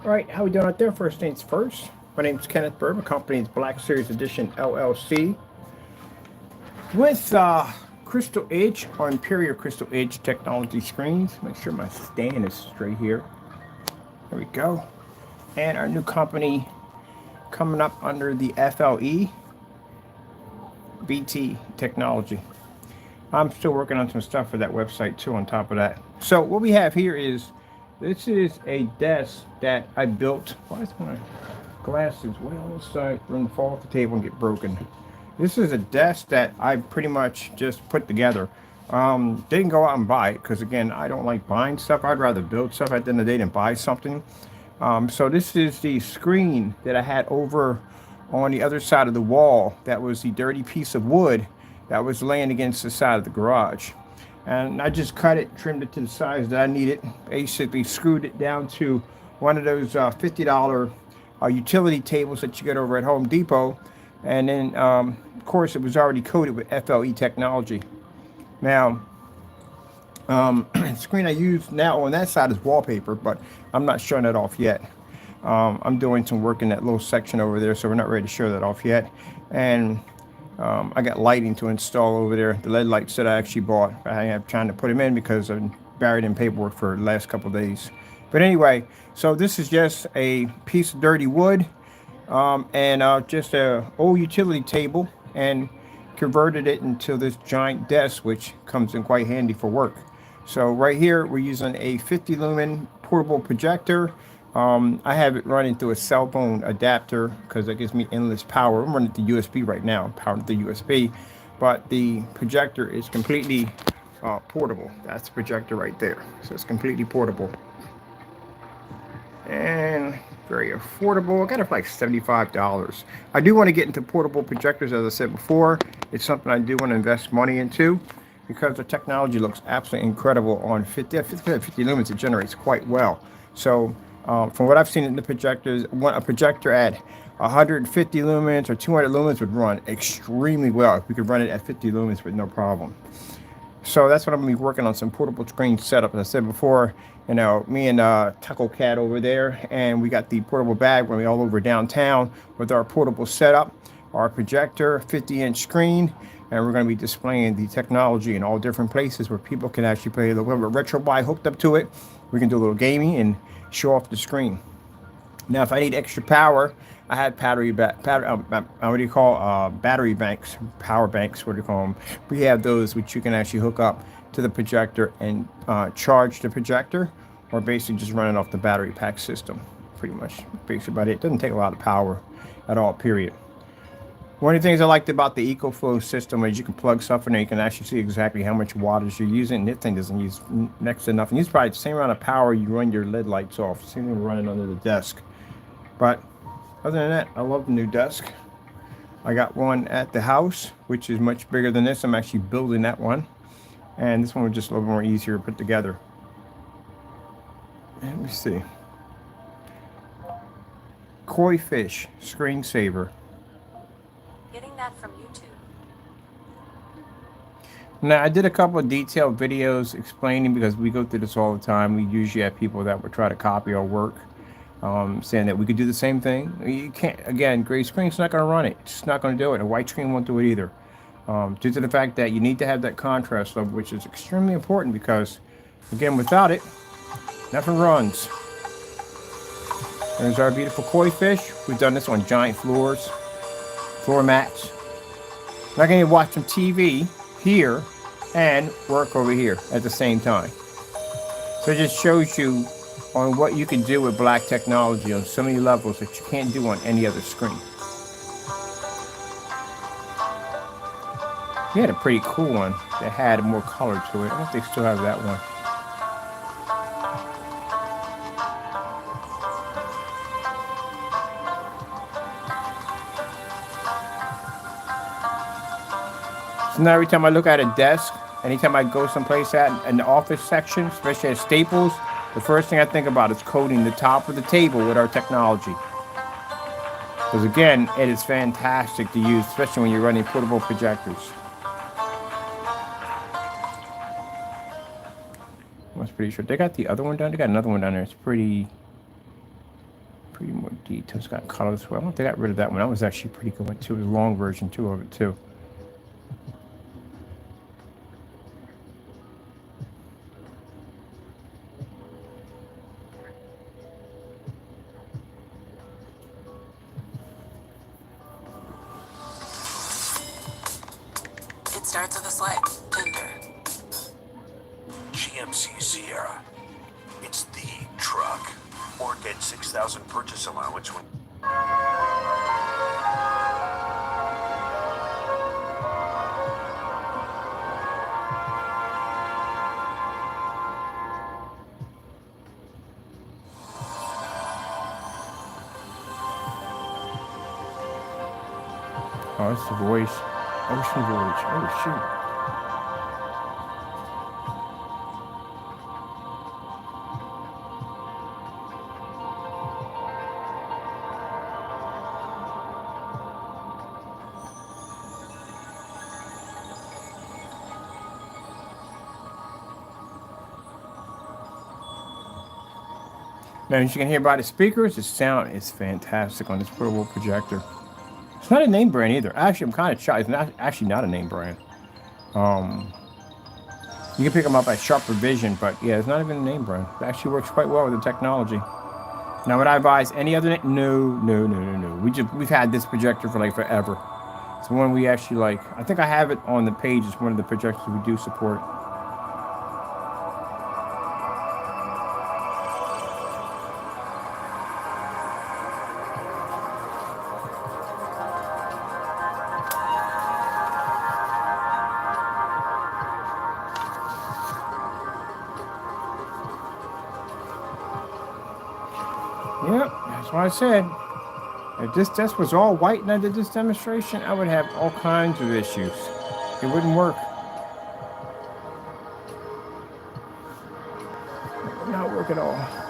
All right, how we doing out there? First things first. My name is Kenneth Bird. My company is Black Series Edition LLC with Crystal Edge or Imperial Crystal Edge technology screens. Make sure my stand is straight here. There we go. And our new company coming up under the FLE-BT technology. I'm still working on some stuff for that website too on top of that. So what we have here is, this is a desk that I built. Why is my glasses way on the side? We're going to fall off the table and get broken. This is a desk that I pretty much just put together. Didn't go out and buy it because, again, I don't like buying stuff. I'd rather build stuff at the end of the day than buy something. So this is the screen that I had over on the other side of the wall. That was the dirty piece of wood that was laying against the side of the garage. And I just cut it, trimmed it to the size that I needed, basically screwed it down to one of those $50 utility tables that you get over at Home Depot. And then, of course, it was already coated with FLE technology. Now, the screen I use now on that side is wallpaper, but I'm not showing that off yet. I'm doing some work in that little section over there, so we're not ready to show that off yet. And I got lighting to install over there, the LED lights that I actually bought. I am trying to put them in because I'm buried in paperwork for the last couple of days. But anyway, so this is just a piece of dirty wood and just a old utility table, and converted it into this giant desk, which comes in quite handy for work. So right here, we're using a 50 lumen portable projector. I have it running through a cell phone adapter because that gives me endless power. I'm running the USB right now, powered the USB, but the projector is completely portable. That's the projector right there. So it's completely portable and very affordable. I got it for like $75. I do want to get into portable projectors, as I said before. It's something I do want to invest money into because the technology looks absolutely incredible on 50 lumens. It generates quite well. So from what I've seen in the projectors, a projector at 150 lumens or 200 lumens would run extremely well. We could run it at 50 lumens with no problem. So that's what I'm going to be working on, some portable screen setup. As I said before, you know, me and Taco Cat over there, and we got the portable bag running all over downtown with our portable setup, our projector, 50-inch screen, and we're going to be displaying the technology in all different places where people can actually play a little bit of retro buy hooked up to it. We can do a little gaming and show off the screen. Now, if I need extra power, I had battery banks, power banks, what do you call them? We have those which you can actually hook up to the projector and charge the projector, or basically just run it off the battery pack system. Pretty much, basically about it. It doesn't take a lot of power at all, period. One of the things I liked about the EcoFlow system is you can plug stuff in there. You can actually see exactly how much wattage you're using. This thing doesn't use next to nothing. It's probably the same amount of power you run your LED lights off. Same thing running under the desk. But other than that, I love the new desk. I got one at the house, which is much bigger than this. I'm actually building that one. And this one was just a little more easier to put together. Let me see. Koi fish screensaver. Getting that from YouTube. Now, I did a couple of detailed videos explaining, because we go through this all the time. We usually have people that would try to copy our work, saying that we could do the same thing. You can't. Again, gray screen's not going to run it. It's just not going to do it. A white screen won't do it either. Due to the fact that you need to have that contrast level, which is extremely important, because, again, without it, nothing runs. There's our beautiful koi fish. We've done this on giant floor mats. Now I can watch some TV here and work over here at the same time. So it just shows you on what you can do with black technology on so many levels that you can't do on any other screen. We had a pretty cool one that had more color to it. I don't know if they still have that one. So now every time I look at a desk, anytime I go someplace in the office section, especially at Staples, the first thing I think about is coating the top of the table with our technology. Because again, it is fantastic to use, especially when you're running portable projectors. I was pretty sure they got the other one down. They got another one down there. It's pretty Pretty more details. Got colors as well. I don't think I got rid of that one. That was actually pretty good one too. It was a long version too of it too. It starts with a slide. Tender. GMC Sierra. It's the truck. Or get 6,000 purchase allowance when... Oh, that's the voice. Ocean Village. Oh, shoot. Now, as you can hear by the speakers, the sound is fantastic on this portable projector. It's not a name brand either. Actually, I'm kind of shocked. It's not actually not a name brand. You can pick them up at Sharper Vision, but yeah, it's not even a name brand. It actually works quite well with the technology. Now, would I advise any other? No. We've had this projector for like forever. It's one we actually like. I think I have it on the page. It's one of the projectors we do support. Yep, that's what I said. If this desk was all white and I did this demonstration, I would have all kinds of issues. It wouldn't work. It would not work at all.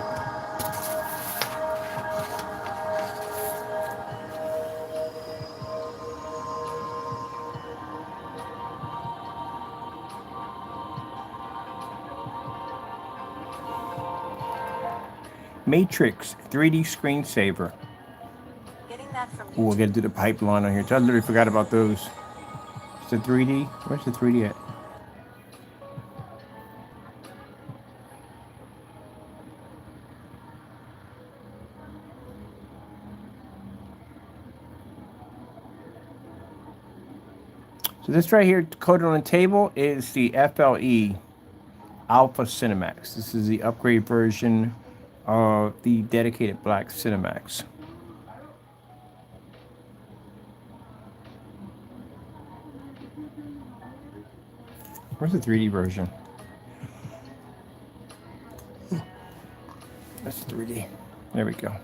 Matrix 3D screensaver. Getting that from Ooh, I gotta do the pipeline on here. I literally forgot about those. It's the 3D. Where's the 3D at? So this right here, coded on the table, is the FLE Alpha CINEMAX. This is the upgrade version of the dedicated black CINEMAX. Where's the 3D version? That's 3D. There we go.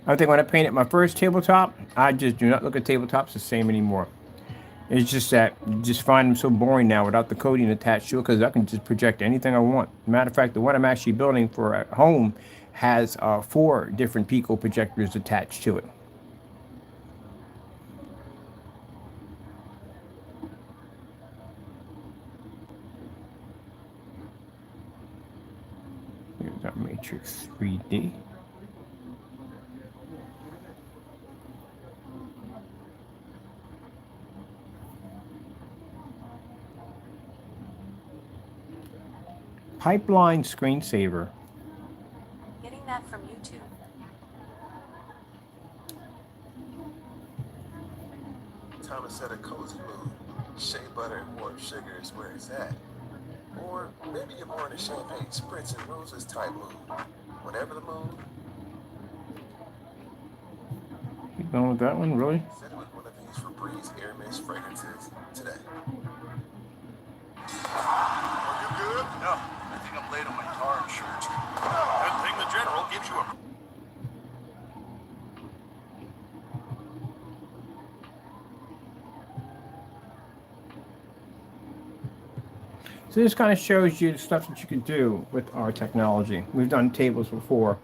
I think when I painted my first tabletop, I just do not look at tabletops the same anymore. It's just that you just find them so boring now without the coating attached to it, because I can just project anything I want. Matter of fact, the one I'm actually building for at home has 4 different Pico projectors attached to it. Here's our Matrix 3D. Pipeline screensaver. Getting that from YouTube. Time to set a cozy mood. Shea butter and warm sugar is where it's at. Or maybe you're more in a champagne spritz and roses type mood. Whatever the mood, Keep going with that one, really? set it with one of these Febreze Air Mist fragrances today. Are you good? No, I think I'm late on my car insurance. Good thing the general gives you a... So this kind of shows you the stuff that you can do with our technology. We've done tables before.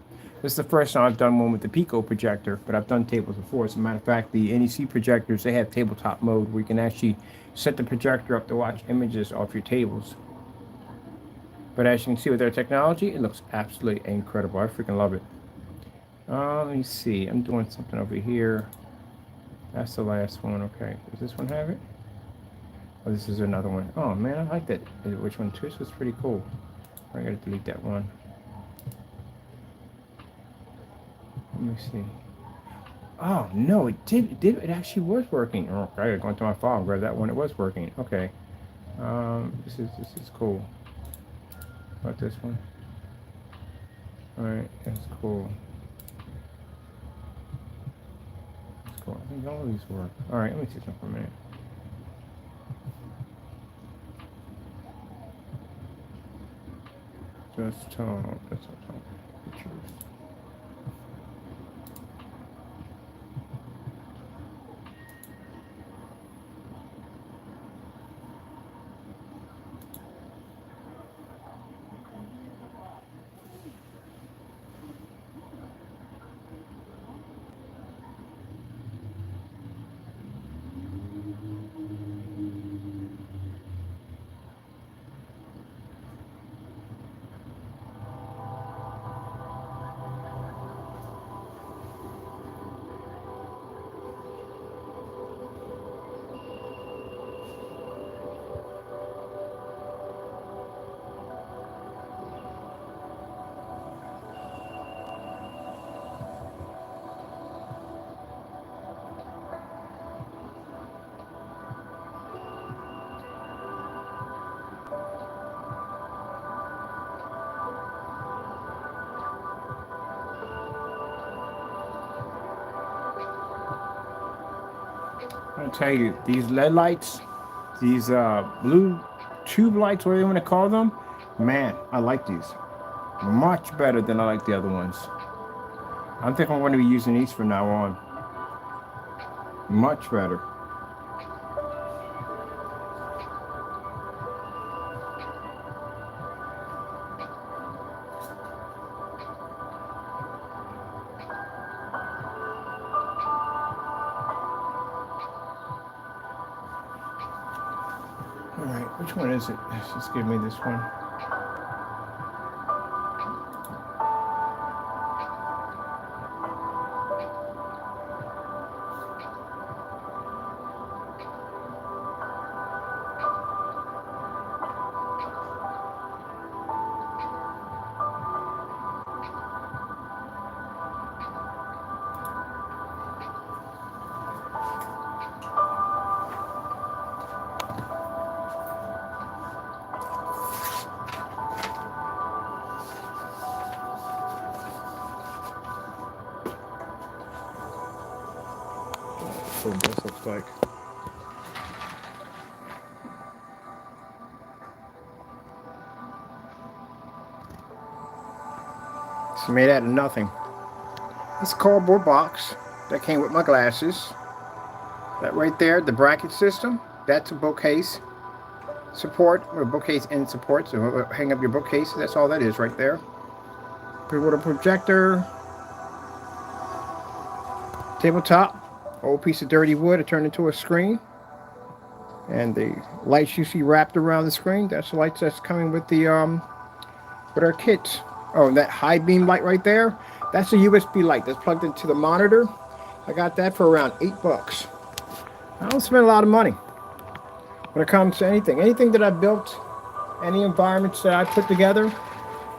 This is the first time I've done one with the Pico projector, but I've done tables before. As a matter of fact, the NEC projectors, they have tabletop mode where you can actually set the projector up to watch images off your tables. But as you can see with their technology, it looks absolutely incredible. I freaking love it. Let me see. I'm doing something over here. That's the last one. Okay. Does this one have it? Oh, this is another one. Oh, man, I like that. Which one? This was pretty cool. I gotta delete that one. Let me see. Oh, no, it did. It actually was working. Oh, I gotta go into my file and grab that one. It was working. Okay. This is cool. How about this one? Alright, that's cool. That's cool. I think all of these work. Alright, let me see something for a minute. Just tone. That's not tone. Pictures. I'll tell you, these LED lights, these blue tube lights, whatever you want to call them, man, I like these much better than I like the other ones. I think I'm going to be using these from now on. Much better. Alright, which one is it? Just give me this one. So this looks like. It's made out of nothing. This cardboard box that came with my glasses. That right there, the bracket system, that's a bookcase support, or bookcase end support, so hang up your bookcase. That's all that is right there. Put with a projector, tabletop, old piece of dirty wood, it turned into a screen. And the lights you see wrapped around the screen, that's the lights that's coming with the with our kits. Oh, and that high beam light right there, that's a USB light that's plugged into the monitor. I got that for around $8. I don't spend a lot of money when it comes to anything. Anything that I built, any environments that I put together,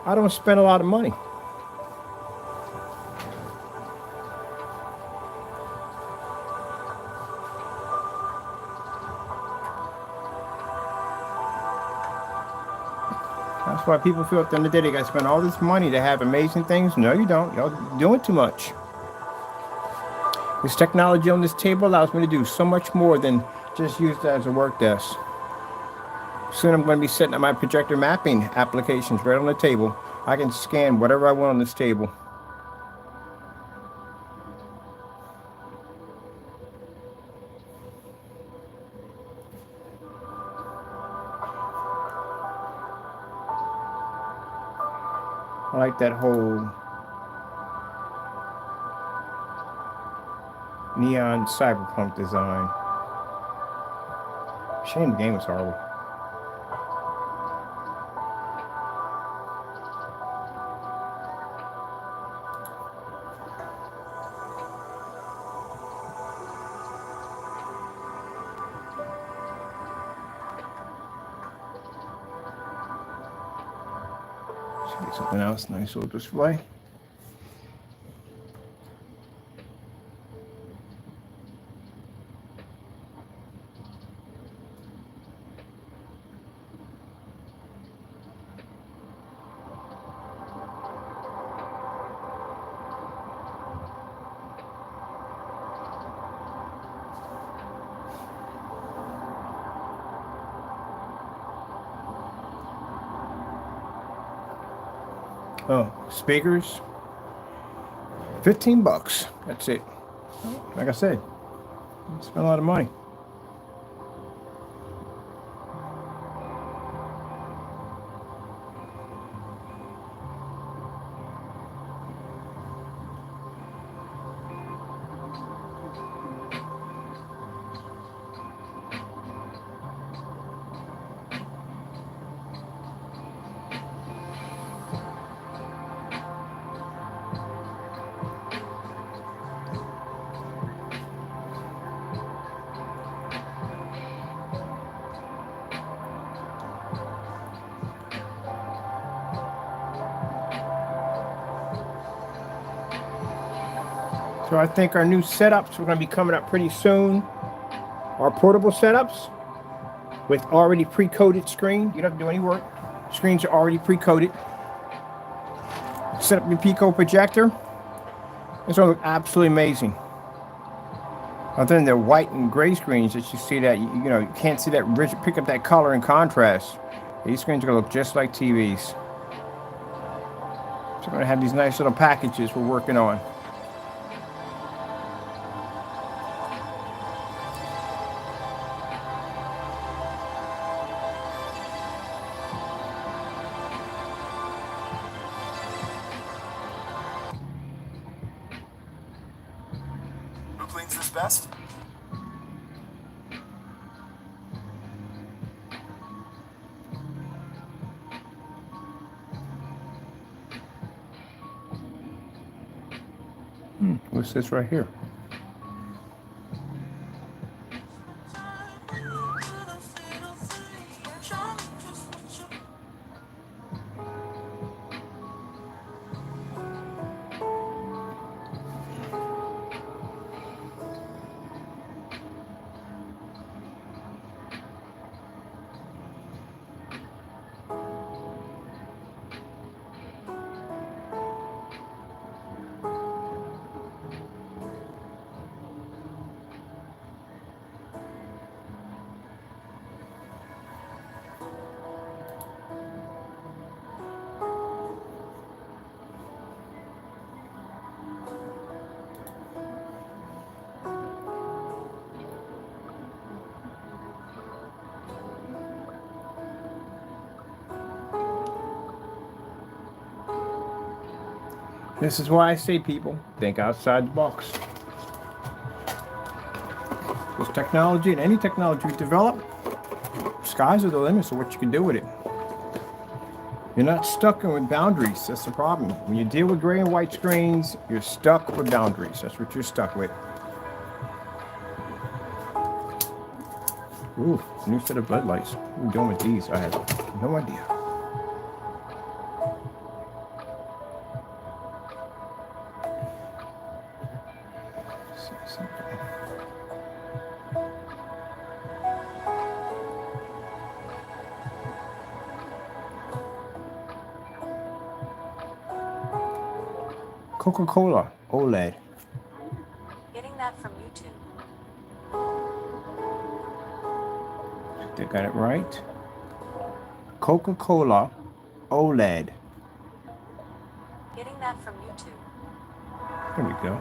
I don't spend a lot of money. That's why people feel at the end of the day they got to spend all this money to have amazing things. No, you don't. Y'all doing too much. This technology on this table allows me to do so much more than just use it as a work desk. Soon I'm going to be setting up my projector mapping applications right on the table. I can scan whatever I want on this table. I like that whole Neon cyberpunk design. Shame the game was horrible. Should get something else. Nice little display. Oh, speakers, $15. That's it. Like I said, spent a lot of money. So I think our new setups are going to be coming up pretty soon. Our portable setups with already pre-coded screen. You don't have to do any work. Screens are already pre-coded. Set up your Pico projector. It's going to look absolutely amazing. Other than the white and gray screens that you see that, you know, you can't see that rigid, pick up that color and contrast. These screens are going to look just like TVs. So we're going to have these nice little packages we're working on. Who cleans this best? What's this right here? This is why I say, people, think outside the box. This technology and any technology we develop, skies are the limits of what you can do with it. You're not stuck with boundaries. That's the problem. When you deal with gray and white screens, you're stuck with boundaries. That's what you're stuck with. Ooh, new set of floodlights. What are we doing with these? I have no idea. Coca-Cola OLED. Getting that from YouTube. They got it right. Coca-Cola OLED. Getting that from YouTube. There we go.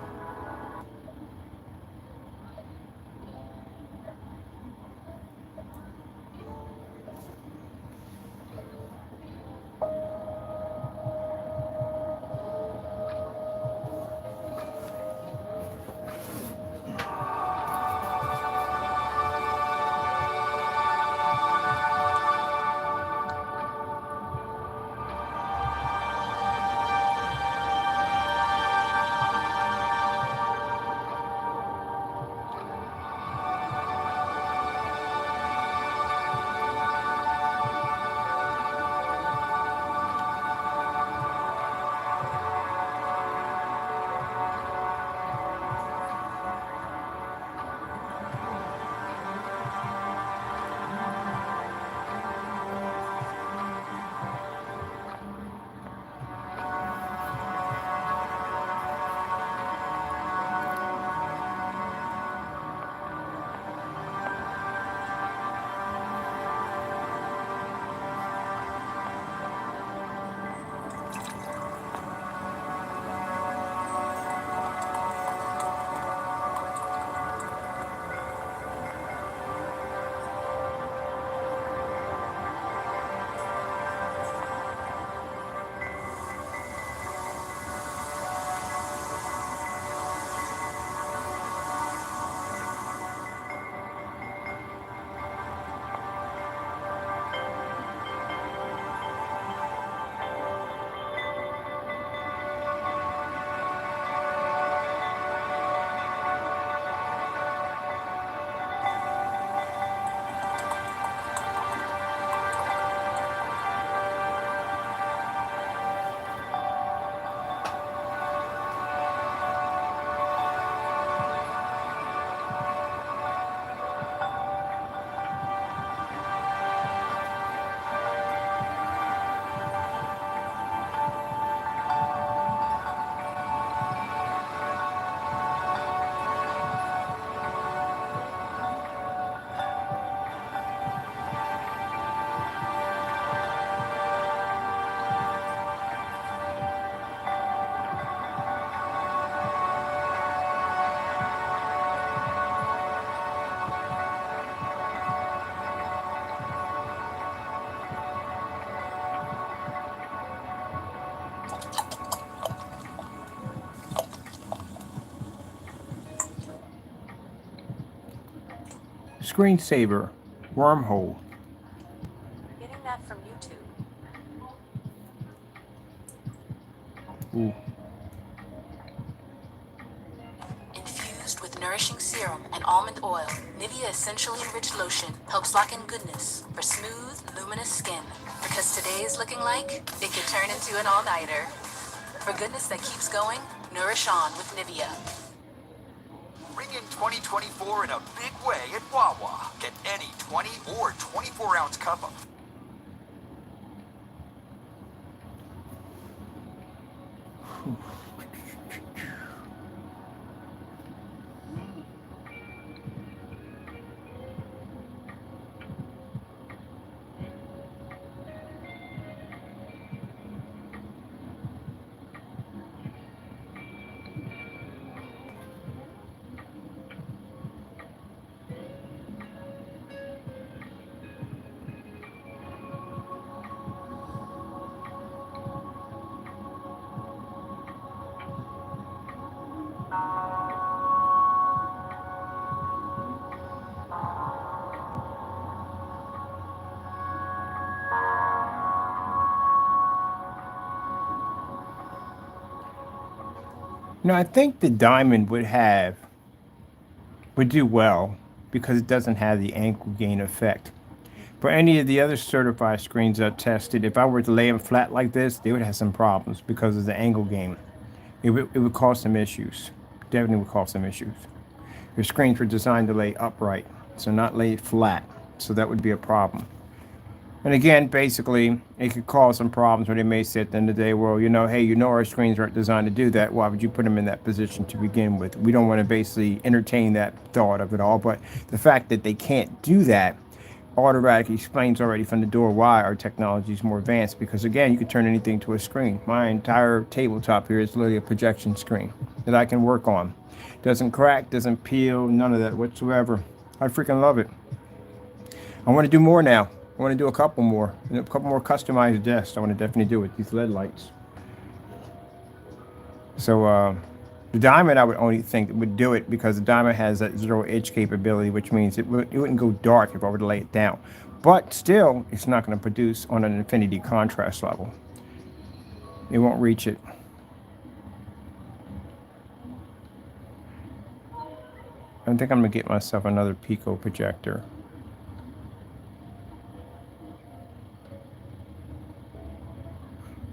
Screensaver. Wormhole. Getting that from YouTube. Ooh. Infused with nourishing serum and almond oil, Nivea Essentially Enriched Lotion helps lock in goodness for smooth, luminous skin. Because today is looking like it could turn into an all-nighter. For goodness that keeps going, nourish on with Nivea. Ring in 2024 in a big way at Wawa. Get any 20 or 24-ounce cup of I think the diamond would do well because it doesn't have the angle gain effect. For any of the other certified screens I've tested, if I were to lay them flat like this, they would have some problems because of the angle gain. It would cause some issues. Definitely would cause some issues. Your screens were designed to lay upright, so not laid flat. So that would be a problem. And again, basically, it could cause some problems where they may say at the end of the day, well, hey, our screens aren't designed to do that. Why would you put them in that position to begin with? We don't want to basically entertain that thought of it all. But the fact that they can't do that automatically explains already from the door why our technology is more advanced. Because again, you can turn anything to a screen. My entire tabletop here is literally a projection screen that I can work on. Doesn't crack, doesn't peel, none of that whatsoever. I freaking love it. I want to do more now. I want to do a couple more customized desks. I want to definitely do it. These LED lights. So the diamond, I would only think would do it because the diamond has that zero edge capability, which means it wouldn't go dark if I were to lay it down. But still, it's not going to produce on an infinity contrast level. It won't reach it. I think I'm going to get myself another Pico projector.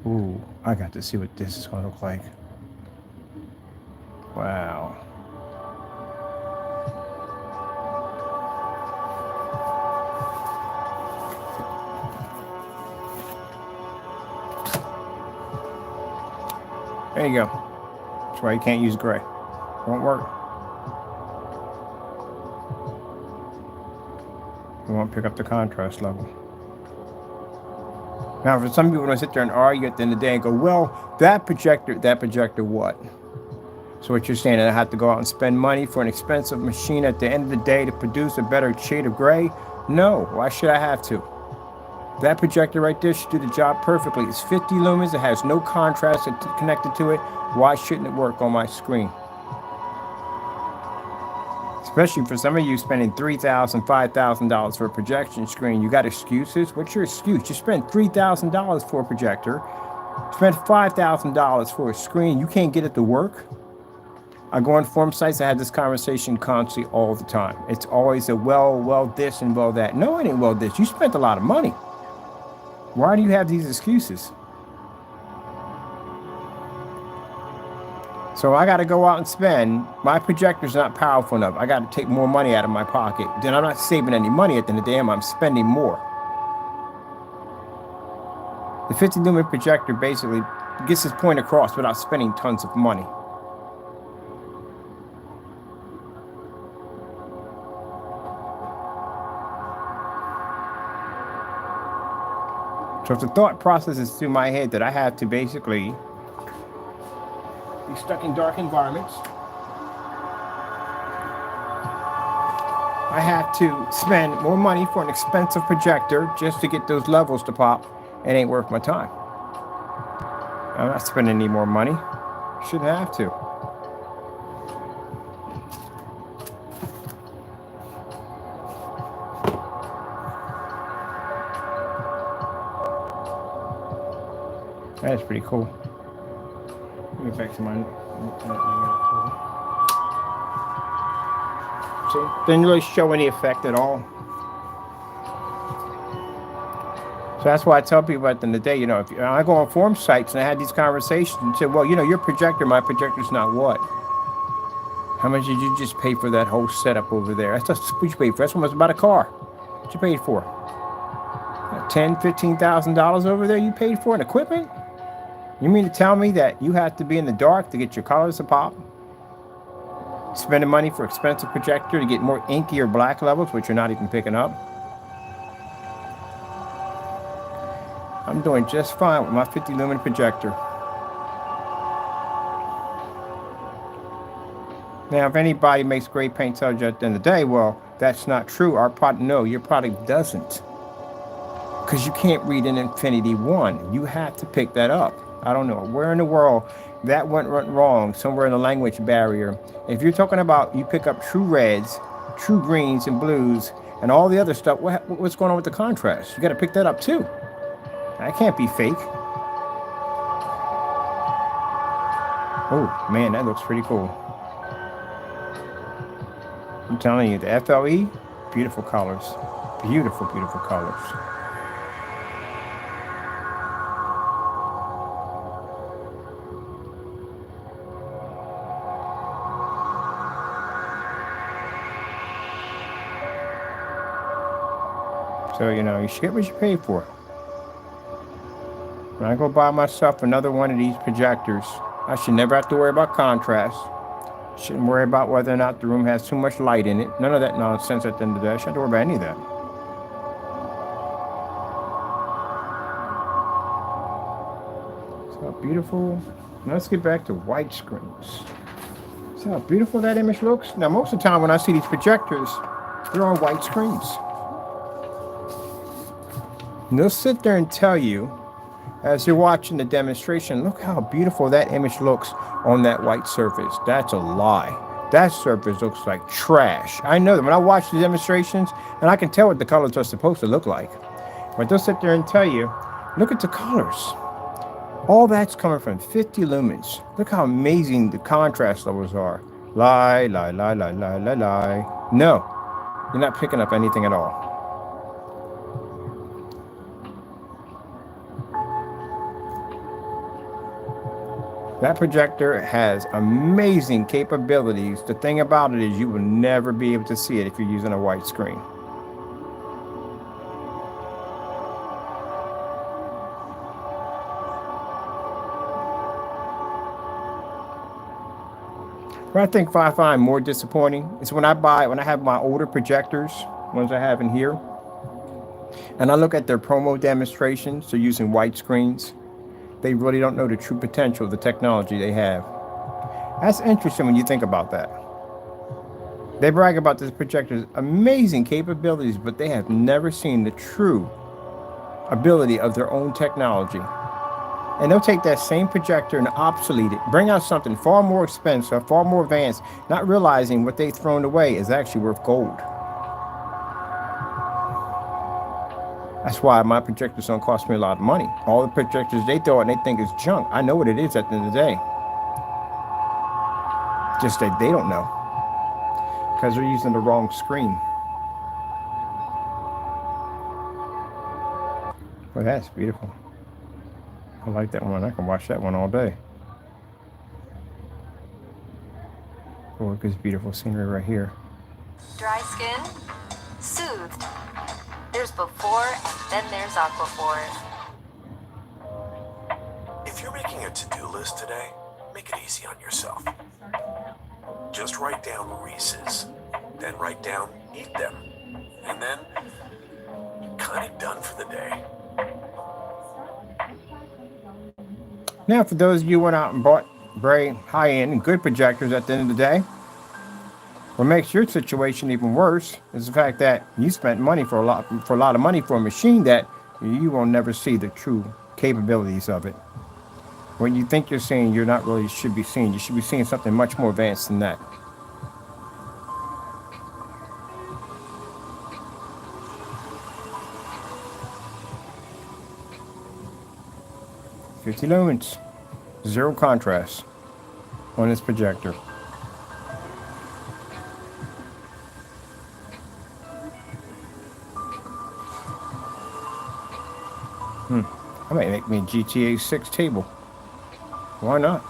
Ooh, I got to see what this is going to look like. Wow. There you go. That's why you can't use gray. Won't work. It won't pick up the contrast level. Now, for some people, want to sit there and argue at the end of the day and go, well, that projector what? So what you're saying, that I have to go out and spend money for an expensive machine at the end of the day to produce a better shade of gray? No, why should I have to? That projector right there should do the job perfectly. It's 50 lumens, it has no contrast connected to it. Why shouldn't it work on my screen? Especially for some of you spending $3,000, $5,000 for a projection screen. You got excuses? What's your excuse? You spent $3,000 for a projector, spent $5,000 for a screen. You can't get it to work? I go on forum sites. I have this conversation constantly all the time. It's always a well this and well that. No, it ain't well this. You spent a lot of money. Why do you have these excuses? So I got to go out and spend. My projector's not powerful enough. I got to take more money out of my pocket. Then I'm not saving any money at the end of the day. I'm spending more. The 50 lumen projector basically gets its point across without spending tons of money. So if the thought process is through my head that I have to basically be stuck in dark environments, I have to spend more money for an expensive projector just to get those levels to pop, it ain't worth my time. I'm not spending any more money. Shouldn't have to. That's pretty cool. Let me get back to my. See, didn't really show any effect at all. So that's why I tell people at the end of the day, you know, if I go on forum sites and I had these conversations and say, well, you know, your projector, my projector's not what? How much did you just pay for that whole setup over there? That's what you paid for. That's almost about a car. What you paid for? $10,000, $15,000 over there you paid for in equipment? You mean to tell me that you have to be in the dark to get your colors to pop? Spending money for expensive projector to get more inky or black levels, which you're not even picking up? I'm doing just fine with my 50 lumen projector. Now, if anybody makes great paint tells you at the end of the day, well, that's not true. Our product, no, your product doesn't. Because you can't read an Infinity 1. You have to pick that up. I don't know where in the world that went wrong, somewhere in the language barrier. If you're talking about you pick up true reds, true greens and blues, and all the other stuff, what's going on with the contrast? You got to pick that up too. That can't be fake. Oh, man, that looks pretty cool. I'm telling you, the FLE, beautiful colors. Beautiful, beautiful colors. So, you know, you should get what you pay for. When I go buy myself another one of these projectors, I should never have to worry about contrast. Shouldn't worry about whether or not the room has too much light in it. None of that nonsense at the end of the day. I shouldn't have to worry about any of that. So beautiful. Now let's get back to white screens. See how beautiful that image looks? Now, most of the time when I see these projectors, they're on white screens. And they'll sit there and tell you, as you're watching the demonstration, look how beautiful that image looks on that white surface. That's a lie. That surface looks like trash. I know that when I watch the demonstrations, and I can tell what the colors are supposed to look like. But they'll sit there and tell you, look at the colors. All that's coming from 50 lumens. Look how amazing the contrast levels are. Lie, lie, lie, lie, lie, lie, lie. No, you're not picking up anything at all. That projector has amazing capabilities. The thing about it is you will never be able to see it if you're using a white screen. What I think I find more disappointing is when I have my older projectors, ones I have in here, and I look at their promo demonstrations, they're using white screens. They really don't know the true potential of the technology they have. That's interesting when you think about that. They brag about this projector's amazing capabilities, but they have never seen the true ability of their own technology. And they'll take that same projector and obsolete it, bring out something far more expensive, far more advanced, not realizing what they've thrown away is actually worth gold. That's why my projectors don't cost me a lot of money. All the projectors they throw out and they think is junk. I know what it is at the end of the day. Just that they don't know. Because they're using the wrong screen. Well, that's beautiful. I like that one. I can watch that one all day. Oh, look at this beautiful scenery right here. Dry skin, soothed. There's before, and then there's Aquaphor. If you're making a to-do list today, make it easy on yourself. Just write down Reese's, then write down eat them, and then you're kind of done for the day. Now, for those of you who went out and bought very high-end and good projectors at the end of the day, what makes your situation even worse is the fact that you spent money for a lot of money for a machine that you will never see the true capabilities of it. What you think you're seeing, you're not really should be seeing. You should be seeing something much more advanced than that. 50 lumens. Zero contrast on this projector. I might make me a GTA 6 table. Why not?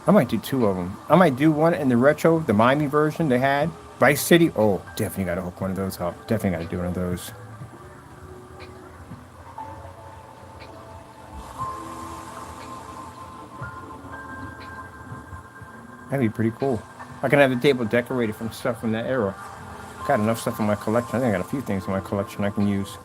I might do 2 of them. I might do one in the retro, the Miami version they had. Vice City. Oh, definitely got to hook one of those up. Definitely got to do one of those. That'd be pretty cool. I can have the table decorated from stuff from that era. Got enough stuff in my collection. I think I got a few things in my collection I can use.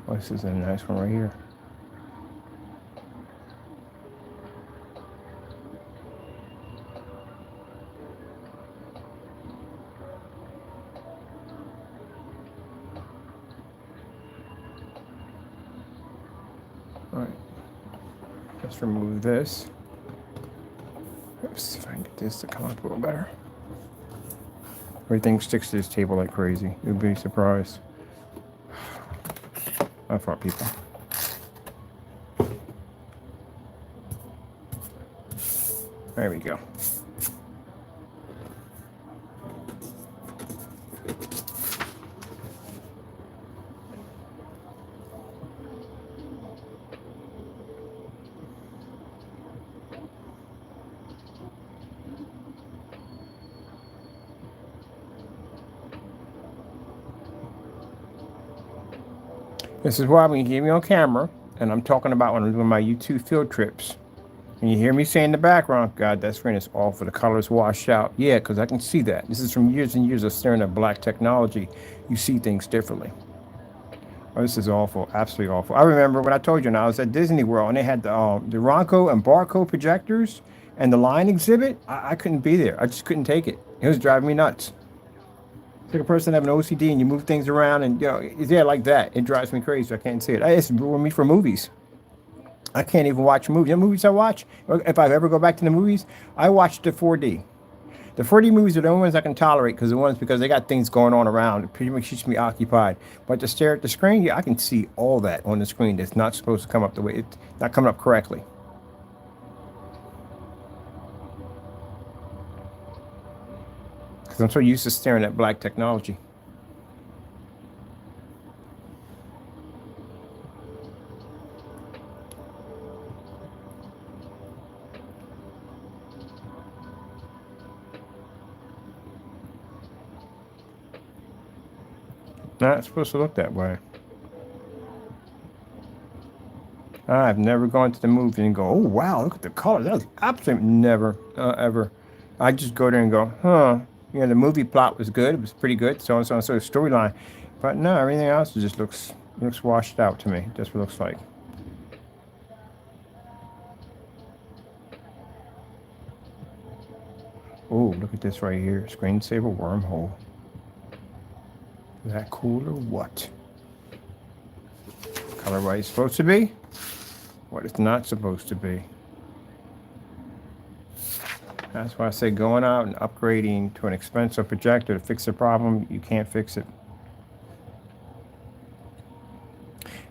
Oh, this is a nice one right here. All right. Let's remove this. Let's see if I can get this to come up a little better. Everything sticks to this table like crazy. You'd be surprised. Not for people. There we go. This is why when you get me on camera, and I'm talking about when I'm doing my YouTube field trips, and you hear me say in the background, God, that screen is awful, the color's washed out. Yeah, because I can see that. This is from years and years of staring at black technology. You see things differently. Oh, this is awful, absolutely awful. I remember when I told you, and I was at Disney World, and they had the Ronco and Barco projectors and the line exhibit. I couldn't be there. I just couldn't take it. It was driving me nuts. It's like a person having OCD and you move things around and, you know, it's like that. It drives me crazy. I can't see it. It's ruined me for movies. I can't even watch movies. You know movies I watch? If I ever go back to the movies, I watch the 4D. The 4D movies are the only ones I can tolerate because they got things going on around. It pretty much keeps me occupied. But to stare at the screen, yeah, I can see all that on the screen that's not supposed to come up the way it's not coming up correctly. Because I'm so used to staring at black technology. Not supposed to look that way. I've never gone to the movie and go, oh wow, look at the color. That was absolutely never, ever. I just go there and go, huh. You know, the movie plot was good. It was pretty good. So and so and so storyline. But no, everything else just looks washed out to me. That's what it looks like. Oh, look at this right here. Screensaver wormhole. Is that cool or what? Color what it's supposed to be. What it's not supposed to be. That's why I say going out and upgrading to an expensive projector to fix a problem, you can't fix it.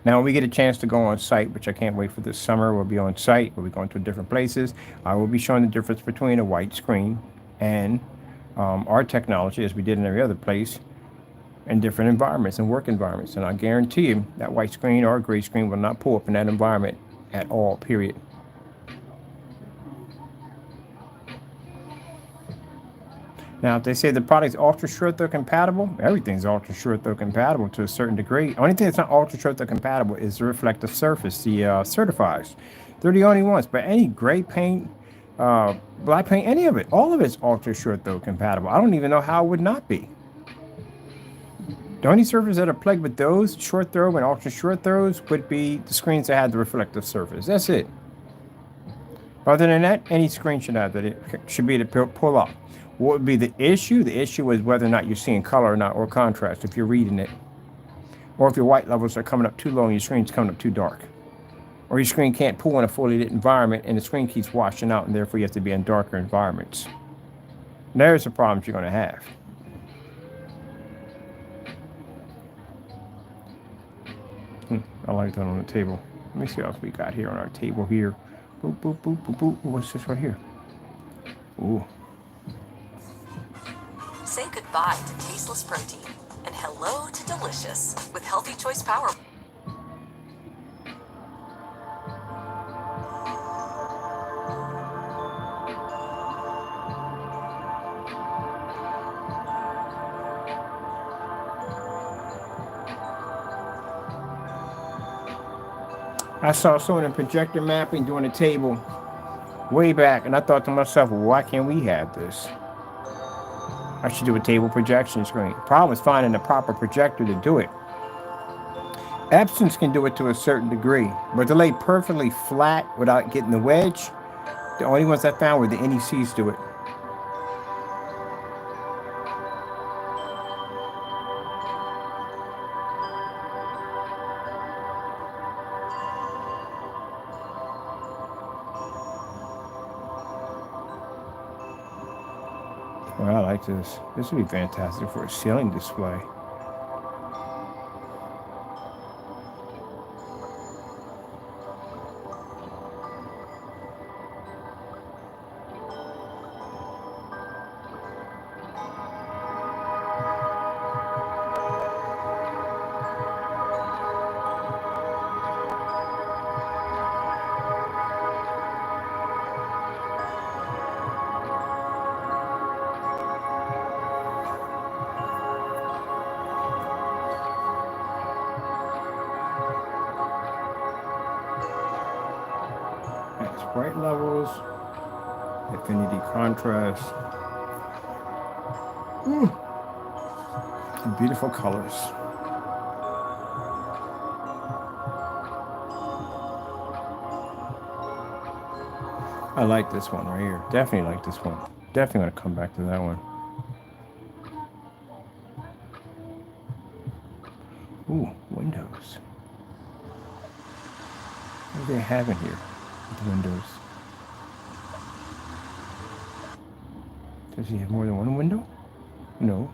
Now, when we get a chance to go on site, which I can't wait for this summer, we'll be on site, we'll be going to different places. I will be showing the difference between a white screen and our technology, as we did in every other place, in different environments and work environments. And I guarantee you that white screen or gray screen will not pull up in that environment at all, period. Now, if they say the product's ultra short throw compatible, everything's ultra short throw compatible to a certain degree. Only thing that's not ultra short throw compatible is the reflective surface, the certifies. They're the only ones. But any gray paint, black paint, any of it, all of it's ultra short throw compatible. I don't even know how it would not be. The only surfaces that are plagued with those short throw and ultra short throws would be the screens that had the reflective surface. That's it. Other than that, any screen should have that. It should be able to pull up. What would be the issue? The issue is whether or not you're seeing color or not, or contrast, if you're reading it. Or if your white levels are coming up too low and your screen's coming up too dark. or your screen can't pull in a fully lit environment and the screen keeps washing out, and therefore you have to be in darker environments. And there's the problems you're going to have. I like that on the table. Let me see what else we got here on our table here. Boop, boop, boop, boop, boop. What's this right here? Ooh. Say goodbye to tasteless protein and hello to delicious with Healthy Choice Power. I saw someone in projector mapping doing a table way back, and I thought to myself, well, why can't we have this? I should do a table projection screen. Problem is finding the proper projector to do it. Epsons can do it to a certain degree, but to lay perfectly flat without getting the wedge, the only ones I found were the NECs do it. Well, I like this. This would be fantastic for a ceiling display. Bright levels, affinity contrast, and beautiful colors. I like this one right here. Definitely like this one. Definitely going to come back to that one. Ooh, windows. What do they have in here? The windows. Does he have more than one window? No.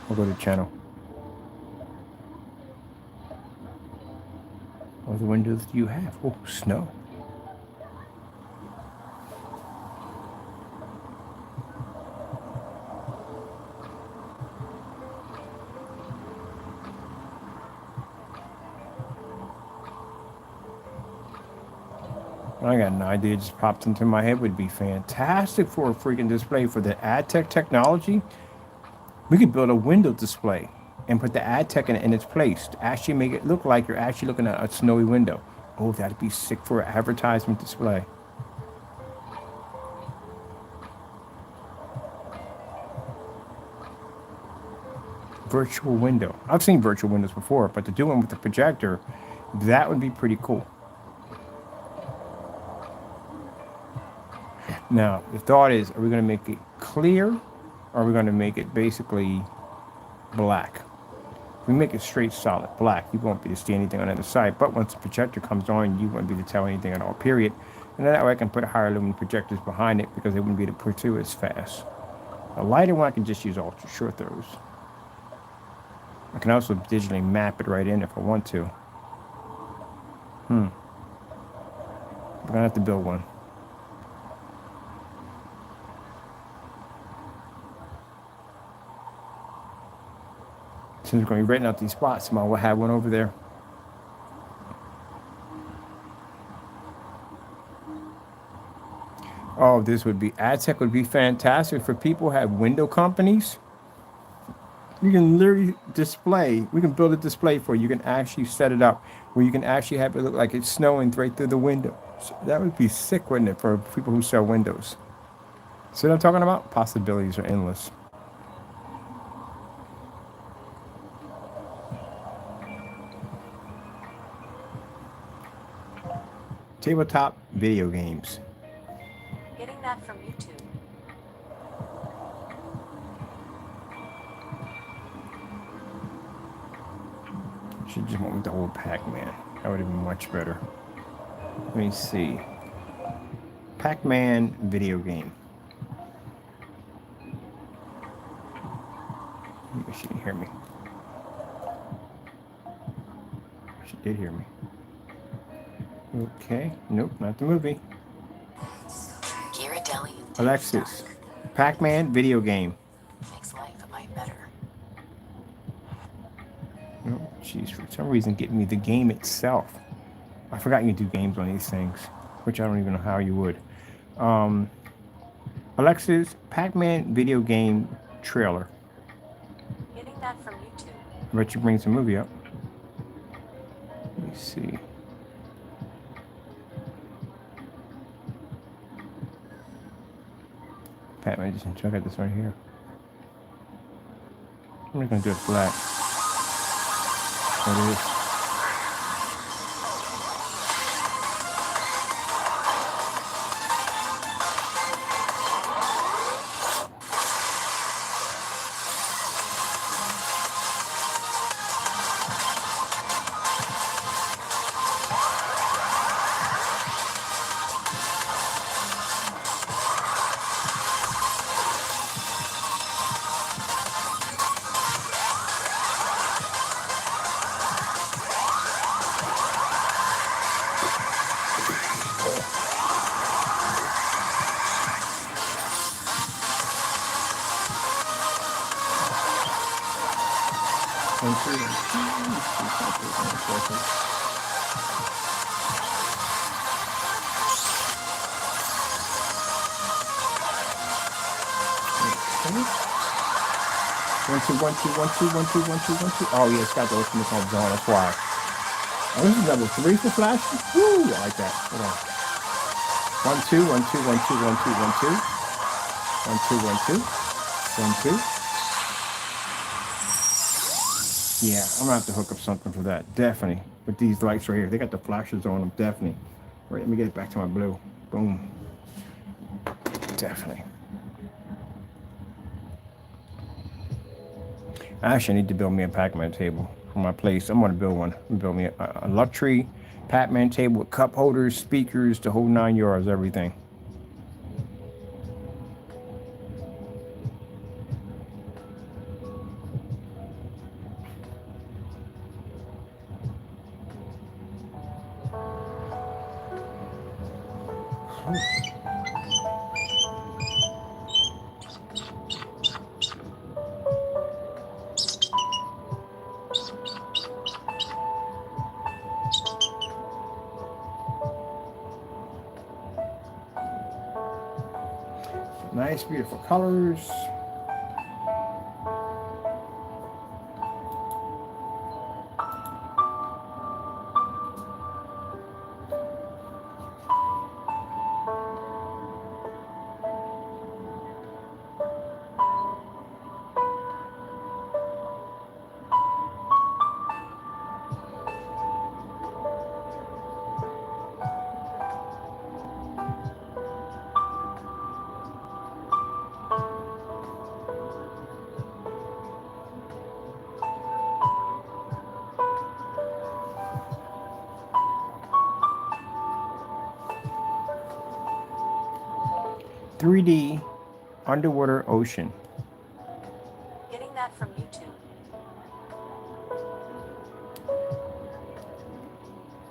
I'll go to channel. What other windows do you have? Oh, snow. I got an idea just popped into my head. Would be fantastic for a freaking display for the AdTech technology. We could build a window display and put the AdTech in its place to actually make it look like you're actually looking at a snowy window. Oh, that'd be sick for an advertisement display. Virtual window. I've seen virtual windows before, but to do one with the projector, that would be pretty cool. Now, the thought is, are we going to make it clear, or are we going to make it basically black? If we make it straight solid black, you won't be able to see anything on the other side, but once the projector comes on, you won't be able to tell anything at all, period. And then that way I can put higher lumen projectors behind it because they wouldn't be able to pursue as fast. A lighter one, I can just use ultra short throws. I can also digitally map it right in if I want to. We're going to have to build one. Since we're going to be renting out these spots, I will have one over there. Oh, this would be, AdTech would be fantastic for people who have window companies. You can literally display, we can build a display for you. You can actually set it up where you can actually have it look like it's snowing right through the window. So that would be sick, wouldn't it, for people who sell windows? See what I'm talking about? Possibilities are endless. Tabletop video games. Getting that from YouTube. Should just went with the old Pac-Man. That would have been much better. Let me see. Pac-Man video game. Maybe she didn't hear me. She did hear me. Okay. Nope, not the movie. Ghirardelli Alexis. Pac-Man video game. makes life a mite better. Oh, jeez, for some reason, get me the game itself. I forgot you do games on these things, which I don't even know how you would. Alexis, Pac-Man video game trailer. Getting that from YouTube. I bet you brings the movie up. Let me see. Pac-Man, just check out this right here. I'm just gonna do it flat. There it is. One, two, one, two, one, two, one, two, one, two. Oh, yeah, it's got the ultimate on zone. That's why. Oh, this is level 3 for flashing. Woo, I like that. Hold on. 1, 2, 1, 2, 1, 2, 1, 2, 1, 2. 1, 2, 1, 2. 1, 2. Yeah, I'm gonna have to hook up something for that. Definitely. With these lights right here. They got the flashes on them. Definitely. Right, let me get it back to my blue. Boom. Definitely. Actually, I need to build me a Pac-Man table for my place. I'm gonna build one. Build me a luxury Pac-Man table with cup holders, speakers, the whole 9 yards, everything. Nice, beautiful colors. .3D underwater ocean. Getting that from YouTube.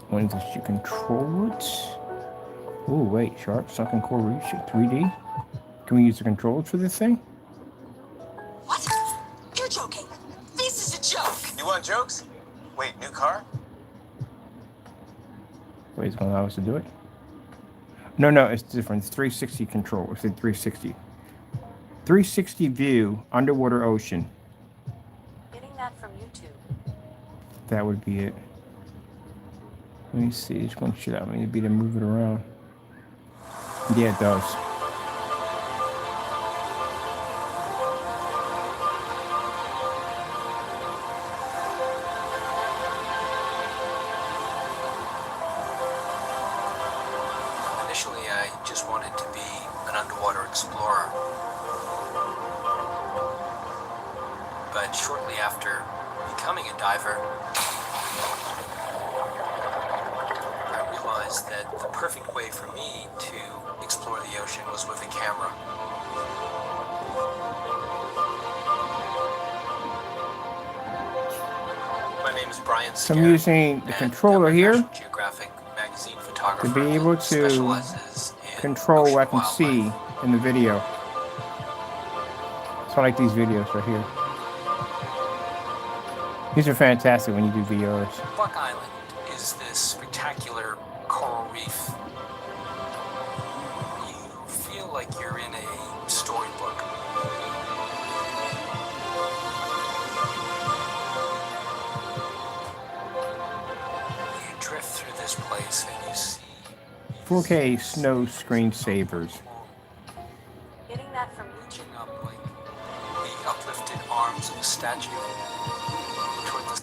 When does you control it? Oh wait, sharp sunken core reach 3D. Can we use the controls for this thing? What? You're joking. This is a joke. You want jokes? Wait, new car? Wait, it's gonna allow us to do it? No, it's different. It's 360 control. It's a 360. 360 view, underwater ocean. Getting that from YouTube. That would be it. Let me see. Just want to shoot out. Maybe to move it around. Yeah, it does. Initially, I just wanted to be an underwater explorer. But shortly after becoming a diver, I realized that way for me to explore the ocean was with a camera. My name is Brian So I'm Scarrett, using the and controller I'm a here National Geographic magazine photographer to be able that to specializes in control what I ocean can see wildlife. in the video. So I like these videos right here. These are fantastic when you do videos. Buck Island is this spectacular coral reef. You feel like you're in a storybook. You drift through this place and you see 4K snow screensavers. Getting that from YouTube. reaching up like the uplifted arms of a statue toward the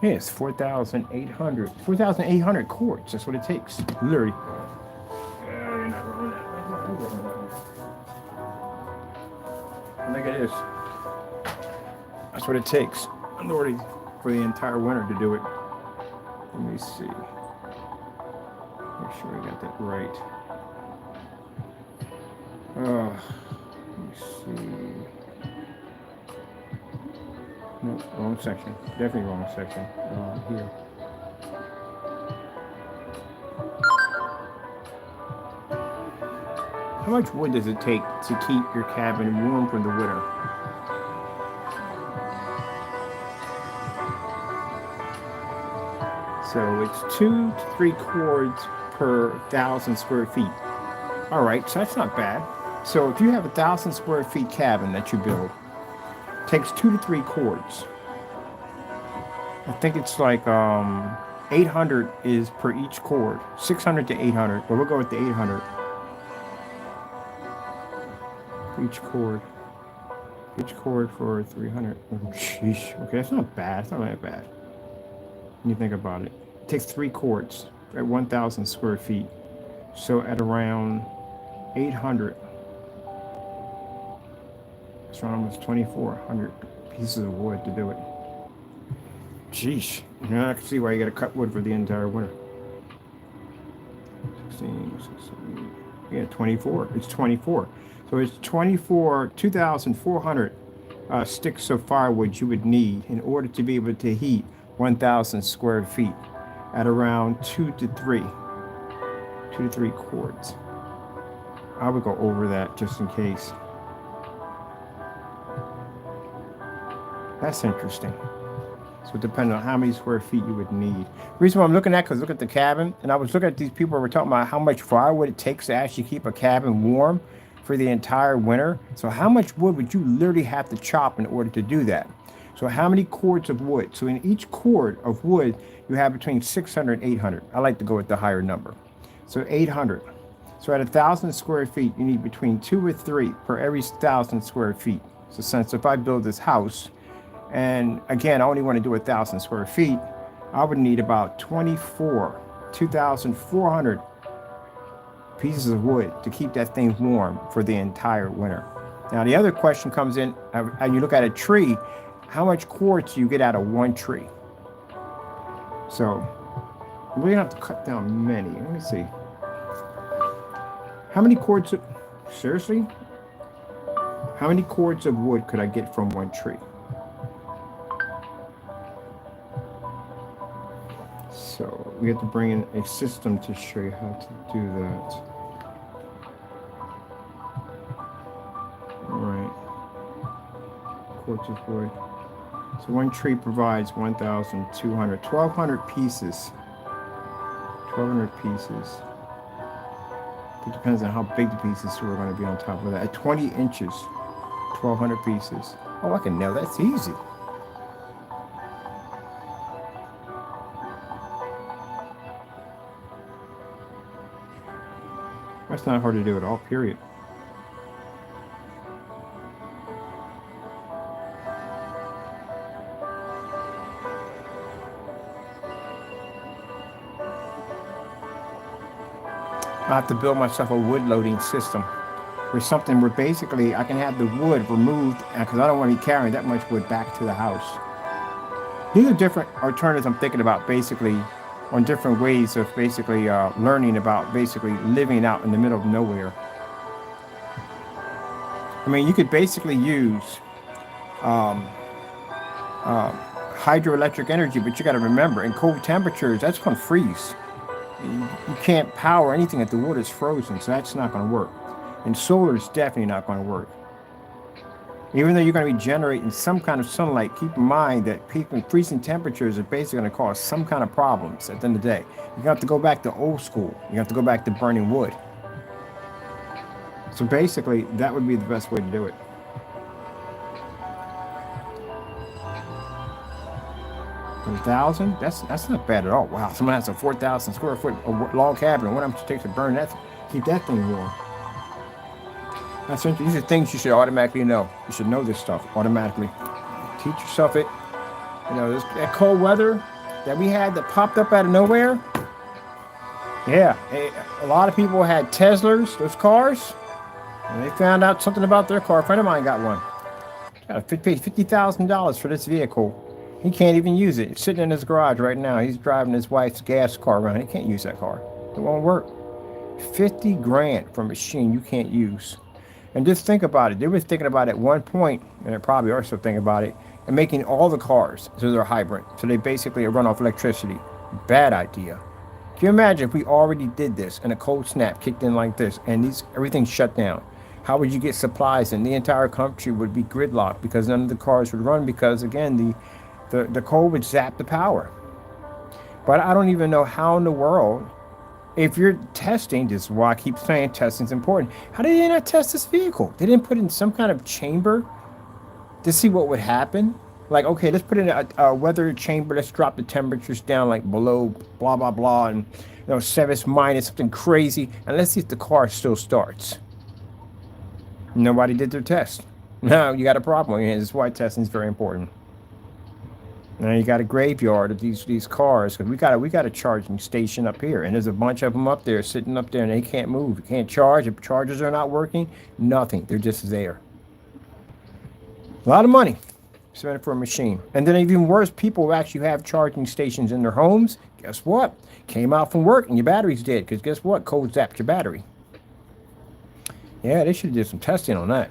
Yeah, it's 4,800 quarts. That's what it takes, literally. Look at this. That's what it takes, literally, for the entire winter to do it. Let me see. Make sure I got that right. Let me see. No, wrong section. Definitely wrong section. Here. How much wood does it take to keep your cabin warm for the winter? So it's 2 to 3 cords per 1,000 square feet. All right, so that's not bad. So if you have 1,000 square feet cabin that you build, it takes 2 to 3 cords. I think it's like 800 is per each cord. 600 to 800. Well, we'll go with the 800. Each cord. Each cord for 300. Oh, sheesh. Okay, that's not bad. It's not that bad. When you think about it. It takes 3 cords at 1,000 square feet. So at around 800. It's around almost 2,400 pieces of wood to do it. Sheesh. Now I can see why you gotta cut wood for the entire winter. 16, 16, yeah, 24. It's 24. So it's 2,400 sticks of firewood you would need in order to be able to heat 1,000 square feet at around 2 to 3 cords. I would go over that just in case. That's interesting. So depending on how many square feet you would need. The reason why I'm looking at, because look at the cabin, and I was looking at these people who were talking about how much firewood it takes to actually keep a cabin warm for the entire winter. So how much wood would you literally have to chop in order to do that? So how many cords of wood? So in each cord of wood, you have between 600 and 800. I like to go with the higher number. So 800. So at 1,000 square feet, you need between 2 or 3 per every 1,000 square feet. So since if I build this house, and again, I only want to do 1,000 square feet, I would need about 2,400 pieces of wood to keep that thing warm for the entire winter. Now, the other question comes in, you look at a tree, how much quartz do you get out of one tree? So, we're gonna have to cut down many. Let me see. How many cords of, seriously? How many cords of wood could I get from one tree? So we have to bring in a system to show you how to do that. All right. Cords of wood. So one tree provides 1,200, 1,200 pieces. 1,200 pieces. It depends on how big the pieces are going to be on top of that. At 20 inches, 1,200 pieces. Oh, I can nail that. That's easy. That's not hard to do at all, period. have to build myself a wood loading system, or something where basically I can have the wood removed, because I don't want to be carrying that much wood back to the house. These are different alternatives I'm thinking about, basically, on different ways of basically learning about basically living out in the middle of nowhere. I mean, you could basically use hydroelectric energy, but you got to remember, in cold temperatures, that's going to freeze. You can't power anything if the water's frozen, so that's not going to work. And solar is definitely not going to work. Even though you're going to be generating some kind of sunlight, keep in mind that freezing temperatures are basically going to cause some kind of problems at the end of the day. You have to go back to old school. You have to go back to burning wood. So basically, that would be the best way to do it. $1,000? That's not bad at all. Wow, someone has a 4,000 square foot log cabin. And what I'm going to take to burn that, keep that thing warm. That's interesting. These are things you should automatically know. You should know this stuff automatically. Teach yourself it. You know, that cold weather that we had that popped up out of nowhere. Yeah, a lot of people had Teslas, those cars, and they found out something about their car. A friend of mine got one. Paid $50,000 for this vehicle. He can't even use it. It's sitting in his garage right now. He's driving his wife's gas car around. He can't use that car. It won't work. 50 grand for a machine you can't use. And just think about it. They were thinking about it at one point, and they probably are still thinking about it, and making all the cars so they're hybrid. So they basically run off electricity. Bad idea. Can you imagine if we already did this and a cold snap kicked in like this and everything's shut down? How would you get supplies? And the entire country would be gridlocked because none of the cars would run because, again, the cold would zap the power. But I don't even know how in the world, if you're testing, this is why I keep saying testing is important. How did they not test this vehicle? They didn't put in some kind of chamber to see what would happen? Like, okay, let's put in a weather chamber. Let's drop the temperatures down like below blah, blah, blah. And, 7 minus something crazy. And let's see if the car still starts. Nobody did their test. Now you got a problem. And that's why testing is very important. Now you got a graveyard of these cars because we got a charging station up here, and there's a bunch of them up there sitting up there, and they can't move. You can't charge. If chargers are not working, nothing. They're just there. A lot of money spent for a machine, and then even worse, people who actually have charging stations in their homes. Guess what? Came out from work and your battery's dead because guess what? Cold zapped your battery. Yeah, they should have did some testing on that.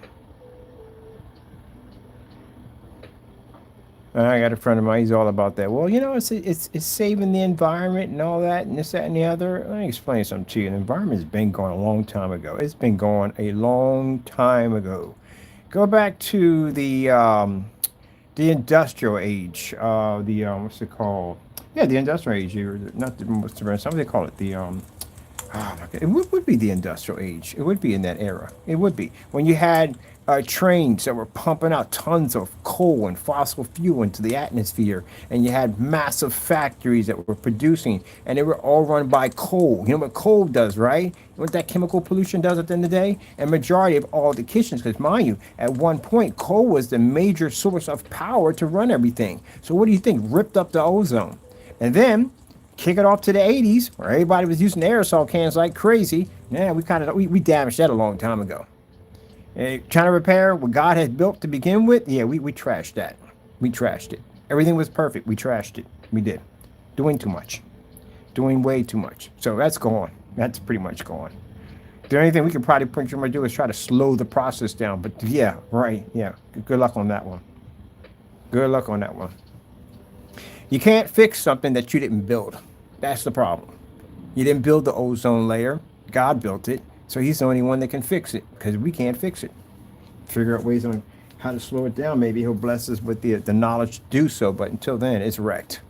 I got a friend of mine, he's all about that. Well, it's saving the environment and all that and this, that, and the other. Let me explain something to you. The environment's been going a long time ago. It's been going a long time ago. Go back to the industrial age. What's it called? Yeah, the industrial age. Not the something they call it. It would be the industrial age. It would be in that era. It would be. When you had trains that were pumping out tons of coal and fossil fuel into the atmosphere, and you had massive factories that were producing, and they were all run by coal. You know what coal does, right? You know what that chemical pollution does at the end of the day? And majority of all the kitchens, because mind you, at one point, coal was the major source of power to run everything. So what do you think? Ripped up the ozone. And then kick it off to the 80s, where everybody was using aerosol cans like crazy. Yeah, we damaged that a long time ago. Trying to repair what God had built to begin with, yeah, we trashed that. We trashed it. Everything was perfect. We trashed it. We did. Doing too much. Doing way too much. So that's gone. That's pretty much gone. The only thing we could probably do is try to slow the process down. But yeah, right. Yeah. Good luck on that one. Good luck on that one. You can't fix something that you didn't build. That's the problem. You didn't build the ozone layer. God built it. So he's the only one that can fix it because we can't fix it. Figure out ways on how to slow it down. Maybe he'll bless us with the knowledge to do so. But until then, it's wrecked.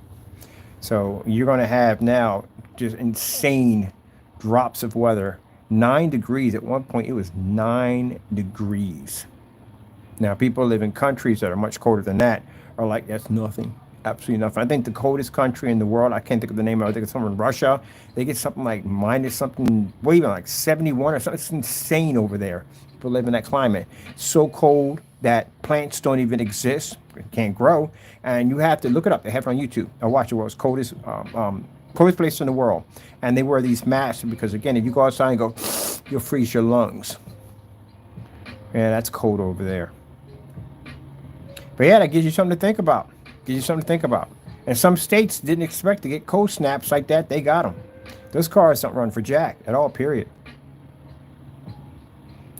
So you're going to have now just insane drops of weather. 9 degrees. At one point, it was 9 degrees. Now, people live in countries that are much colder than that are like, that's nothing. Absolutely nothing. I think the coldest country in the world, I can't think of the name of it, I think it's somewhere in Russia. They get something like minus something, well, even like 71 or something. It's insane over there. People live in that climate. So cold that plants don't even exist, can't grow. And you have to look it up. They have it on YouTube. I watch the world's coldest Coldest place in the world. And they wear these masks because, again, if you go outside and go, you'll freeze your lungs. Yeah, that's cold over there. But yeah, that gives you something to think about. Gives you something to think about. And some states didn't expect to get cold snaps like that. They got them. Those cars don't run for jack at all, period.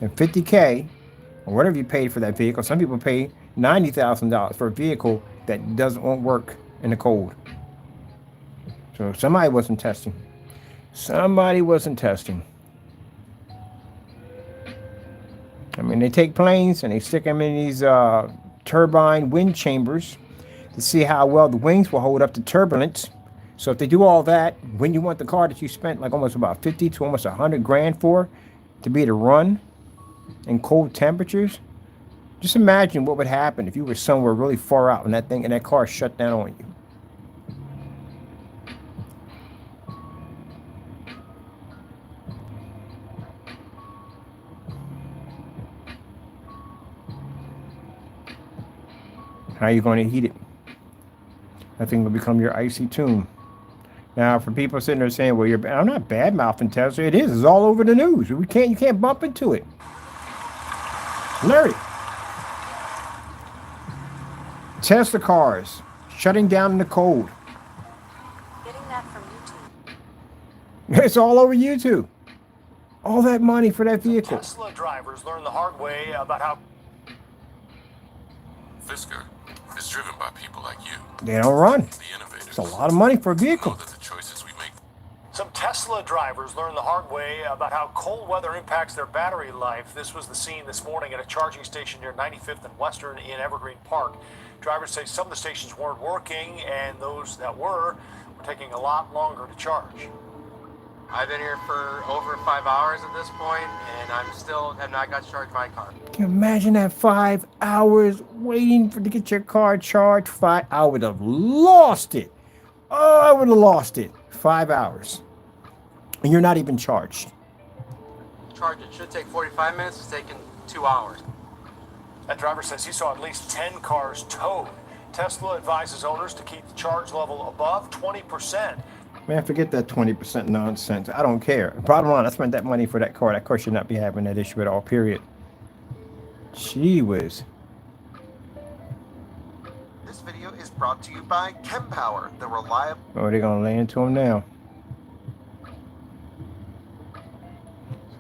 And $50K, or whatever you paid for that vehicle, some people pay $90,000 for a vehicle that won't work in the cold. So somebody wasn't testing. Somebody wasn't testing. I mean, they take planes and they stick them in these turbine wind chambers to see how well the wings will hold up to turbulence. So if they do all that, when you want the car that you spent like almost about 50 to almost 100 grand for to be able to run in cold temperatures, just imagine what would happen if you were somewhere really far out and that car shut down on you. How are you going to heat it? That thing will become your icy tomb. Now, for people sitting there saying, "Well, I'm not bad-mouthing Tesla," it is. It's all over the news. You can't bump into it. Larry, Tesla cars shutting down in the cold. Getting that from YouTube. It's all over YouTube. All that money for that vehicle. Tesla drivers learn the hard way about how Fisker is driven by people like you, They don't run. the innovators. It's a lot of money for a Know vehicle. that the choices we make. some Tesla drivers learn the hard way about how cold weather impacts their battery life. This was the scene this morning at a charging station near 95th and Western in Evergreen Park. Drivers say some of the stations weren't working, and those that were taking a lot longer to charge. I've been here for over 5 hours at this point, and I'm still have not got to charge my car. Can you imagine that 5 hours waiting to get your car charged? I would have lost it. Oh, I would have lost it. 5 hours. And you're not even charged. Charge it should take 45 minutes. It's taking 2 hours. That driver says he saw at least 10 cars towed. Tesla advises owners to keep the charge level above 20%. Man, forget that 20% nonsense. I don't care. Bottom line, I spent that money for that car. That car should not be having that issue at all, period. Gee whiz. This video is brought to you by ChemPower, the reliable... Oh, they're going to lay into him now.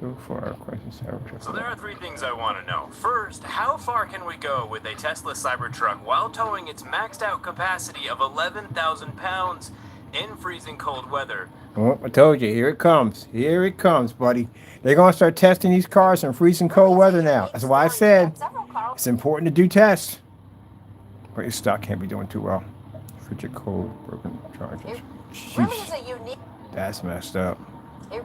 So far, questions. So there are 3 things I want to know. First, how far can we go with a Tesla Cybertruck while towing its maxed out capacity of 11,000 pounds in freezing cold weather? Oh, I told you, here it comes. Here it comes, buddy. They're going to start testing these cars in freezing cold weather now. That's why I said it's important to do tests. But your stock can't be doing too well. Frigid cold, broken charges. Really is a unique. That's messed up. It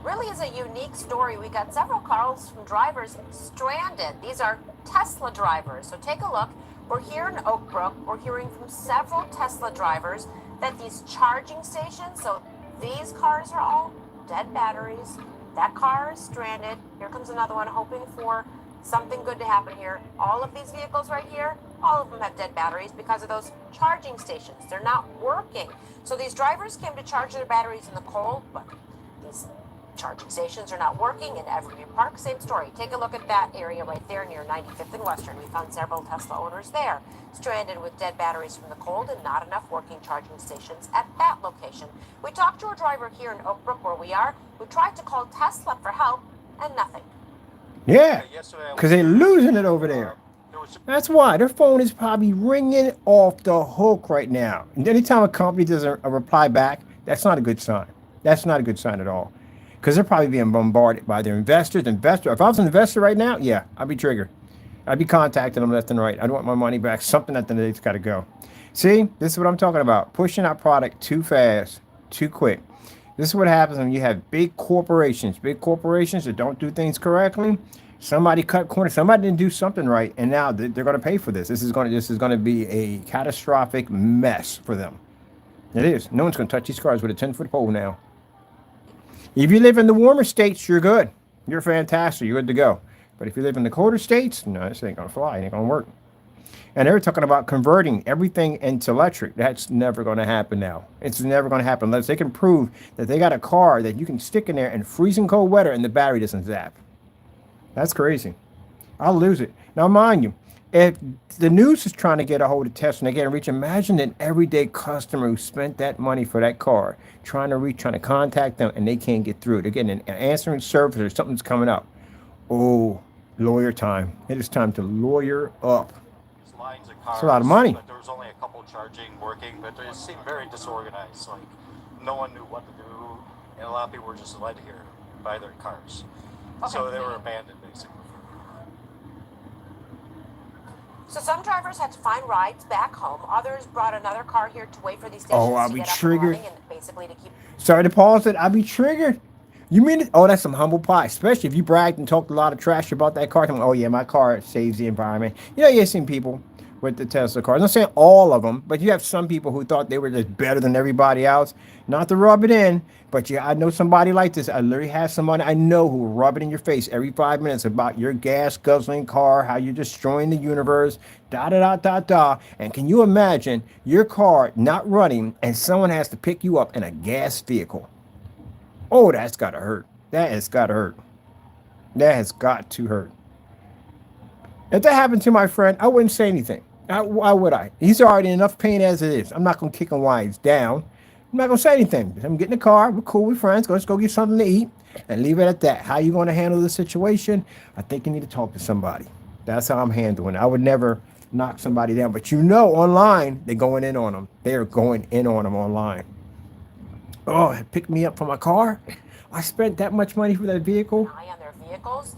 really is a unique story. We got several cars from drivers stranded. These are Tesla drivers. So take a look. We're here in Oak Brook. We're hearing from several Tesla drivers that these charging stations, so these cars are all dead batteries. That car is stranded. Here comes another one hoping for something good to happen here. All of these vehicles right here, all of them have dead batteries because of those charging stations. They're not working. So these drivers came to charge their batteries in the cold, but these charging stations are not working in Evergreen Park. Same story. Take a look at that area right there near 95th and Western. We found several Tesla owners there, stranded with dead batteries from the cold and not enough working charging stations at that location. We talked to a driver here in Oak Brook where we are who tried to call Tesla for help and nothing. Yeah, because they're losing it over there. That's why. Their phone is probably ringing off the hook right now. And anytime a company does a reply back, that's not a good sign. That's not a good sign at all. Because they're probably being bombarded by their investors. If I was an investor right now, yeah, I'd be triggered. I'd be contacting them left and right. I'd want my money back. Something at the end of the day's got to go. See, this is what I'm talking about. Pushing out product too fast, too quick. This is what happens when you have big corporations that don't do things correctly. Somebody cut corners. Somebody didn't do something right, and now they're going to pay for this. This is going to be a catastrophic mess for them. It is. No one's going to touch these cars with a 10-foot pole now. If you live in the warmer states, you're good. You're fantastic. You're good to go. But if you live in the colder states, no, this ain't going to fly. It ain't going to work. And they're talking about converting everything into electric. That's never going to happen now. It's never going to happen unless they can prove that they got a car that you can stick in there in freezing cold weather and the battery doesn't zap. That's crazy. I'll lose it. Now, mind you, if the news is trying to get a hold of Tesla and they get reach, imagine an everyday customer who spent that money for that car, trying to contact them, and they can't get through. They're getting an answering service or something's coming up. Oh, lawyer time. It is time to lawyer up. Lines of cars, it's a lot of money. But there was only a couple charging, working, but it seemed very disorganized. Like no one knew what to do, and a lot of people were just led here by their cars. Okay. So they were abandoned, basically. So some drivers had to find rides back home. Others brought another car here to wait for these stations Oh, I'll to be get up and triggered. running and basically to keep. Sorry to pause it. I'll be triggered. You mean it? Oh, that's some humble pie. Especially if you bragged and talked a lot of trash about that car. Oh, yeah, my car saves the environment. You know, you've seen people with the Tesla cars. I'm not saying all of them, but you have some people who thought they were just better than everybody else. Not to rub it in, but yeah, I know somebody like this. I literally have somebody I know who will rub it in your face every 5 minutes about your gas guzzling car, how you're destroying the universe, da da da da da. And can you imagine your car not running and someone has to pick you up in a gas vehicle? Oh, that's gotta hurt. That has gotta hurt. That has got to hurt. If that happened to my friend, I wouldn't say anything. Why would I? He's already in enough pain as it is. I'm not going to kick him while he's down. I'm not going to say anything. I'm getting in the car. We're cool. We're friends. Let's go get something to eat and leave it at that. How you going to handle the situation? I think you need to talk to somebody. That's how I'm handling it. I would never knock somebody down. But you know, online, they're going in on them. They are going in on them online. Oh, it picked me up for my car? I spent that much money for that vehicle? Eye on their vehicles.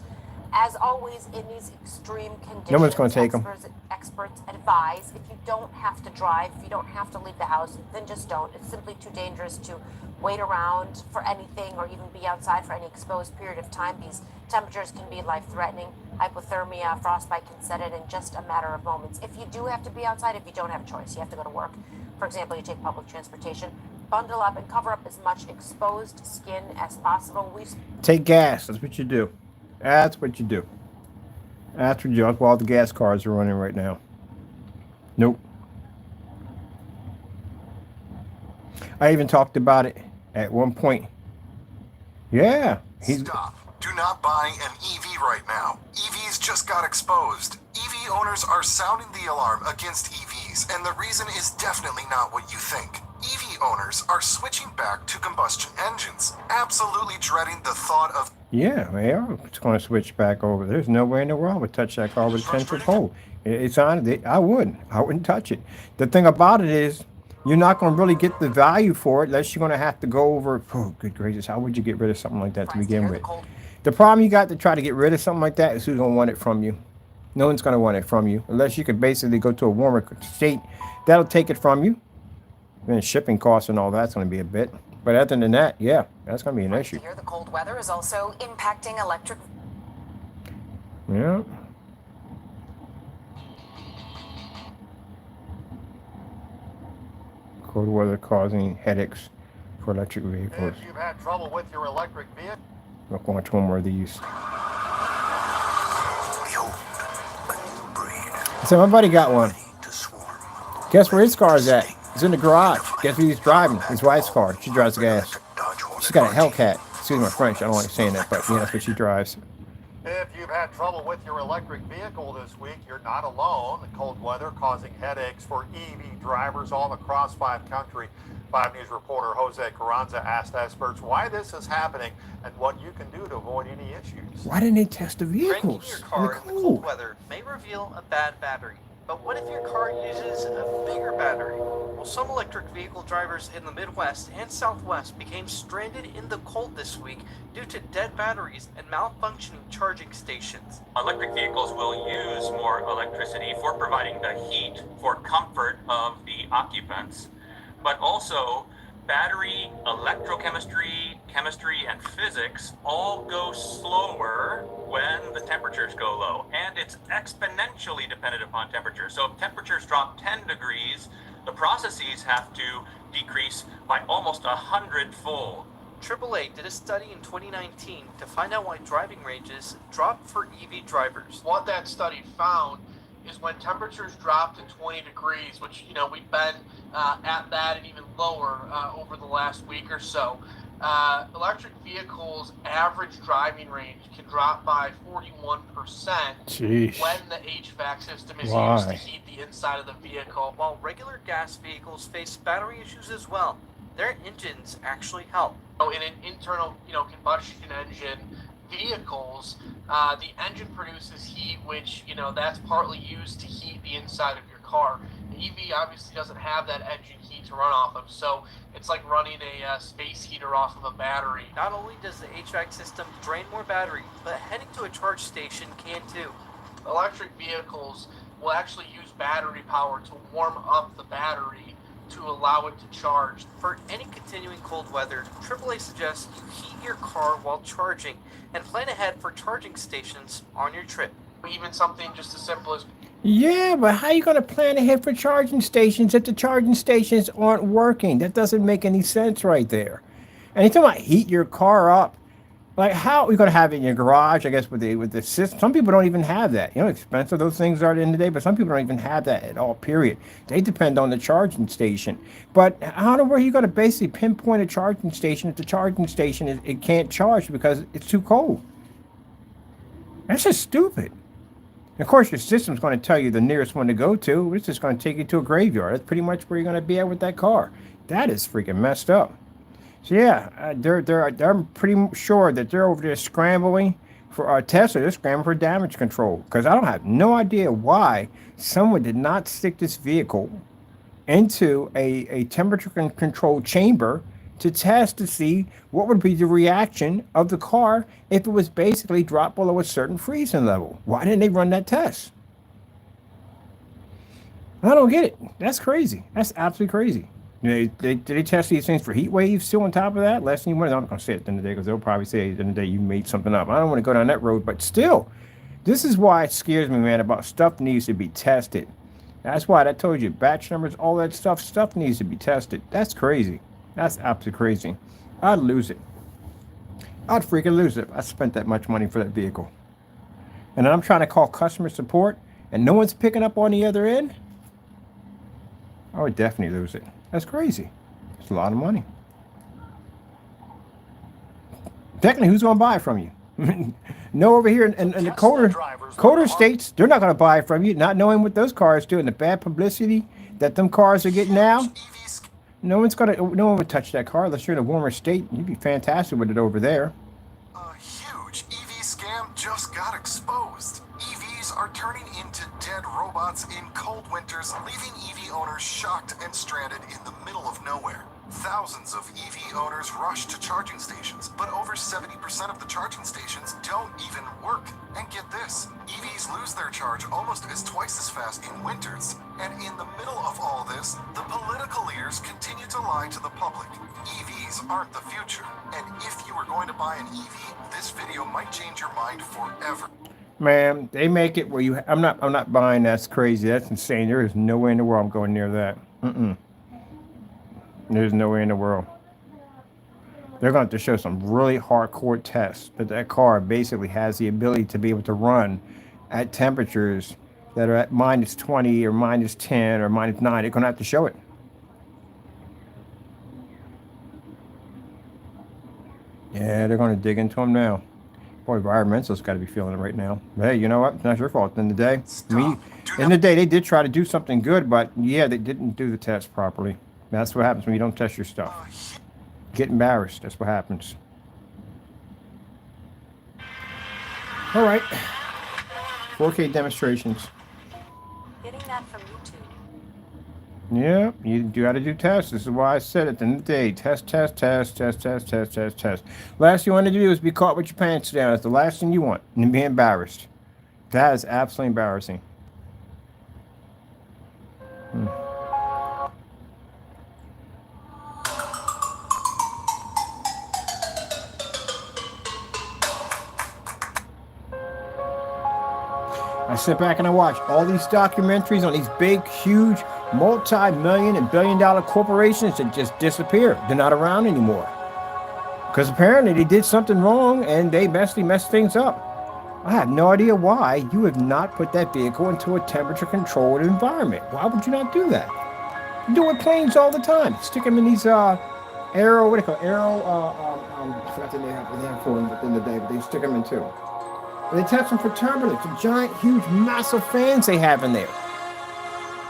As always, in these extreme conditions, No one's going to take them. Experts advise if you don't have to drive, if you don't have to leave the house, then just don't. It's simply too dangerous to wait around for anything or even be outside for any exposed period of time. These temperatures can be life-threatening. Hypothermia, frostbite can set in just a matter of moments. If you do have to be outside, if you don't have a choice, you have to go to work. For example, you take public transportation, bundle up and cover up as much exposed skin as possible. Take gas. That's what you do. That's what you do. That's what you do. That's why all the gas cars are running right now. Nope. I even talked about it at one point. Yeah. Stop. Do not buy an EV right now. EVs just got exposed. EV owners are sounding the alarm against EVs, and the reason is definitely not what you think. EV owners are switching back to combustion engines, absolutely dreading the thought of... Yeah, they are going to switch back over. There's no way in the world I would touch that car with a 10-foot pole. It's on it. I wouldn't touch it. The thing about it is, you're not going to really get the value for it unless you're going to have to go over. Oh, good gracious. How would you get rid of something like that to begin with? The problem you got to try to get rid of something like that is who's going to want it from you. No one's going to want it from you unless you could basically go to a warmer state. That'll take it from you. And shipping costs and all that's going to be a bit. But other than that, yeah, that's going to be an issue. Here, the cold weather is also impacting electric. Yeah. Cold weather causing headaches for electric vehicles. If you've had trouble with your electric vehicle, I'll go into one more of these. So my buddy got one. Guess where his car is at? It's in the garage. Guess who he's driving? His wife's car. She drives the gas. She's got a Hellcat. Excuse my French. I don't like saying that, but yeah, that's what she drives. if you've had trouble with your electric vehicle this week, you're not alone. The cold weather causing headaches for EV drivers all across 5 country. 5 News reporter Jose Carranza asked experts why this is happening and what you can do to avoid any issues. Why didn't they test the vehicles? Cranking your car in the cold weather may reveal a bad battery. But what if your car uses a bigger battery? Well, some electric vehicle drivers in the Midwest and Southwest became stranded in the cold this week due to dead batteries and malfunctioning charging stations. Electric vehicles will use more electricity for providing the heat for comfort of the occupants, but also battery, electrochemistry, chemistry, and physics all go slower when the temperatures go low. And it's exponentially dependent upon temperature. So if temperatures drop 10 degrees, the processes have to decrease by almost 100-fold. AAA did a study in 2019 to find out why driving ranges dropped for EV drivers. What that study found is when temperatures drop to 20 degrees, which, you know, we've been at that and even lower over the last week or so. Electric vehicles' average driving range can drop by 41% Jeez. when the HVAC system is Why? used to heat the inside of the vehicle. While regular gas vehicles face battery issues as well, their engines actually help. In an internal, combustion engine vehicles, the engine produces heat, which, that's partly used to heat the inside of your car. The EV obviously doesn't have that engine heat to run off of, so it's like running a space heater off of a battery. Not only does the HVAC system drain more battery, but heading to a charge station can too. Electric vehicles will actually use battery power to warm up the battery to allow it to charge. For any continuing cold weather, AAA suggests you heat your car while charging and plan ahead for charging stations on your trip. Even something just as simple as... Yeah, but how are you going to plan ahead for charging stations if the charging stations aren't working? That doesn't make any sense right there. And you're talking about heat your car up. Like, how are we going to have it in your garage, I guess, with the system? Some people don't even have that. You know how expensive those things are at the end of the day, but some people don't even have that at all, period. They depend on the charging station. But how are you going to basically pinpoint a charging station if the charging station it can't charge because it's too cold? That's just stupid. And of course, your system's going to tell you the nearest one to go to. It's just going to take you to a graveyard. That's pretty much where you're going to be at with that car. That is freaking messed up. So yeah, I'm pretty sure that they're over there scrambling for Tesla. They're scrambling for damage control, because I don't have no idea why someone did not stick this vehicle into a temperature control chamber to test to see what would be the reaction of the car if it was basically dropped below a certain freezing level. Why didn't they run that test? I don't get it. That's crazy. That's absolutely crazy. Did they test these things for heat waves too on top of that? Less than you wanted. I'm not going to say it at the end of the day, because they'll probably say at the end of the day you made something up. I don't want to go down that road, but still, this is why it scares me, man, about stuff needs to be tested. That's why I told you, batch numbers, all that stuff needs to be tested. That's crazy. That's absolutely crazy. I'd lose it. I'd freaking lose it if I spent that much money for that vehicle. And I'm trying to call customer support, and no one's picking up on the other end. I would definitely lose it. That's crazy. It's a lot of money. Technically, who's going to buy it from you? No, over here in the colder states, they're not going to buy it from you, not knowing what those cars do and the bad publicity that them cars are getting now. No one would touch that car unless you're in a warmer state. You'd be fantastic with it over there. A huge EV scam just got exposed. EVs are turning into dead robots in cold winters, leaving EV owners shocked and stranded in the middle of nowhere. Thousands of EV owners rush to charging stations, but over 70% of the charging stations don't even work. And get this, EVs lose their charge almost twice as fast in winters. And in the middle of all this, the political leaders continue to lie to the public. EVs aren't the future. And if you were going to buy an EV, this video might change your mind forever. Man, they make it where you... I'm not buying. That's crazy. That's insane. There is no way in the world I'm going near that. There's no way in the world. They're going to have to show some really hardcore tests that car basically has the ability to be able to run at temperatures that are at minus 20 or minus 10 or minus 9. They're going to have to show it. Yeah, they're going to dig into them now. Boy, environmentalists got to be feeling it right now. But hey, you know what? It's not your fault at the end of the day. In the day, they did try to do something good, but yeah, they didn't do the test properly. That's what happens when you don't test your stuff. Get embarrassed. That's what happens. All right. 4K demonstrations. Getting that from YouTube. Yeah, you got to do tests. This is why I said at the end of the day, test. Last you want to do is be caught with your pants down. That's the last thing you want. And be embarrassed. That is absolutely embarrassing. I sit back and I watch all these documentaries on these big, huge, multi-million and billion-dollar corporations that just disappear. They're not around anymore. Because apparently they did something wrong and they messed things up. I have no idea why you have not put that vehicle into a temperature-controlled environment. Why would you not do that? You do it with planes all the time. Stick them in these aero, what do you call it? I forgot the name for them within the day, but they stick them in too. And they test them for turbulence, the giant, huge, massive fans they have in there.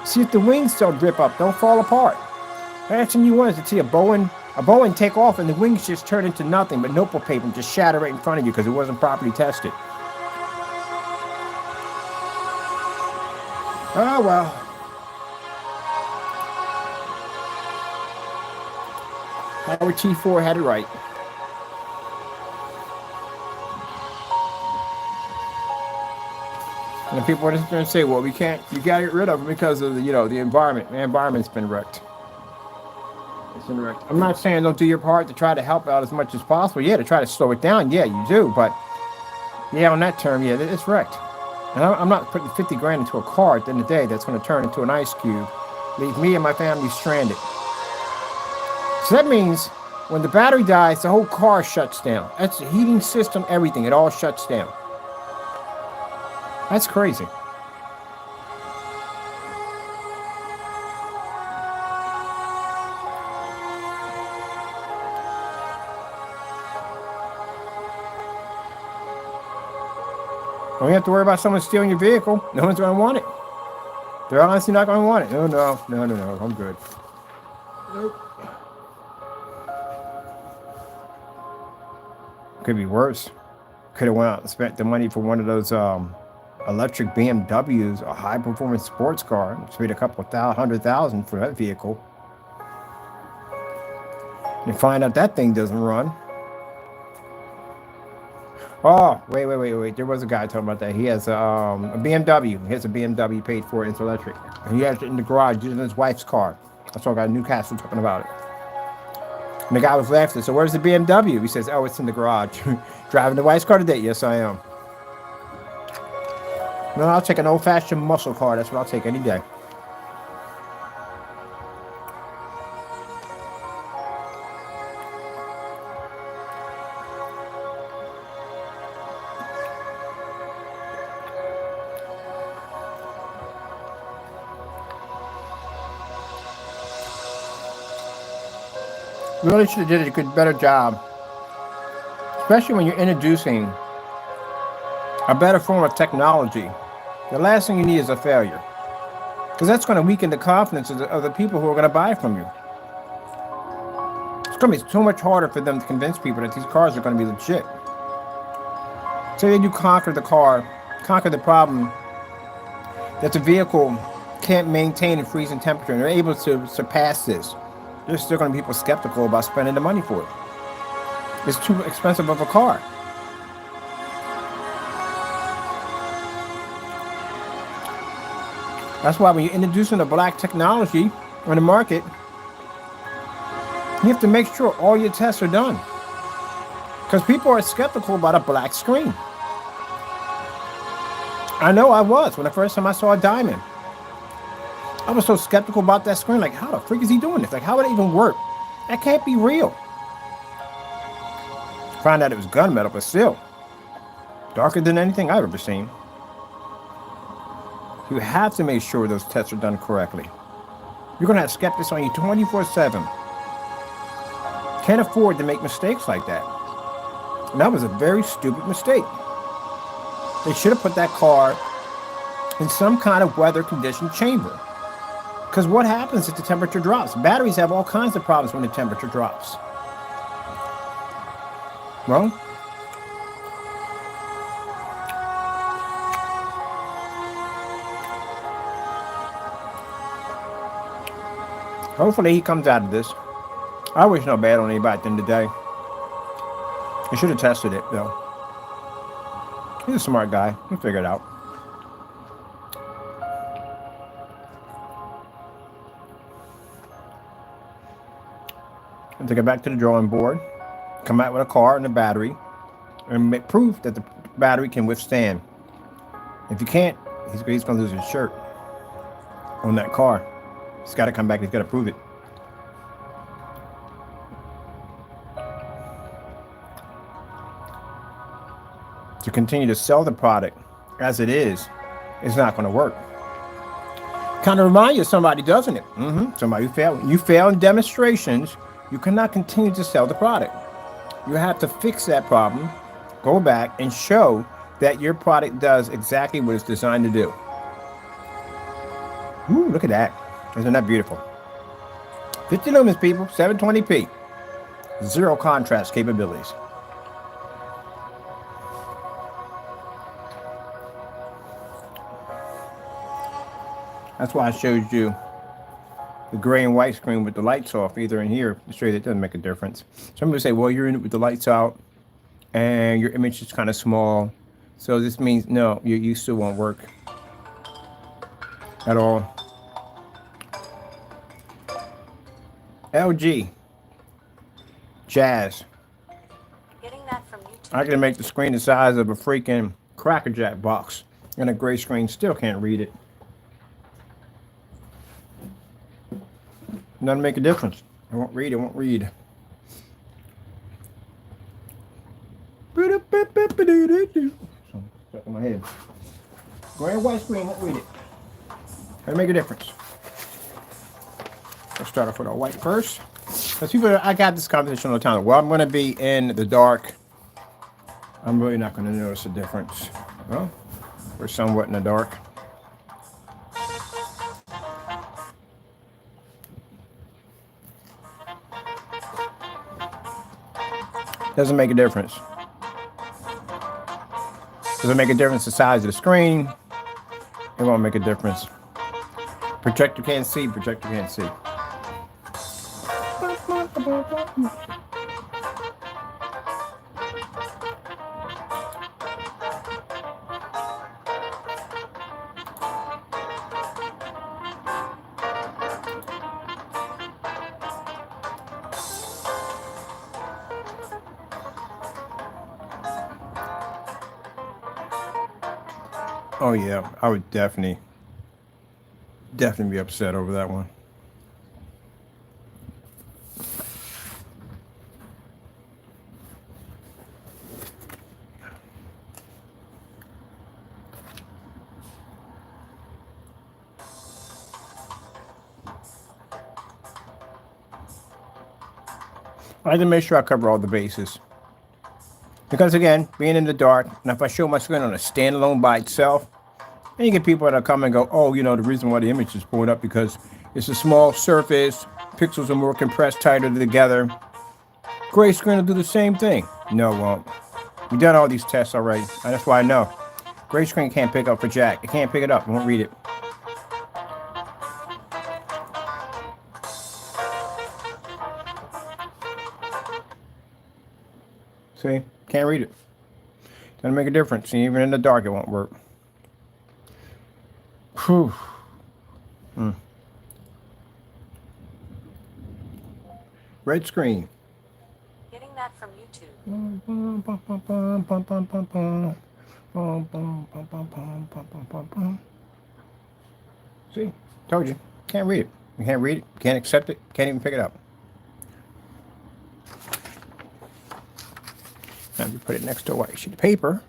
See if the wings don't drip up, don't fall apart. Last thing you want is to see a Boeing take off and the wings just turn into nothing but notebook paper and just shatter right in front of you because it wasn't properly tested. Oh well. Howard T4 had it right. And people are just going to say, well, you got to get rid of them because of the, the environment. The environment's been wrecked. It's been wrecked. I'm not saying don't do your part to try to help out as much as possible. Yeah, to try to slow it down. Yeah, you do. But yeah, on that term, yeah, it's wrecked. And I'm not putting 50 grand into a car at the end of the day that's going to turn into an ice cube. Leave me and my family stranded. So that means when the battery dies, the whole car shuts down. That's the heating system, everything. It all shuts down. That's crazy. Don't have to worry about someone stealing your vehicle. No one's going to want it. They're honestly not going to want it. No. I'm good. Nope. Could be worse. Could have went out and spent the money for one of those electric BMWs, a high-performance sports car. Paid a couple of $100,000 for that vehicle. And find out that thing doesn't run. Oh, wait. There was a guy talking about that. He has a BMW. He has a BMW paid for it. It's electric. And he has it in the garage using his wife's car. I saw a guy in Newcastle talking about it. And the guy was laughing. So where's the BMW? He says, oh, it's in the garage. Driving the wife's car today? Yes, I am. No, I'll take an old-fashioned muscle car. That's what I'll take any day. Really should have did a better job, especially when you're introducing a better form of technology. The last thing you need is a failure, because that's going to weaken the confidence of the people who are going to buy from you. It's going to be so much harder for them to convince people that these cars are going to be legit. So then you conquer the problem that the vehicle can't maintain a freezing temperature, and they're able to surpass this. There's still going to be people skeptical about spending the money for it. It's too expensive of a car. That's why when you're introducing a black technology on the market, you have to make sure all your tests are done. Because people are skeptical about a black screen. I know I was when the first time I saw a diamond. I was so skeptical about that screen. Like, how the freak is he doing this? Like, how would it even work? That can't be real. Found out it was gunmetal, but still. Darker than anything I've ever seen. You have to make sure those tests are done correctly. You're going to have skeptics on you 24/7. Can't afford to make mistakes like that. And that was a very stupid mistake. They should have put that car in some kind of weather-conditioned chamber. Because what happens if the temperature drops? Batteries have all kinds of problems when the temperature drops. Well, hopefully he comes out of this. I wish no bad on anybody at the end of the day. He should have tested it, though. He's a smart guy. He'll figure it out. And to get back to the drawing board, come out with a car and a battery, and make proof that the battery can withstand. If you can't, he's going to lose his shirt on that car. He's got to come back. He's got to prove it. to continue to sell the product as it is not going to work. Kind of remind you of somebody, doesn't it? Somebody who failed. You fail in demonstrations, you cannot continue to sell the product. You have to fix that problem, go back and show that your product does exactly what it's designed to do. Ooh, look at that. Isn't that beautiful? 50 lumens, people, 720p. Zero contrast capabilities. That's why I showed you the gray and white screen with the lights off, either in here, to show you that it doesn't make a difference. Some people say, well, you're in it with the lights out and your image is kind of small. So this means, no, you still won't work at all. LG. Jazz. Getting that from YouTube. I can make the screen the size of a freaking Cracker Jack box. And a gray screen still can't read it. Doesn't make a difference. It won't read, it won't read. Stuck in my head. Gray and white screen won't read it. Doesn't make a difference. Let's start off with our white first. Because people, I got this conversation all the time. Well, I'm going to be in the dark. I'm really not going to notice a difference. Well, we're somewhat in the dark. Doesn't make a difference. Doesn't make a difference the size of the screen. It won't make a difference. Projector can't see, projector can't see. Oh yeah, I would definitely be upset over that one. I like to make sure I cover all the bases. Because again, being in the dark, and if I show my screen on a standalone by itself, then you get people that come and go, oh, you know, the reason why the image is pulling up because it's a small surface, pixels are more compressed, tighter together. Gray screen will do the same thing. No, it won't. We've done all these tests already, and that's why I know. Gray screen can't pick up for jack. It can't pick it up. It won't read it. See? Can't read it. Doesn't make a difference. Even in the dark, it won't work. Whew. Red screen. Getting that from YouTube. See? Told you. Can't read it. You can't read it. Can't accept it. Can't even pick it up. Now you put it next to a white sheet of paper,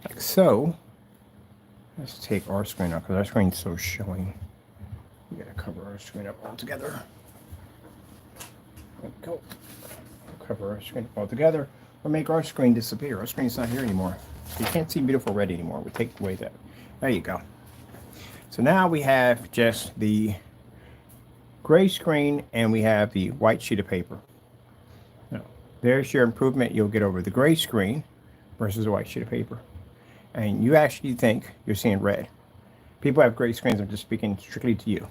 like so. Let's take our screen out because our screen's so showing. We gotta cover our screen up altogether. There we go. Cover our screen up altogether, or make our screen disappear. Our screen's not here anymore. So you can't see beautiful red anymore. We take away that. There you go. So now we have just the gray screen and we have the white sheet of paper. There's your improvement you'll get over the gray screen versus a white sheet of paper. And you actually think you're seeing red. People have gray screens. I'm just speaking strictly to you.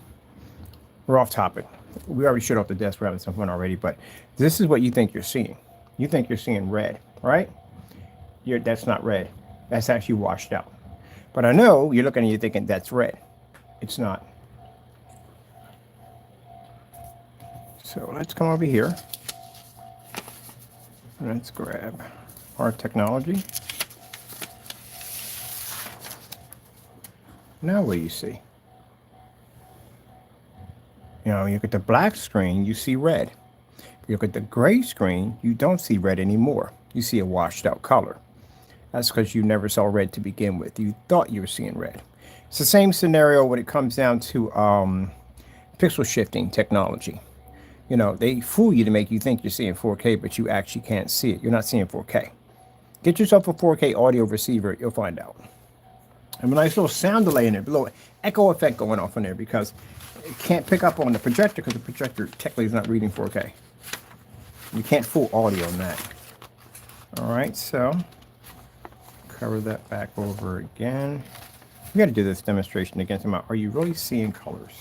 We're off topic. We already showed off the desk. We're having some fun already. But this is what you think you're seeing. You think you're seeing red, right? That's not red. That's actually washed out. But I know you're looking and you're thinking that's red. It's not. So let's come over here. Let's grab our technology. Now what do you see? You know, you look at the black screen, you see red. If you look at the gray screen, you don't see red anymore. You see a washed out color. That's because you never saw red to begin with. You thought you were seeing red. It's the same scenario when it comes down to pixel shifting technology. You know, they fool you to make you think you're seeing 4K, but you actually can't see it. You're not seeing 4K. Get yourself a 4K audio receiver. You'll find out. And a nice little sound delay in there, a little echo effect going off in there because it can't pick up on the projector because the projector technically is not reading 4K. You can't fool audio on that. All right, so cover that back over again. We got to do this demonstration against them. Are you really seeing colors?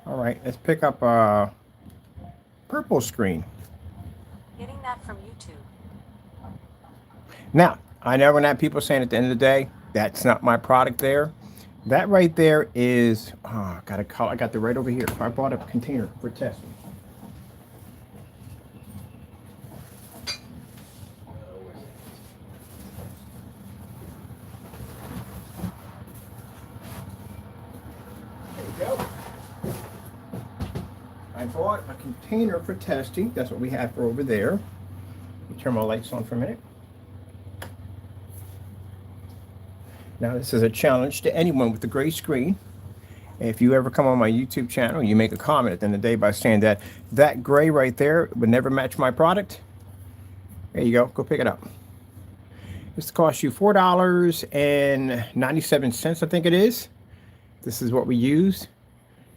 All right, let's pick up a purple screen. Getting that from YouTube. Now, I know we're gonna have people saying at the end of the day, that's not my product there. That right there is, I got a color. I got the right over here. I bought a container for testing. There you go. I bought a container for testing. That's what we have for over there. Let me turn my lights on for a minute. Now, this is a challenge to anyone with the gray screen. If you ever come on my YouTube channel, you make a comment at the end of the day by saying that that gray right there would never match my product. There you go. Go pick it up. This costs you $4.97, I think it is. This is what we use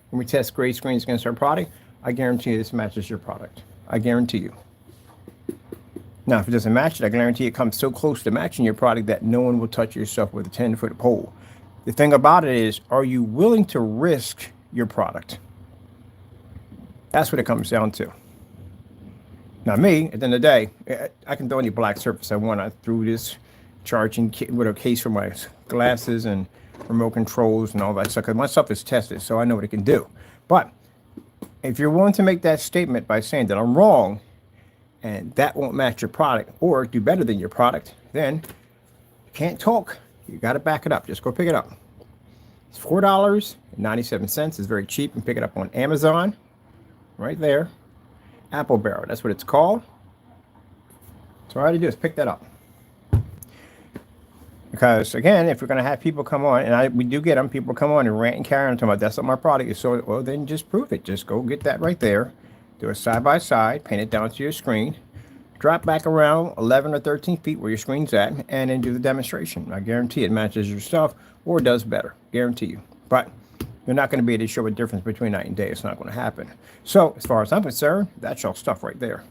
when we test gray screens against our product. I guarantee you this matches your product. I guarantee you. Now, if it doesn't match it, I guarantee it comes so close to matching your product that no one will touch your stuff with a 10-foot pole. The thing about it is, are you willing to risk your product? That's what it comes down to. Now, me, at the end of the day, I can throw any black surface I want. I threw this charging with a case for my glasses and remote controls and all that stuff. 'Cause my stuff is tested, so I know what it can do. But if you're willing to make that statement by saying that I'm wrong, and that won't match your product or do better than your product, then you can't talk. You got to back it up. Just go pick it up. It's $4.97. It's very cheap. And pick it up on Amazon. Right there. Apple Barrel. That's what it's called. So all I have to do is pick that up. Because, again, if we're going to have people come on, and we do get them, people come on and rant and carry on talking about that's not my product. So, well, then just prove it. Just go get that right there. Do it side by side, paint it down to your screen, drop back around 11 or 13 feet where your screen's at, and then do the demonstration. I guarantee it matches your stuff or does better. Guarantee you. But you're not going to be able to show a difference between night and day. It's not going to happen. So as far as I'm concerned, that's your stuff right there.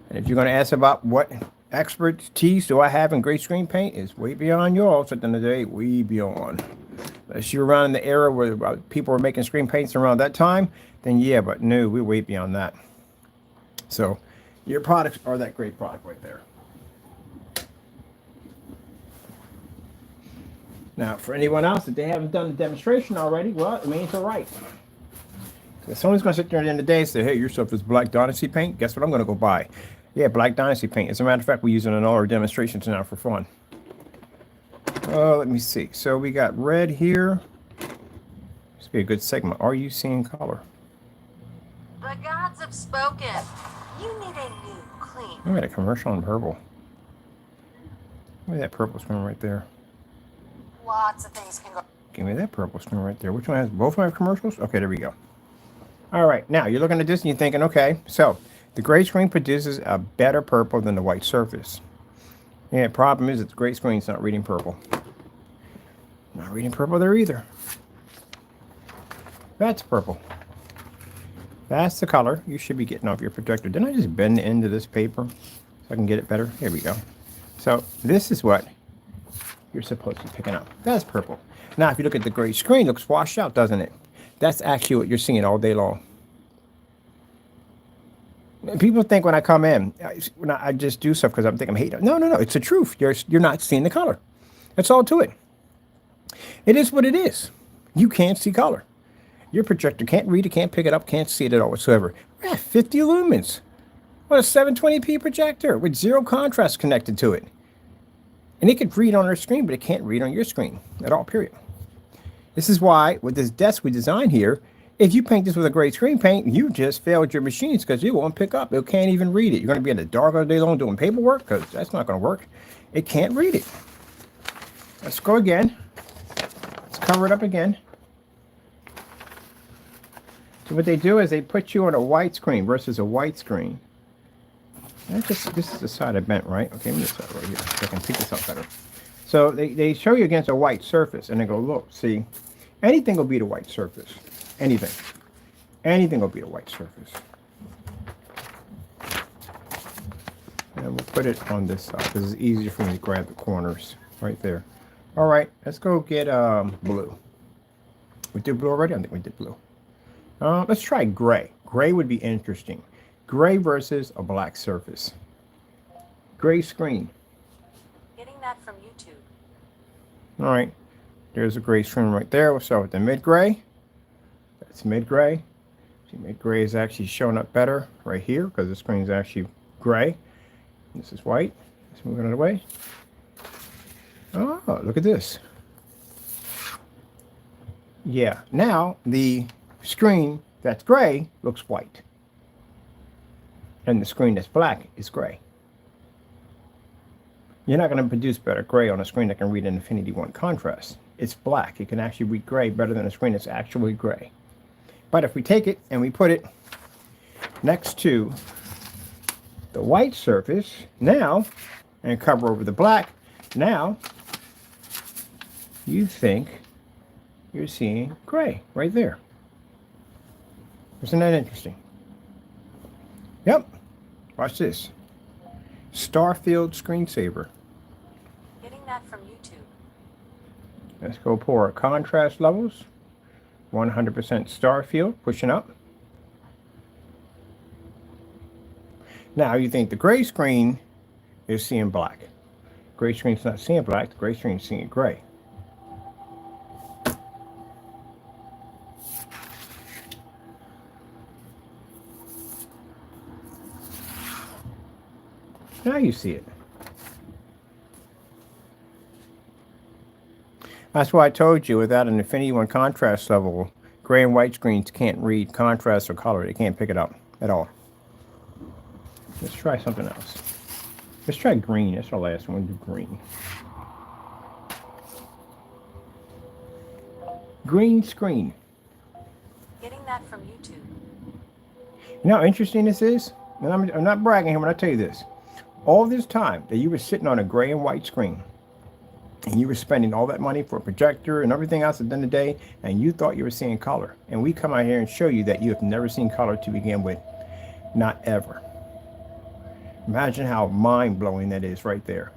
And if you're going to ask about what expertise do I have in gray screen paint, it's way beyond yours at the end of the day, way beyond. Unless you're around in the era where people were making screen paints around that time, then yeah, but no, we're way beyond that. So your products are that great product right there. Now, for anyone else, if they haven't done the demonstration already, well, it means they're right. If someone's going to sit there at the end of the day and say, hey, your stuff is Black Dynasty paint, guess what I'm going to go buy? Yeah, Black Dynasty paint. As a matter of fact, we're using it in all our demonstrations now for fun. Let me see. So we got red here. This be a good segment. Are you seeing color? The gods have spoken. You need a new, clean. We got a commercial in purple. Give me that purple screen right there. Lots of things can go. Give me that purple screen right there. Which one has both of them have commercials? Okay, there we go. All right, now you're looking at this and you're thinking, okay, so the gray screen produces a better purple than the white surface. Yeah, the problem is that the gray screen's not reading purple. Not reading purple there either. That's purple. That's the color you should be getting off your projector. Didn't I just bend the end of this paper so I can get it better? Here we go. So this is what you're supposed to be picking up. That's purple. Now, if you look at the gray screen, it looks washed out, doesn't it? That's actually what you're seeing all day long. People think when I come in, I just do stuff because I'm thinking I'm hating. No, it's the truth. You're not seeing the color. That's all to it. It is what it is. You can't see color. Your projector can't read it, can't pick it up, can't see it at all whatsoever. We're at 50 lumens. What, a 720p projector with zero contrast connected to it. And it could read on our screen, but it can't read on your screen at all, period. This is why, with this desk we designed here, If you paint this with a gray screen paint, you just failed your machines because it won't pick up. It can't even read it. You're going to be in the dark all day long doing paperwork because that's not going to work. It can't read it. Let's go again. Let's cover it up again. So what they do is they put you on a white screen versus a white screen. This is the side I bent, right? Okay, let me just right here so I can pick this up better. So they show you against a white surface, and they go, look, see, anything will beat a white surface. Anything. Anything will beat a white surface. And we'll put it on this side because it's easier for me to grab the corners right there. All right, let's go get blue. We did blue already? I think we did blue. Let's try gray. Gray would be interesting. Gray versus a black surface. Gray screen. Getting that from YouTube. All right. There's a gray screen right there. We'll start with the mid-gray. That's mid-gray. See, mid-gray is actually showing up better right here because the screen is actually gray. This is white. Let's move it out of the way. Oh, look at this. Yeah. Now, the screen that's gray looks white. And the screen that's black is gray. You're not going to produce better gray on a screen that can read an Infinity 1 contrast. It's black. It can actually read gray better than a screen that's actually gray. But if we take it and we put it next to the white surface now and cover over the black, now you think you're seeing gray right there. Isn't that interesting? Yep. Watch this. Starfield screensaver. Getting that from YouTube. Let's go pour our contrast levels. 100% Starfield, pushing up. Now you think the gray screen is seeing black. Gray screen's not seeing black, the gray screen's seeing gray. Now you see it. That's why I told you without an Infinity 1 contrast level, gray and white screens can't read contrast or color. They can't pick it up at all. Let's try something else. Let's try green. That's our last one. Do green. Green screen. Getting that from YouTube. You know how interesting this is? And I'm not bragging here when I tell you this. All this time that you were sitting on a gray and white screen, and you were spending all that money for a projector and everything else at the end of the day, and you thought you were seeing color. And we come out here and show you that you have never seen color to begin with. Not ever. Imagine how mind-blowing that is right there.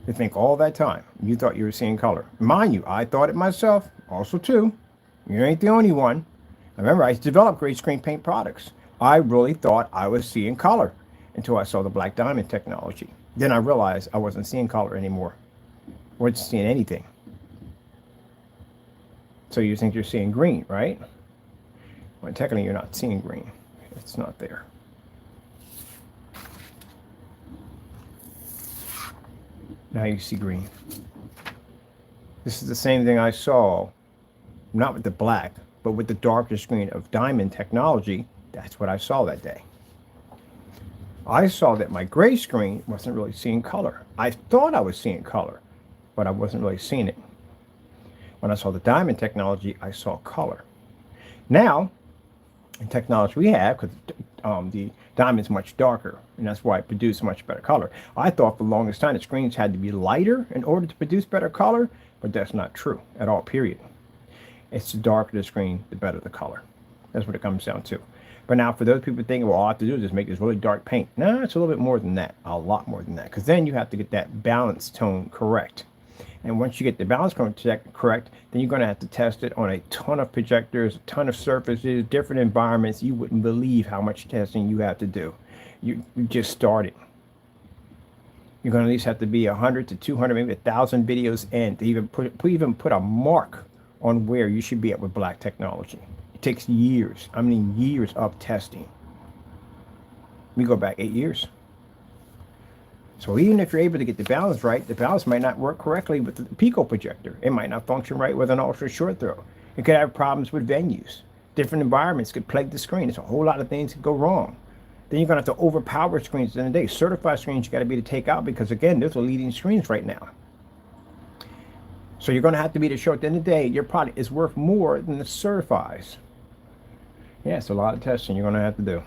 To think all that time, you thought you were seeing color. Mind you, I thought it myself, also too. You ain't the only one. Remember, I developed gray screen paint products. I really thought I was seeing color until I saw the black diamond technology. Then I realized I wasn't seeing color anymore. I wasn't seeing anything. So you think you're seeing green, right? Well, technically you're not seeing green. It's not there. Now you see green. This is the same thing I saw, not with the black, but with the darker screen of diamond technology. That's what I saw that day. I saw that my gray screen wasn't really seeing color. I thought I was seeing color, but I wasn't really seeing it. When I saw the diamond technology, I saw color. Now, in technology we have, because the diamond's much darker, and that's why it produces much better color. I thought for the longest time the screens had to be lighter in order to produce better color, but that's not true at all, period. It's the darker the screen, the better the color. That's what it comes down to. But now for those people thinking, well, all I have to do is just make this really dark paint. No, it's a little bit more than that, a lot more than that, because then you have to get that balance tone correct. And once you get the balance tone correct, then you're going to have to test it on a ton of projectors, a ton of surfaces, different environments. You wouldn't believe how much testing you have to do. You just started. You're going to at least have to be 100 to 200, maybe 1,000 videos in to even put a mark on where you should be at with black technology. It takes years. I mean, years of testing. We go back 8 years. So even if you're able to get the balance right, the balance might not work correctly with the Pico projector. It might not function right with an ultra short throw. It could have problems with venues. Different environments could plague the screen. There's a whole lot of things that go wrong. Then you're going to have to overpower screens at the end of the day. Certified screens you got to be to take out because, again, those are leading screens right now. So you're going to have to be to show at the end of the day your product is worth more than the certifies. Yeah, it's a lot of testing you're going to have to do.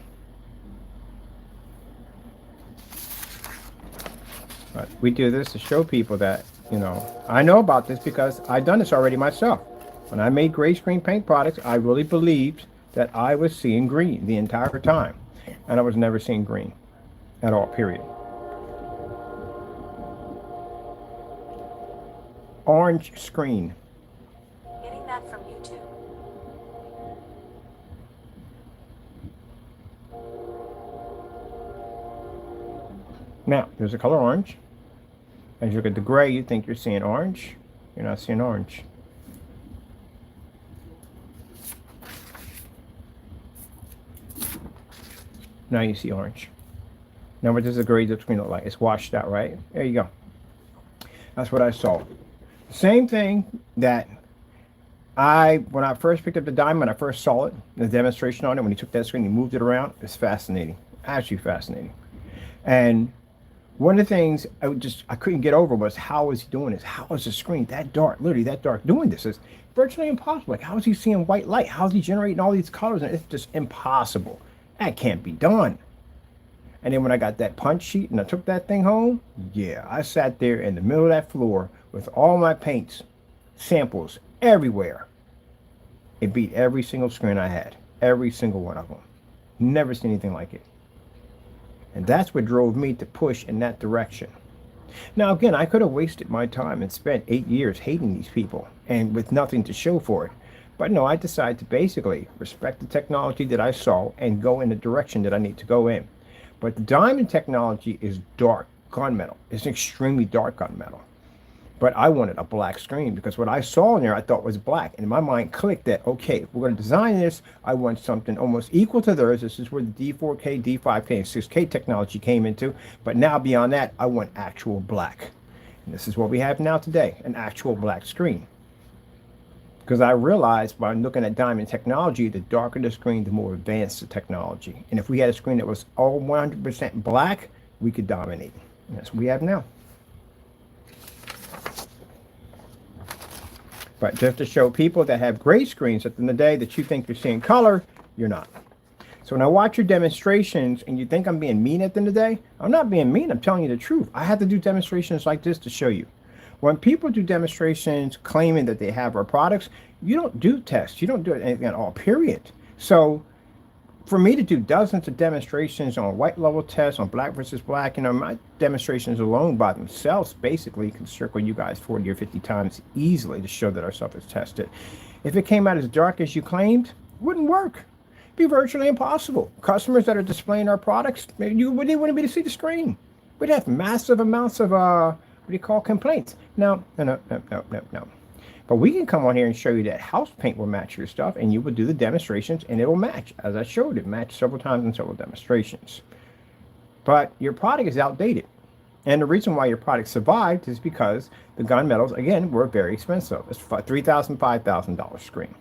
But we do this to show people that, you know, I know about this because I've done this already myself. When I made gray screen paint products, I really believed that I was seeing green the entire time. And I was never seeing green at all, period. Orange screen. Getting that from YouTube. Now, there's a color orange. As you look at the gray, you think you're seeing orange. You're not seeing orange. Now you see orange. Now what does the gray screen look like? It's washed out, right? There you go. That's what I saw. Same thing that when I first picked up the diamond, I first saw it, the demonstration on it, when he took that screen, he moved it around. It's fascinating, actually fascinating. And one of the things I couldn't get over was how is he doing this? How is the screen that dark, literally that dark, doing this? It's virtually impossible. Like, how is he seeing white light? How is he generating all these colors? And it's just impossible. That can't be done. And then when I got that punch sheet and I took that thing home, yeah, I sat there in the middle of that floor with all my paints, samples everywhere. It beat every single screen I had, every single one of them. Never seen anything like it. And that's what drove me to push in that direction. Now, again, I could have wasted my time and spent 8 years hating these people and with nothing to show for it. But no, I decided to basically respect the technology that I saw and go in the direction that I need to go in. But the diamond technology is dark gunmetal. It's extremely dark gunmetal. But I wanted a black screen because what I saw in there I thought was black. And in my mind clicked that, okay, if we're going to design this, I want something almost equal to theirs. This is where the D4K, D5K, and 6K technology came into. But now beyond that, I want actual black. And this is what we have now today, an actual black screen. Because I realized by looking at diamond technology, the darker the screen, the more advanced the technology. And if we had a screen that was all 100% black, we could dominate. And that's what we have now. But just to show people that have gray screens at the end of the day that you think you're seeing color, you're not. So when I watch your demonstrations and you think I'm being mean at the end of the day, I'm not being mean. I'm telling you the truth. I have to do demonstrations like this to show you. When people do demonstrations claiming that they have our products, you don't do tests. You don't do anything at all, period. So for me to do dozens of demonstrations on white level tests, on black versus black, you know, my demonstrations alone by themselves basically can circle you guys 40 or 50 times easily to show that our stuff is tested. If it came out as dark as you claimed, it wouldn't work. It'd be virtually impossible. Customers that are displaying our products, they wouldn't be to see the screen. We'd have massive amounts of what do you call complaints? No. But we can come on here and show you that house paint will match your stuff, and you will do the demonstrations, and it will match. As I showed, it matched several times in several demonstrations. But your product is outdated. And the reason why your product survived is because the gunmetals, again, were very expensive. It's $3,000, $5,000 screen.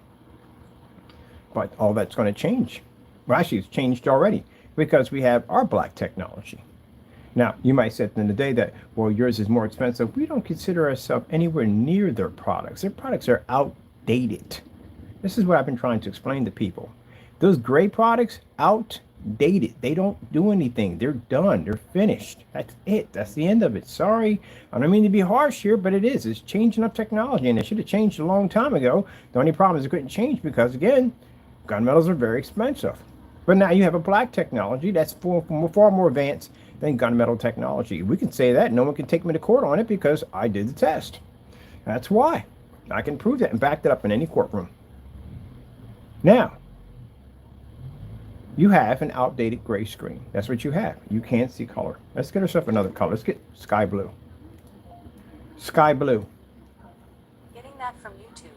But all that's going to change. Well, actually, it's changed already because we have our black technology. Now, you might say at the end of the day that, well, yours is more expensive. We don't consider ourselves anywhere near their products. Their products are outdated. This is what I've been trying to explain to people. Those gray products, outdated. They don't do anything. They're done. They're finished. That's it. That's the end of it. Sorry. I don't mean to be harsh here, but it is. It's changing up technology, and it should have changed a long time ago. The only problem is it couldn't change because, again, gunmetals are very expensive. But now you have a black technology that's far more advanced than gunmetal technology. We can say that. No one can take me to court on it because I did the test. That's why. I can prove that and back that up in any courtroom. Now, you have an outdated gray screen. That's what you have. You can't see color. Let's get ourselves another color. Let's get sky blue. Sky blue. Getting that from YouTube.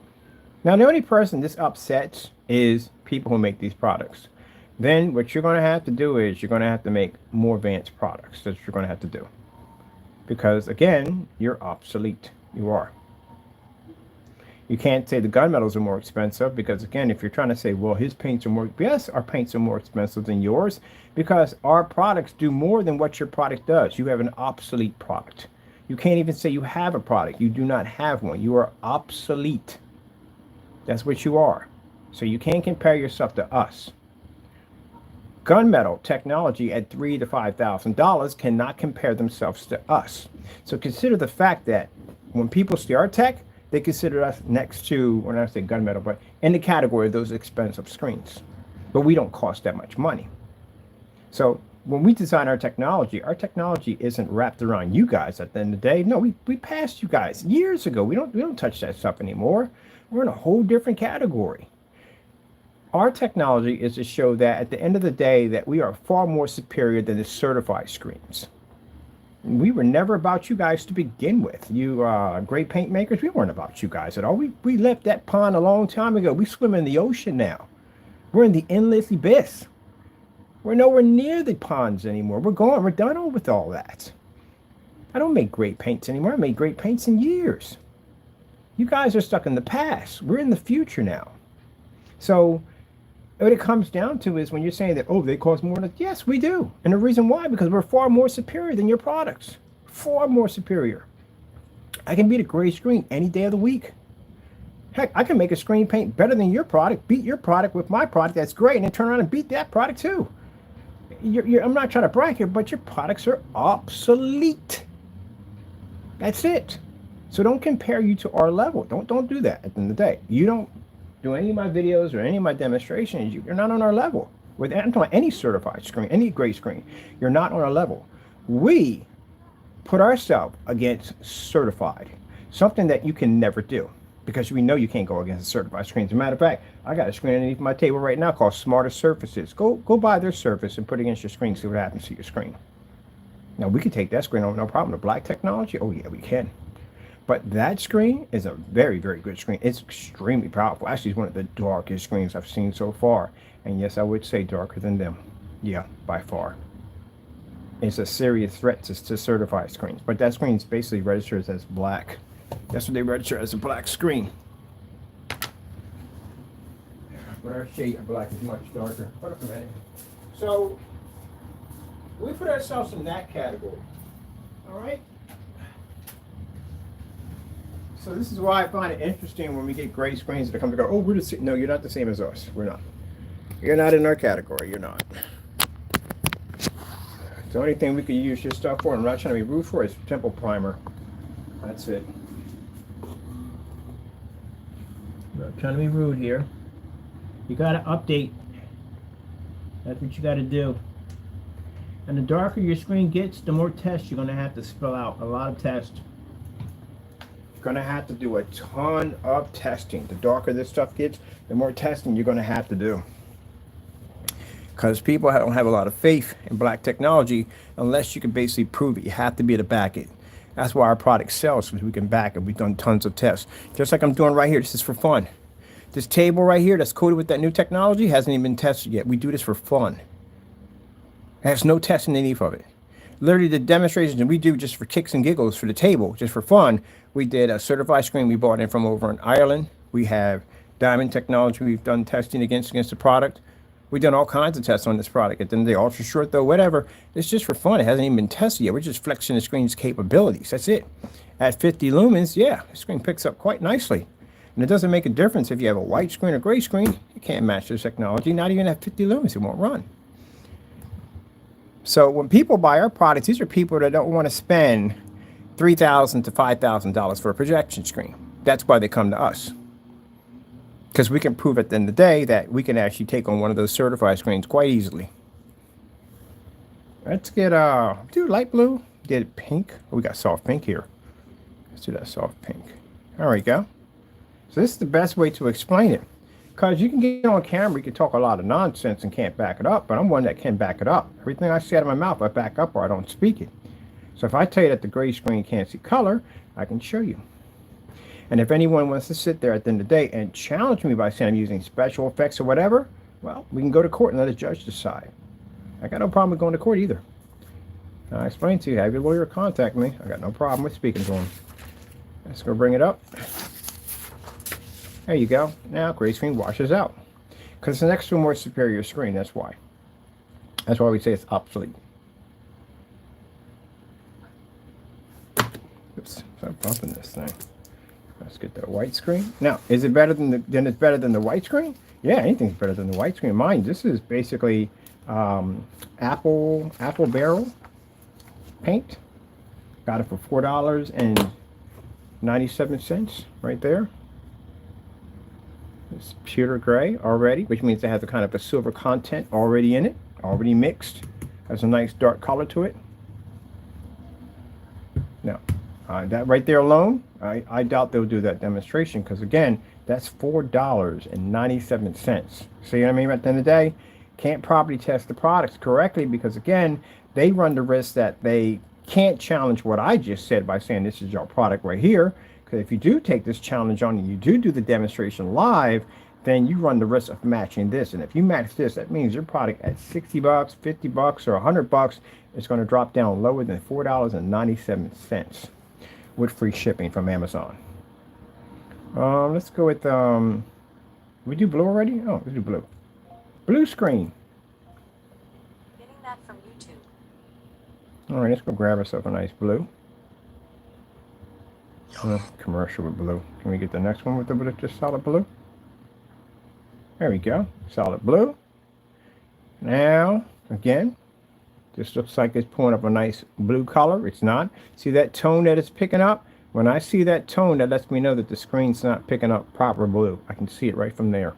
Now, the only person this upsets is people who make these products. Then what you're going to have to do is you're going to have to make more advanced products. That's what you're going to have to do. Because, again, you're obsolete. You are. You can't say the gunmetals are more expensive because, again, if you're trying to say, well, his paints are more, yes, our paints are more expensive than yours because our products do more than what your product does. You have an obsolete product. You can't even say you have a product. You do not have one. You are obsolete. That's what you are. So you can't compare yourself to us. Gunmetal technology at $3,000 to $5,000 cannot compare themselves to us. So consider the fact that when people see our tech, they consider us next to, when I say gunmetal, but in the category of those expensive screens. But we don't cost that much money. So when we design our technology isn't wrapped around you guys at the end of the day. No, we passed you guys years ago. We don't touch that stuff anymore. We're in a whole different category. Our technology is to show that at the end of the day that we are far more superior than the certified screens. We were never about you guys to begin with. You great paint makers, we weren't about you guys at all. We left that pond a long time ago. We swim in the ocean now. We're in the endless abyss. We're nowhere near the ponds anymore. We're done with all that. I don't make great paints anymore. I made great paints in years. You guys are stuck in the past. We're in the future now. So what it comes down to is when you're saying that, oh, they cost more, yes, we do. And the reason why, because we're far more superior than your products. Far more superior. I can beat a gray screen any day of the week. Heck, I can make a screen paint better than your product, beat your product with my product that's great, and then turn around and beat that product too. I'm not trying to brag here, but your products are obsolete. That's it. So don't compare you to our level. Don't do that at the end of the day. You don't do any of my videos or any of my demonstrations, you're not on our level. With any certified screen, any great screen, you're not on our level. We put ourselves against certified, something that you can never do because we know you can't go against a certified screen. As a matter of fact, I got a screen underneath my table right now called Smarter Surfaces. Go buy their surface and put it against your screen, see what happens to your screen. Now we can take that screen on no problem. The black technology, oh yeah, we can. But that screen is a very, very good screen. It's extremely powerful. Actually, it's one of the darkest screens I've seen so far. And yes, I would say darker than them. Yeah, by far. It's a serious threat to certified screens. But that screen is basically registered as black. That's what they register as a black screen. But our shade of black is much darker. Hold up a minute. So, we put ourselves in that category. All right? So this is why I find it interesting when we get gray screens that come to go, oh, we're the same. No, you're not the same as us. We're not. You're not in our category. You're not. The only thing we could use your stuff for, and I'm not trying to be rude for, is temple primer. That's it. I'm not trying to be rude here. You got to update. That's what you got to do. And the darker your screen gets, the more tests you're going to have to spell out. A lot of tests. Going to have to do a ton of testing. The darker this stuff gets, the more testing you're going to have to do. Because people don't have a lot of faith in black technology unless you can basically prove it. You have to be able to back it. That's why our product sells, because we can back it. We've done tons of tests. Just like I'm doing right here. This is for fun. This table right here that's coated with that new technology hasn't even been tested yet. We do this for fun. It has no testing underneath of it. Literally the demonstrations that we do just for kicks and giggles for the table, just for fun. We did a certified screen we bought in from over in Ireland. We have diamond technology we've done testing against the product. We've done all kinds of tests on this product. At the end of the day, ultra short though, whatever. It's just for fun. It hasn't even been tested yet. We're just flexing the screen's capabilities. That's it. At 50 lumens, yeah, the screen picks up quite nicely. And it doesn't make a difference if you have a white screen or gray screen. You can't match this technology. Not even at 50 lumens, it won't run. So when people buy our products, these are people that don't want to spend $3,000 to $5,000 for a projection screen. That's why they come to us. Because we can prove at the end of the day that we can actually take on one of those certified screens quite easily. Let's get, do light blue. Did pink. Oh, we got soft pink here. Let's do that soft pink. There we go. So this is the best way to explain it. Because you can get on camera, you can talk a lot of nonsense and can't back it up, but I'm one that can back it up. Everything I say out of my mouth, I back up or I don't speak it. So if I tell you that the gray screen can't see color, I can show you. And if anyone wants to sit there at the end of the day and challenge me by saying I'm using special effects or whatever, well, we can go to court and let a judge decide. I got no problem with going to court either. I explained to you, have your lawyer contact me. I got no problem with speaking to him. Let's go bring it up. There you go. Now gray screen washes out. Because it's next to a more superior screen, that's why. That's why we say it's obsolete. Oops, I'm bumping this thing. Let's get the white screen. Now, is it better than it's better than the white screen? Yeah, anything's better than the white screen. Mine, this is basically apple barrel paint. Got it for $4.97 right there. It's pewter gray already, which means it has a kind of a silver content already in it, already mixed. Has a nice dark color to it. Now, that right there alone, I doubt they'll do that demonstration because, again, that's $4.97. See what I mean? At the end of the day, can't properly test the products correctly because, again, they run the risk that they can't challenge what I just said by saying this is your product right here. Because if you do take this challenge on and you do the demonstration live, then you run the risk of matching this. And if you match this, that means your product at $60, $50, or $100 is going to drop down lower than $4.97 with free shipping from Amazon. Let's go with we do blue already? Oh, let's do blue. Blue screen. Getting that from YouTube. All right, let's go grab ourselves a nice blue. Commercial with blue. Can we get the next one with the just solid blue? There we go. Solid blue. Now, again, this looks like it's pulling up a nice blue color. It's not. See that tone that it's picking up? When I see that tone, that lets me know that the screen's not picking up proper blue. I can see it right from there.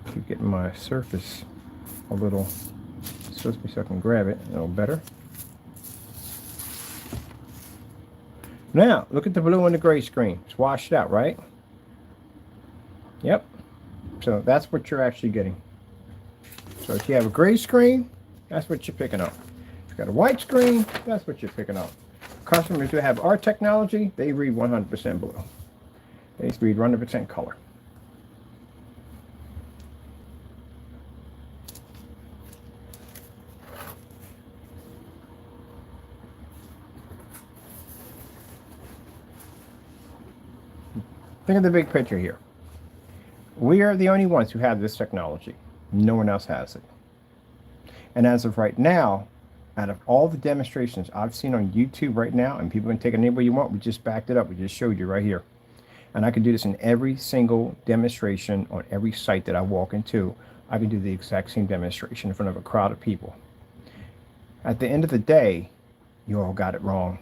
Keep getting my surface a little, so I can grab it a little better. Now, look at the blue and the gray screen. It's washed out, right? Yep. So that's what you're actually getting. So if you have a gray screen, that's what you're picking up. If you've got a white screen, that's what you're picking up. Customers who have our technology, they read 100% blue. They read 100% color. Think of the big picture here. We are the only ones who have this technology. No one else has it. And as of right now, out of all the demonstrations I've seen on YouTube right now, and people can take it anywhere you want, we just backed it up. We just showed you right here. And I can do this in every single demonstration on every site that I walk into. I can do the exact same demonstration in front of a crowd of people. At the end of the day, you all got it wrong.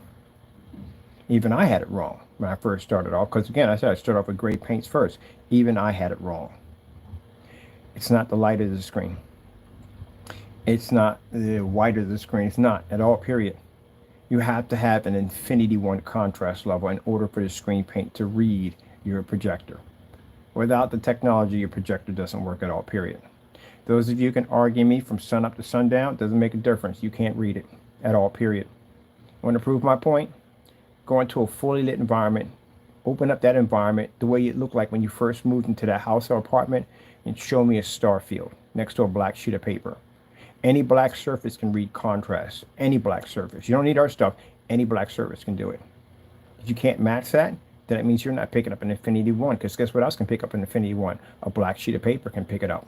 Even I had it wrong when I first started off, because again, I said I started off with gray paints first. Even I had it wrong. It's not the light of the screen. It's not the white of the screen. It's not at all, period. You have to have an Infinity 1 contrast level in order for the screen paint to read your projector. Without the technology, your projector doesn't work at all, period. Those of you who can argue me from sun up to sundown, doesn't make a difference. You can't read it at all, period. Want to prove my point? Go into a fully lit environment, open up that environment the way it looked like when you first moved into that house or apartment, and show me a star field next to a black sheet of paper. Any black surface can read contrast. Any black surface. You don't need our stuff. Any black surface can do it. If you can't match that, then it means you're not picking up an Infinity 1, because guess what else can pick up an Infinity 1? A black sheet of paper can pick it up.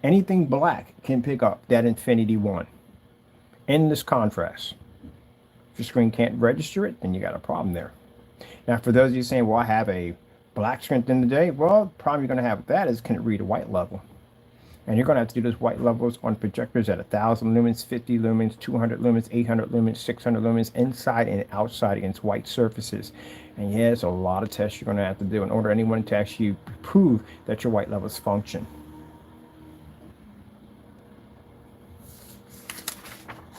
Anything black can pick up that Infinity 1. Endless contrast. If your screen can't register it, then you got a problem there. Now, for those of you saying, well, I have a black screen at the end of the day, well, the problem you're going to have with that is, can it read a white level? And you're going to have to do those white levels on projectors at 1,000 lumens, 50 lumens, 200 lumens, 800 lumens, 600 lumens, inside and outside against white surfaces. And yeah, it's a lot of tests you're going to have to do in order for anyone to actually prove that your white levels function.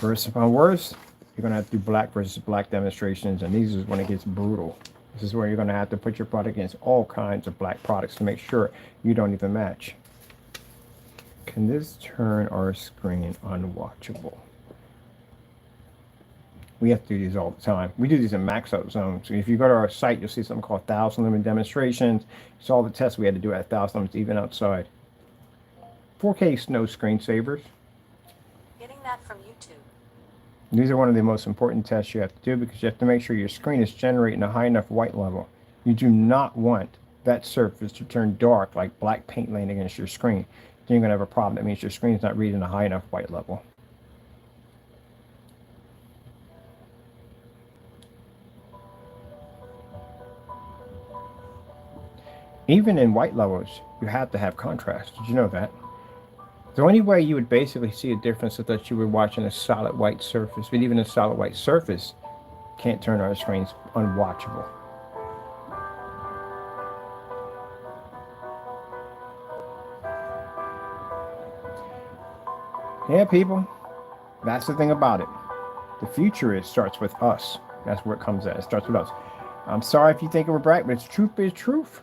Worse upon worse, you're going to have to do black versus black demonstrations, and these is when it gets brutal. This is where you're going to have to put your product against all kinds of black products to make sure you don't even match. Can this turn our screen unwatchable? We have to do these all the time. We do these in max out zones. So if you go to our site, you'll see something called 1,000 lumen demonstrations. It's all the tests we had to do at 1,000 lumens, even outside. 4K snow screensavers. Getting that from YouTube. These are one of the most important tests you have to do because you have to make sure your screen is generating a high enough white level. You do not want that surface to turn dark like black paint laying against your screen. Then you're going to have a problem. That means your screen is not reading a high enough white level. Even in white levels, you have to have contrast. Did you know that? The only way you would basically see a difference is that you were watching a solid white surface. But even a solid white surface can't turn our screens unwatchable. Yeah, people, that's the thing about it. The future starts with us. That's where it comes at. It starts with us. I'm sorry if you think we're bright, but it's truth is truth.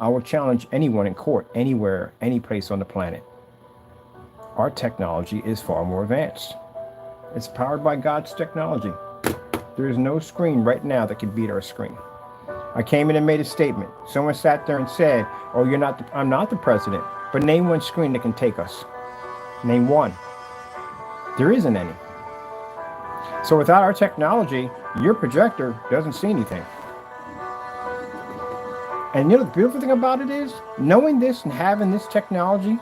I will challenge anyone in court, anywhere, any place on the planet. Our technology is far more advanced. It's powered by God's technology. There is no screen right now that can beat our screen. I came in and made a statement. Someone sat there and said, "Oh, I'm not the president, but name one screen that can take us." Name one. There isn't any. So without our technology, your projector doesn't see anything. And you know the beautiful thing about it is, knowing this and having this technology,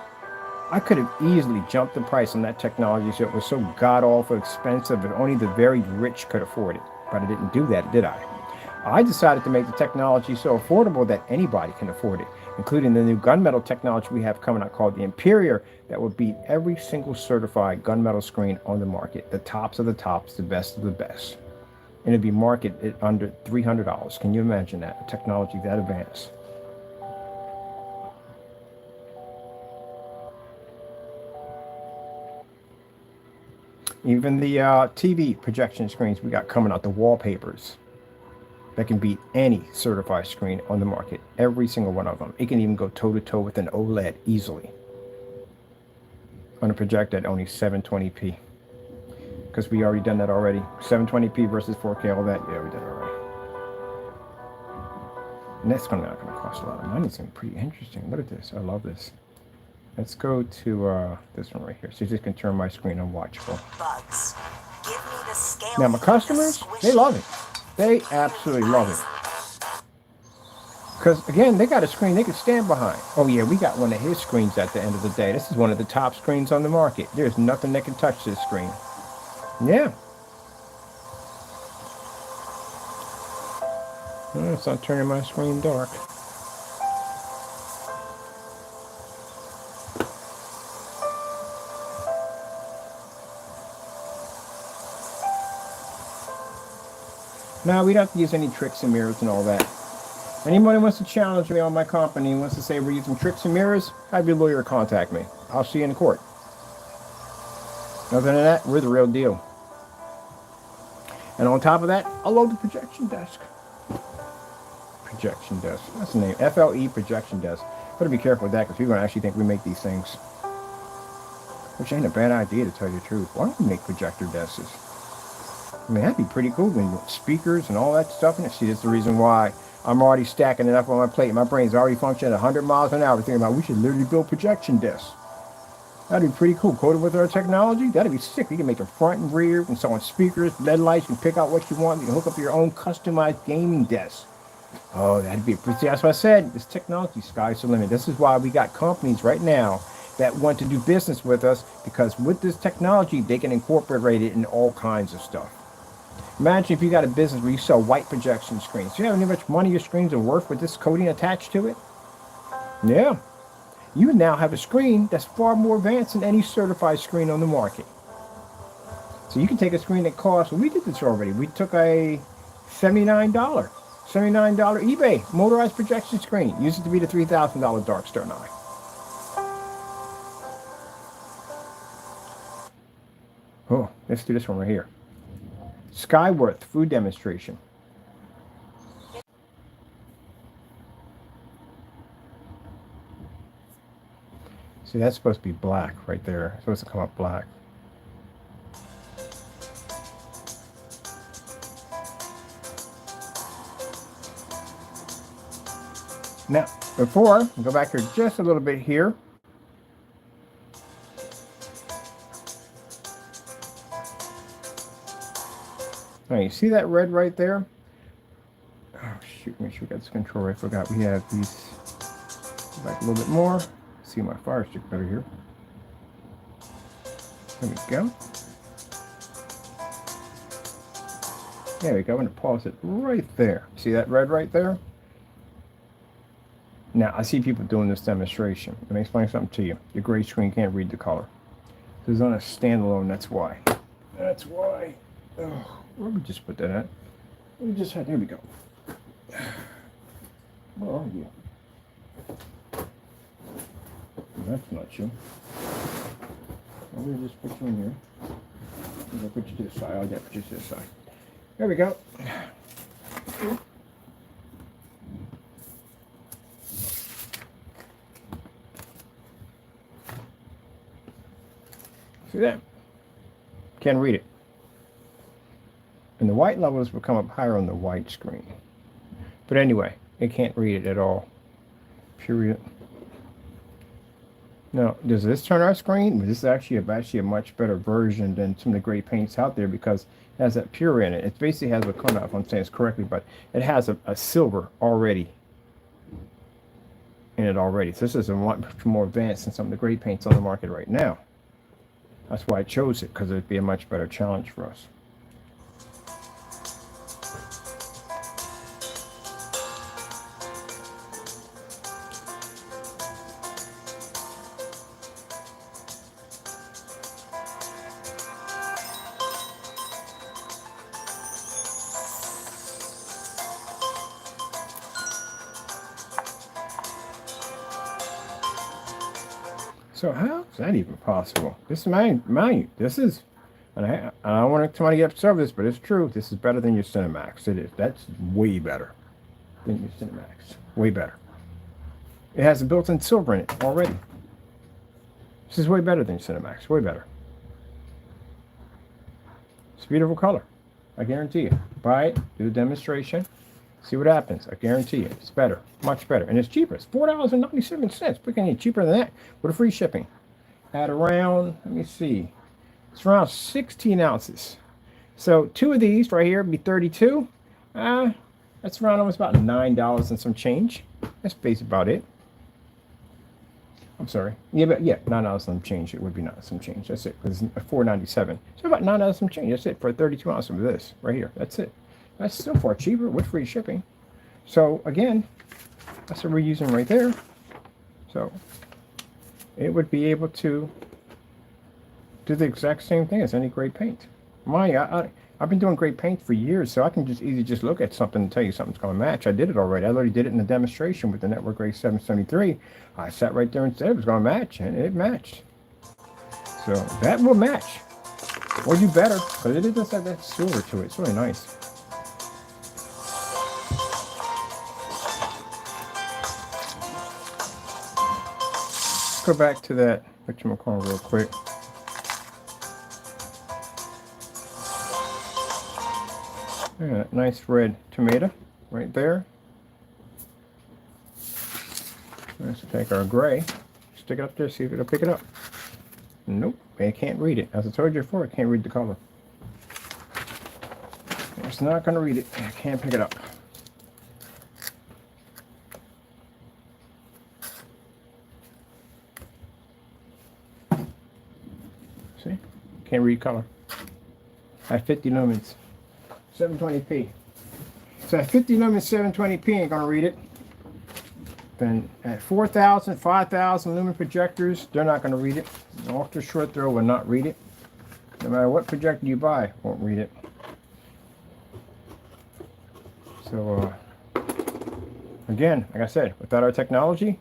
I could have easily jumped the price on that technology so it was so god-awful expensive that only the very rich could afford it. But I didn't do that, did I? I decided to make the technology so affordable that anybody can afford it, including the new gunmetal technology we have coming out called the Imperior that will beat every single certified gunmetal screen on the market. The tops of the tops, the best of the best. And it'd be marketed at under $300. Can you imagine that? A technology that advanced. Even the TV projection screens we got coming out, the wallpapers, that can beat any certified screen on the market. Every single one of them. It can even go toe-to-toe with an OLED easily. On a projector at only 720p. Because we already done that already. 720p versus 4K, all that. Yeah, we did it already. And that's not going to cost a lot of money. It's going to be pretty interesting. Look at this. I love this. Let's go to this one right here. So this can turn my screen unwatchable. Bugs. Give me the scale. Now my customers, they love it. They absolutely love it. Because again, they got a screen they can stand behind. Oh yeah, we got one of his screens at the end of the day. This is one of the top screens on the market. There's nothing that can touch this screen. Yeah. Oh, it's not turning my screen dark. No, we don't have to use any tricks and mirrors and all that. Anybody wants to challenge me on my company, wants to say we're using tricks and mirrors, have your lawyer contact me. I'll see you in court. Other than that, we're the real deal. And on top of that, I love the projection desk. Projection desk. That's the name. FLE projection desk. Better be careful with that because people are going to actually think we make these things. Which ain't a bad idea to tell you the truth. Why don't we make projector desks? I mean, that'd be pretty cool when you speakers and all that stuff. And see, that's the reason why I'm already stacking enough on my plate. My brain's already functioning at 100 miles an hour thinking about we should literally build projection desks. That'd be pretty cool. Coated with our technology, that'd be sick. You can make a front and rear and so on speakers, LED lights. You can pick out what you want. You can hook up your own customized gaming desk. Oh, that'd be pretty. That's what I said. This technology, sky's the limit. This is why we got companies right now that want to do business with us, because with this technology, they can incorporate it in all kinds of stuff. Imagine if you got a business where you sell white projection screens. Do you have any much money your screens are worth with this coating attached to it? Yeah. You now have a screen that's far more advanced than any certified screen on the market. So you can take a screen that costs, well, we did this already. We took a $79 eBay motorized projection screen. Used it to be the $3,000 Dark Star 9. Oh, let's do this one right here. Skyworth food demonstration. See, that's supposed to be black right there. It's supposed to come up black. Now, before, go back here just a little bit here. explain. You see that red right there? Oh shoot, make sure we got this controller. I forgot we have these. Back a little bit more. See my fire stick better here. There we go. There we go. I'm going to pause it right there. See that red right there? Now, I see people doing this demonstration. Let me explain something to you. Your gray screen can't read the color. This is on a standalone, that's why. That's why. Oh, where did we just put that at? We just had, there we go. Where are you? That's not you. I'm going to just put you in here. I'm going to put you to the side. I'll get you to the side. There we go. See that? Can't read it. And the white levels will come up higher on the white screen. But anyway, it can't read it at all. Period. Now, does this turn our screen? This is actually a much better version than some of the gray paints out there because it has that pure in it. It basically has a color, if I'm saying this correctly, but it has a silver already in it already. So this is a much more advanced than some of the gray paints on the market right now. That's why I chose it, because it'd be a much better challenge for us. So how is that even possible? This is mind you, this is, and I don't want somebody to get upset with this, but it's true. This is better than your CINEMAX. It is. That's way better than your CINEMAX. Way better. It has a built-in silver in it already. This is way better than CINEMAX. Way better. It's a beautiful color. I guarantee you. Buy it, do the demonstration, see what happens. I guarantee you. It's better. Much better. And it's cheaper. It's $4.97. We can get cheaper than that with a free shipping. At around, let me see. It's around 16 ounces. So 2 of these right here would be 32. That's around almost about $9 and some change. That's basically about it. I'm sorry. Yeah, but yeah, $9 and some change. It would be not some change. That's it. Because it's $4.97. So about $9 and some change. That's it for a 32 ounce of this right here. That's it. That's still far cheaper with free shipping. So again, that's what we're using right there. So it would be able to do the exact same thing as any gray paint. I've been doing great paint for years, so I can just easily just look at something and tell you something's going to match. I did it already. I already did it in a demonstration with the Network Grade 773. I sat right there and said it was going to match, and it matched. So that will match. Or do better, because it does have that silver to it. It's really nice. Go back to that whatchamacallit real quick. Yeah, nice red tomato right there. Let's take our gray, stick it up there, see if it'll pick it up. Nope, it can't read it. As I told you before, it can't read the color. It's not going to read it. It can't pick it up. See? Can't read color. At 50 lumens. 720p. So at 50 lumens 720p ain't gonna read it. Then at 4,000, 5,000 lumen projectors, they're not gonna read it. An ultra short throw will not read it. No matter what projector you buy, won't read it. So again, like I said, without our technology,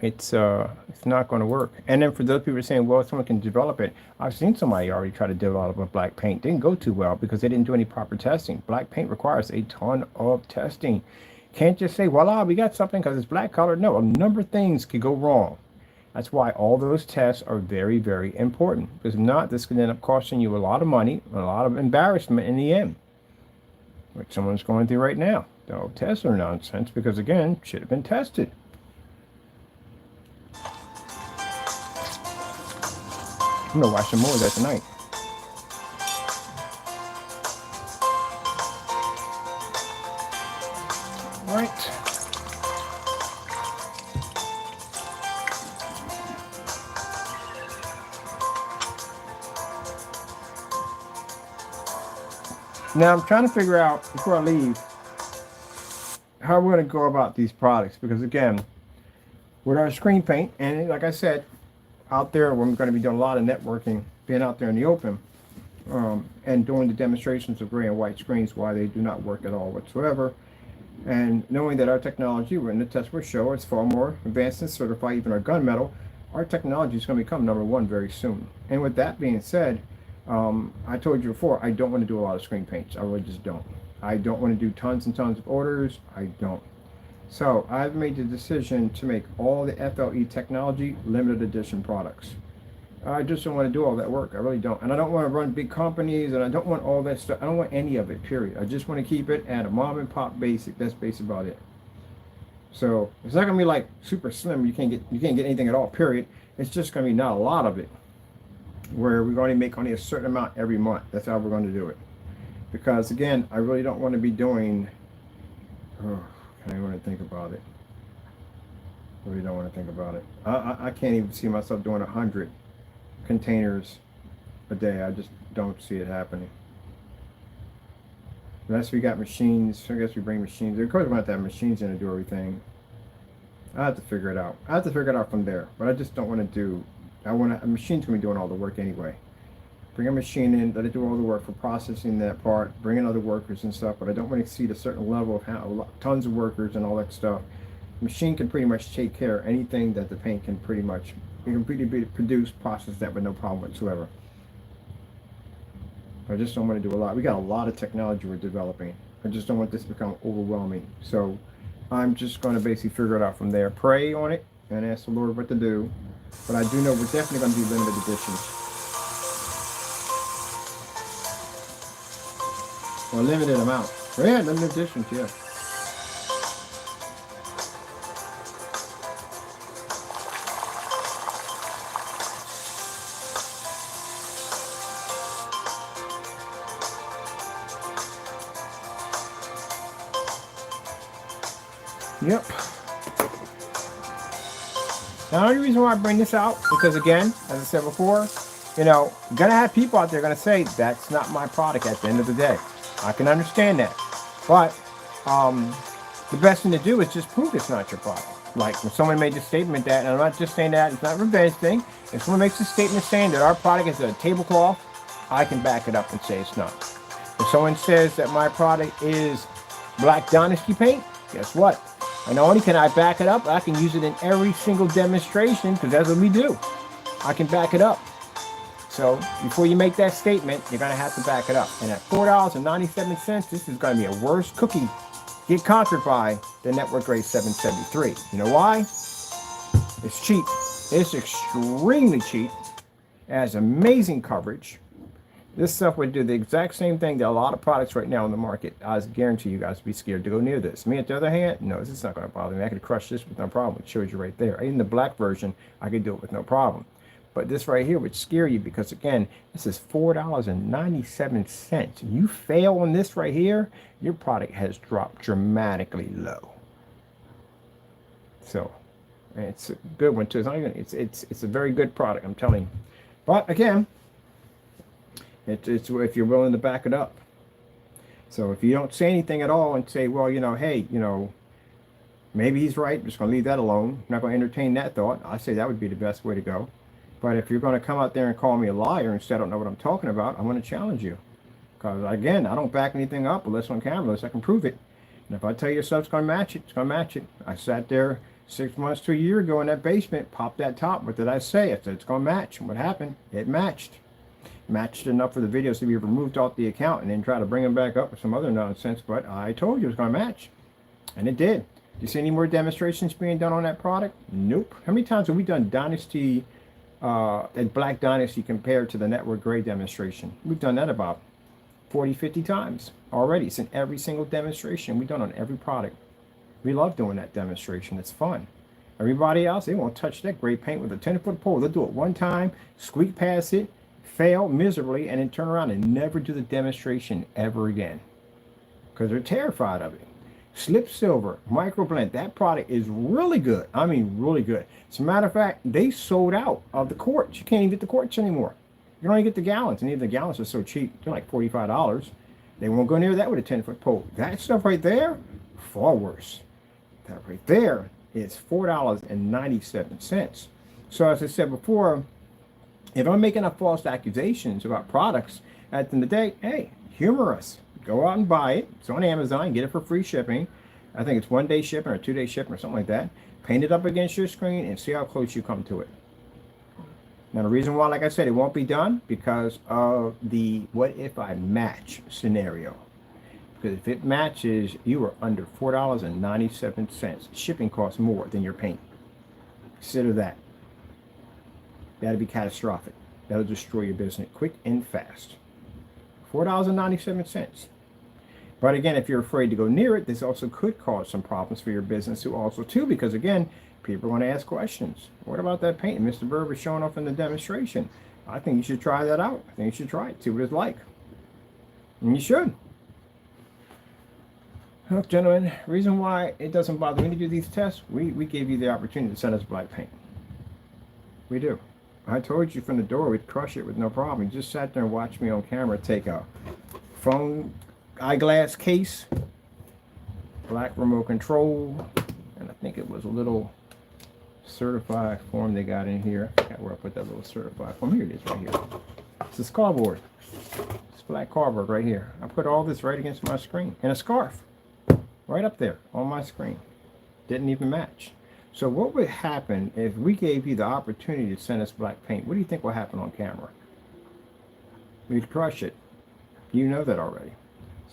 it's not going to work. And then for those people saying, well, someone can develop it, I've seen somebody already try to develop a black paint. Didn't go too well because they didn't do any proper testing. Black paint requires a ton of testing. Can't just say, voila, we got something because it's black color. No, a number of things could go wrong. That's why all those tests are very, very important. Because if not, this could end up costing you a lot of money, a lot of embarrassment in the end, which someone's going through right now. No, tests are nonsense because, again, should have been tested. I'm going to watch some more of that tonight. right. Now I'm trying to figure out, before I leave, how we're going to go about these products. Because again, with our screen paint, and like I said, out there, we're going to be doing a lot of networking, being out there in the open, and doing the demonstrations of gray and white screens, why they do not work at all whatsoever. And knowing that our technology, we're in the test will show, it's far more advanced and certified, even our gunmetal, our technology is going to become #1 very soon. And with that being said, I told you before, I don't want to do a lot of screen paints. I really just don't. I don't want to do tons and tons of orders. I don't. So I've made the decision to make all the FLE technology limited edition products. I just don't want to do all that work. I really don't. And I don't want to run big companies, and I don't want all that stuff. I don't want any of it, period. I just want to keep it at a mom and pop basic. That's basically about it. So it's not going to be like super slim. You can't get anything at all, period. It's just going to be not a lot of it, where we're going to make only a certain amount every month. That's how we're going to do it. Because again, I really don't want to be doing, I want to think about it. I really don't want to think about it. I can't even see myself doing 100 containers a day. I just don't see it happening. Unless we got machines, I guess we bring machines. Of course we have to have machines in to do everything. I have to figure it out. I have to figure it out from there. But I just don't want to do, a machine's going to be doing all the work anyway. Bring a machine in, let it do all the work for processing that part, bring in other workers and stuff, but I don't want to exceed a certain level of tons of workers and all that stuff. The machine can pretty much take care of anything that the paint can pretty much, produce, process that with no problem whatsoever. I just don't want to do a lot. We got a lot of technology we're developing. I just don't want this to become overwhelming. So I'm just going to basically figure it out from there. Pray on it and ask the Lord what to do. But I do know we're definitely going to do limited editions. Or a limited amount. Yeah, limited editions, yeah. Yep. Now, the only reason why I bring this out, because again, as I said before, you know, gonna have people out there gonna say, that's not my product at the end of the day. I can understand that. But the best thing to do is just prove it's not your product. Like when someone made the statement that, and I'm not just saying that, it's not a revenge thing. If someone makes a statement saying that our product is a tablecloth, I can back it up and say it's not. If someone says that my product is Black Dynasty paint, guess what? And not only can I back it up, I can use it in every single demonstration, because that's what we do. I can back it up. So before you make that statement, you're going to have to back it up. And at $4.97, this is going to be a worse cookie get conquered by the Network Grade 773. You know why? It's cheap. It's extremely cheap. It has amazing coverage. This stuff would do the exact same thing that a lot of products right now in the market. I guarantee you guys would be scared to go near this. Me, on the other hand, no, this is not going to bother me. I could crush this with no problem. It shows you right there. In the black version, I could do it with no problem. But this right here would scare you because, again, this is $4.97. You fail on this right here, your product has dropped dramatically low. So, it's a good one too. It's not even, it's a very good product, I'm telling you. But again, it's if you're willing to back it up. So if you don't say anything at all and say, well, you know, hey, you know, maybe he's right, I'm just going to leave that alone. I'm not going to entertain that thought. I say that would be the best way to go. But if you're going to come out there and call me a liar and say I don't know what I'm talking about, I'm going to challenge you. Because, again, I don't back anything up unless on camera, unless I can prove it. And if I tell you stuff's going to match it, it's going to match it. I sat there 6 months to a year ago in that basement, popped that top. What did I say? I said it's going to match. And what happened? It matched. Matched enough for the videos to be removed off the account and then try to bring them back up with some other nonsense. But I told you it was going to match. And it did. Do you see any more demonstrations being done on that product? Nope. How many times have we done Dynasty and Black Dynasty compared to the Network Grade demonstration? We've done that about 40, 50 times already. It's in every single demonstration we've done on every product. We love doing that demonstration. It's fun. Everybody else, they won't touch that gray paint with a 10-foot pole. They'll do it one time, squeak past it, fail miserably, and then turn around and never do the demonstration ever again because they're terrified of it. Slip silver, microblend. That product is really good. I mean, really good. As a matter of fact, they sold out of the quarts. You can't even get the quarts anymore. You can only get the gallons, and even the gallons are so cheap. They're like $45. They won't go near that with a 10-foot pole. That stuff right there, far worse. That right there is $4.97. So as I said before, if I'm making up false accusations about products, at the end of the day, hey, humor us. Go out and buy it. It's on Amazon. Get it for free shipping. I think it's 1-day shipping or 2-day shipping or something like that. Paint it up against your screen and see how close you come to it. Now, the reason why, like I said, it won't be done because of the what if I match scenario. Because if it matches, you are under $4.97. Shipping costs more than your paint. Consider that. That'll be catastrophic. That'll destroy your business quick and fast. $4.97. But again, if you're afraid to go near it, this also could cause some problems for your business too, because again, people are going to ask questions. What about that paint Mr. Bird was showing off in the demonstration? I think you should try that out. I think you should try it, see what it's like. And you should. Look, gentlemen, reason why it doesn't bother me to do these tests, we gave you the opportunity to send us black paint. We do. I told you from the door we'd crush it with no problem. You just sat there and watched me on camera take a phone eyeglass case, black remote control, and I think it was a little certified form they got in here. I forgot where I put that little certified form. Here it is right here. It's this cardboard. It's black cardboard right here. I put all this right against my screen. And a scarf. Right up there on my screen. Didn't even match. So what would happen if we gave you the opportunity to send us black paint? What do you think will happen on camera? We'd crush it. You know that already.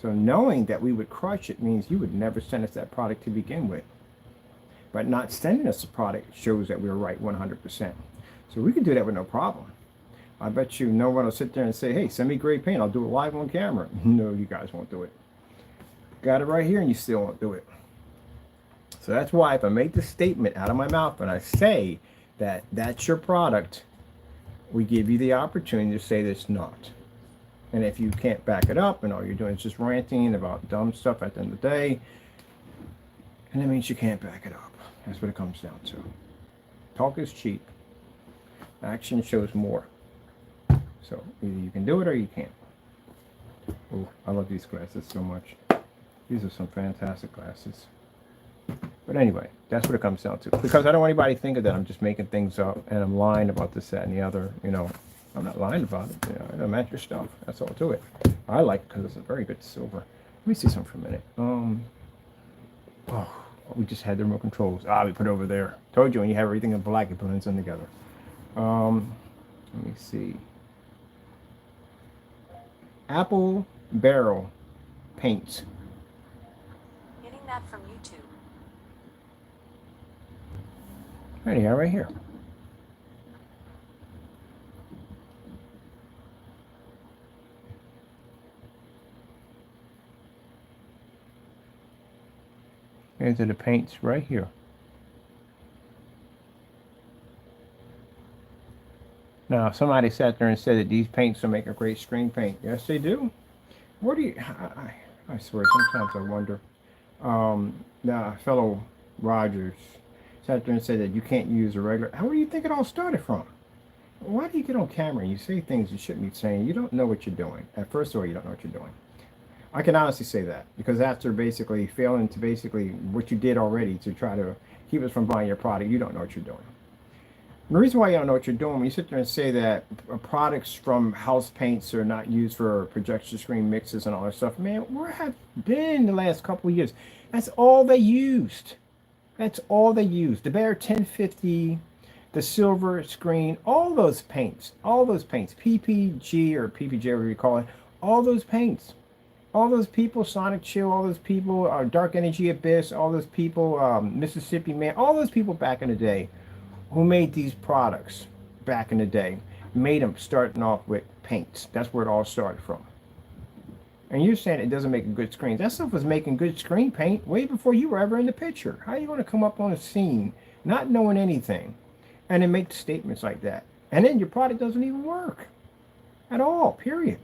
So knowing that we would crush it means you would never send us that product to begin with. But not sending us the product shows that we were right 100%. So we can do that with no problem. I bet you no one will sit there and say, hey, send me gray paint. I'll do it live on camera. No, you guys won't do it. Got it right here and you still won't do it. So that's why if I make the statement out of my mouth and I say that that's your product, we give you the opportunity to say that it's not. And if you can't back it up and all you're doing is just ranting about dumb stuff at the end of the day, and that means you can't back it up. That's what it comes down to. Talk is cheap. Action shows more. So either you can do it or you can't. Oh, I love these glasses so much. These are some fantastic glasses. But anyway, that's what it comes down to. Because I don't want anybody to think that I'm just making things up and I'm lying about this, that, and the other. You know, I'm not lying about it. You know, I don't match your stuff. That's all to it. I like it because it's a very good silver. Let me see something for a minute. Oh, we just had the remote controls. We put it over there. Told you when you have everything in black, it blends in together. Let me see. Apple Barrel Paints. Getting that from YouTube. Anyhow, right here. Here's the paints right here. Now, somebody sat there and said that these paints will make a great screen paint. Yes, they do. What do you... I swear, sometimes I wonder. Now, fellow Rogers sat there and said that you can't use a regular... Where do you think it all started from? Why do you get on camera and you say things you shouldn't be saying? You don't know what you're doing. First of all, you don't know what you're doing. I can honestly say that because after basically failing to basically what you did already to try to keep us from buying your product, you don't know what you're doing. The reason why you don't know what you're doing, when you sit there and say that products from house paints are not used for projection screen mixes and all that stuff, man, where have been the last couple of years? That's all they used. That's all they used. The Bear 1050, the silver screen, all those paints, PPG or PPJ, whatever you call it, all those paints. All those people, Sonic Chill, all those people, Dark Energy Abyss, all those people, Mississippi Man, all those people back in the day who made these products back in the day, made them starting off with paints. That's where it all started from. And you're saying it doesn't make a good screen. That stuff was making good screen paint way before you were ever in the picture. How are you going to come up on a scene not knowing anything and then make statements like that? And then your product doesn't even work at all, period.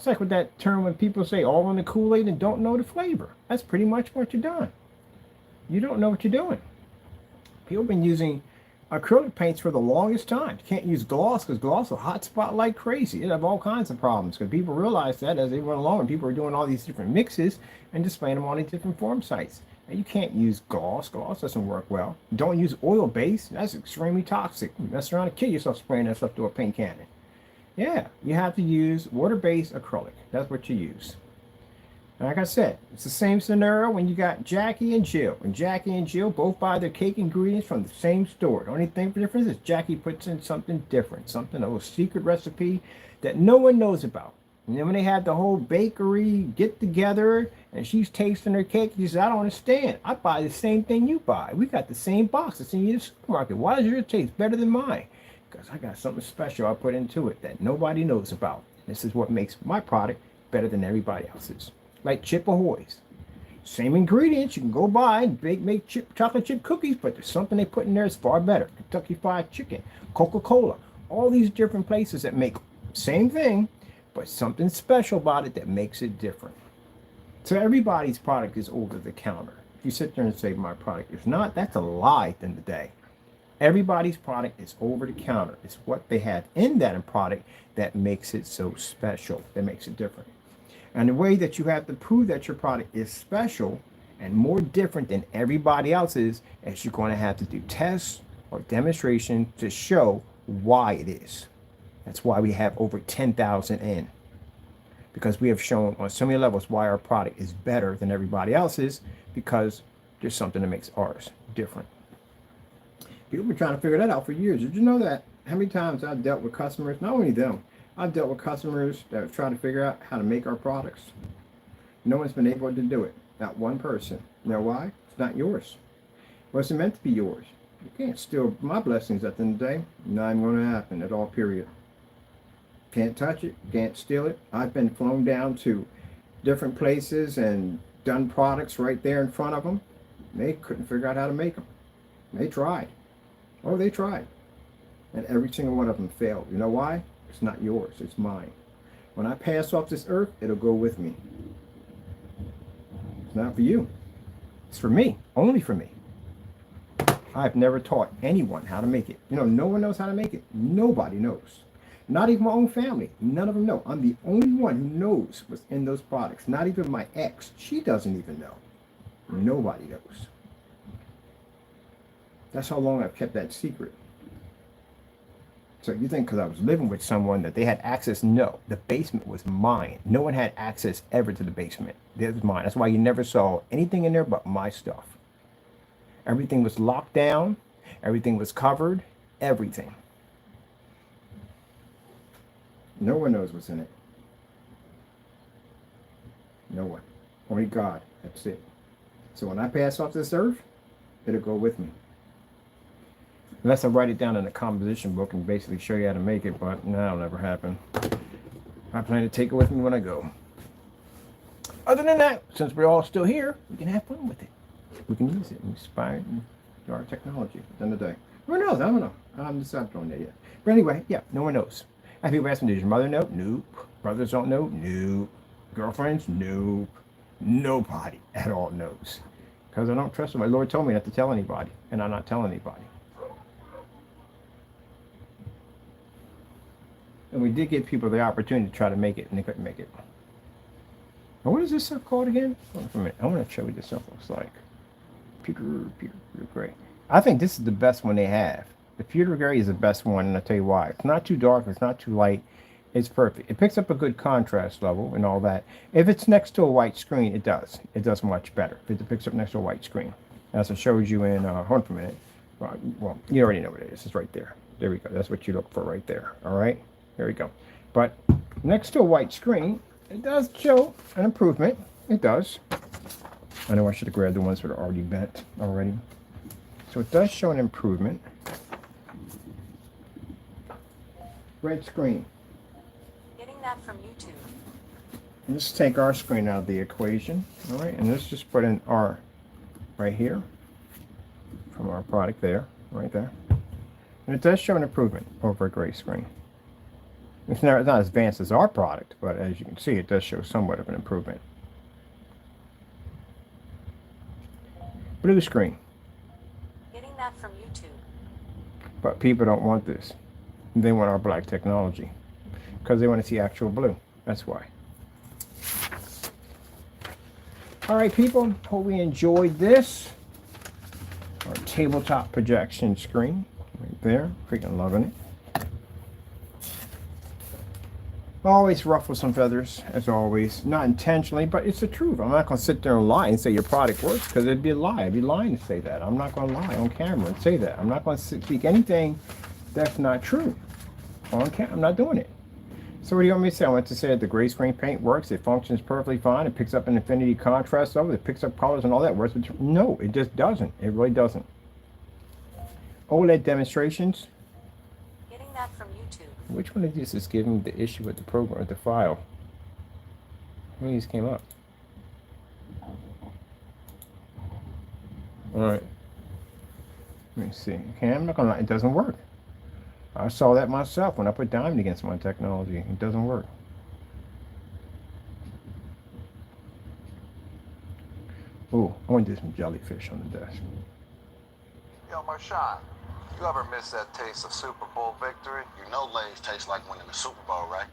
It's like with that term when people say all in the Kool-Aid and don't know the flavor. That's pretty much what you're doing. You don't know what you're doing. People have been using acrylic paints for the longest time. You can't use gloss because gloss will hot spot like crazy. It have all kinds of problems because people realize that as they went along and people are doing all these different mixes and displaying them on these different form sites. And you can't use gloss. Gloss doesn't work well. Don't use oil base. That's extremely toxic. You mess around and kill yourself spraying that stuff through a paint cannon. Yeah, you have to use water-based acrylic. That's what you use. And like I said, it's the same scenario when you got Jackie and Jill. And Jackie and Jill both buy their cake ingredients from the same store. The only thing for difference is Jackie puts in something different, something, a little secret recipe that no one knows about. And then when they have the whole bakery get together and she's tasting her cake, she says, I don't understand. I buy the same thing you buy. We got the same box that's in your supermarket. Why does yours taste better than mine? Because I got something special I put into it that nobody knows about. This is what makes my product better than everybody else's. Like Chip Ahoy's. Same ingredients, you can go buy and make chocolate chip cookies, but there's something they put in there that's far better. Kentucky Fried Chicken, Coca-Cola, all these different places that make same thing, but something special about it that makes it different. So everybody's product is over the counter. If you sit there and say my product is not, that's a lie at the end of the day. Everybody's product is over the counter. It's what they have in that product that makes it so special, that makes it different. And the way that you have to prove that your product is special and more different than everybody else's is you're going to have to do tests or demonstration to show why it is. That's why we have over 10,000 in. Because we have shown on so many levels why our product is better than everybody else's, because there's something that makes ours different. People have been trying to figure that out for years. Did you know that? How many times I've dealt with customers, not only them, I've dealt with customers that have tried to figure out how to make our products. No one's been able to do it. Not one person. You know why? It's not yours. It wasn't meant to be yours. You can't steal my blessings at the end of the day. Not even going to happen at all, period. Can't touch it. Can't steal it. I've been flown down to different places and done products right there in front of them. They couldn't figure out how to make them. They tried. Oh, they tried. And every single one of them failed. You know why? It's not yours, it's mine. When I pass off this earth, it'll go with me. It's not for you. It's for me, only for me. I've never taught anyone how to make it. You know, no one knows how to make it. Nobody knows. Not even my own family. None of them know. I'm the only one who knows what's in those products. Not even my ex. She doesn't even know. Nobody knows. That's how long I've kept that secret. So you think because I was living with someone that they had access? No, the basement was mine. No one had access ever to the basement. It was mine. That's why you never saw anything in there but my stuff. Everything was locked down. Everything was covered. Everything. No one knows what's in it. No one. Only God. That's it. So when I pass off this earth, it'll go with me. Unless I write it down in a composition book and basically show you how to make it, but that'll never happen. I plan to take it with me when I go. Other than that, since we're all still here, we can have fun with it. We can use it and inspire it and do our technology at the end of the day. Who knows? I don't know. I'm just not doing that yet. But anyway, yeah, no one knows. I have people ask me, does your mother know? Nope. Brothers don't know? Nope. Girlfriends? Nope. Nobody at all knows. Because I don't trust them. My Lord told me not to tell anybody, and I'm not telling anybody. And we did give people the opportunity to try to make it, and they couldn't make it. Now, what is this stuff called again? Hold on for a minute. I want to show you what this stuff looks like. Pewter gray. I think this is the best one they have. The pewter gray is the best one, and I'll tell you why. It's not too dark. It's not too light. It's perfect. It picks up a good contrast level and all that. If it's next to a white screen, it does. It does much better. If it picks up next to a white screen. As I showed you in, hold on for a minute. Well, you already know what it is. It's right there. There we go. That's what you look for right there. All right? There we go. But next to a white screen, it does show an improvement. It does. I know I should have grabbed the ones that are already bent already. So it does show an improvement. Red screen. Getting that from YouTube. Let's take our screen out of the equation. All right, and let's just put in R right here from our product there, right there. And it does show an improvement over a gray screen. It's not as advanced as our product, but as you can see, it does show somewhat of an improvement. Blue screen. Getting that from YouTube. But people don't want this. They want our black technology because they want to see actual blue. That's why. All right, people. Hope we enjoyed this. Our tabletop projection screen right there. Freaking loving it. Always ruffle some feathers, as always. Not intentionally, but it's the truth. I'm not going to sit there and lie and say your product works, because it'd be a lie. I'd be lying to say that. I'm not going to lie on camera and say that. I'm not going to speak anything that's not true on camera. I'm not doing it. So what do you want me to say? I want to say that the gray screen paint works. It functions perfectly fine. It picks up an infinity contrast of it. It picks up colors and all that works. No, it just doesn't. It really doesn't. OLED demonstrations. Getting that from YouTube. Which one of these is giving the issue with the program, with the file? How many of these came up? All right. Let me see. Okay, I'm not gonna lie, it doesn't work. I saw that myself when I put diamond against my technology. It doesn't work. Oh, I want to do some jellyfish on the desk. Yo, Marshawn, you ever miss that taste of Super Bowl victory? You know Lay's taste like winning the Super Bowl, right?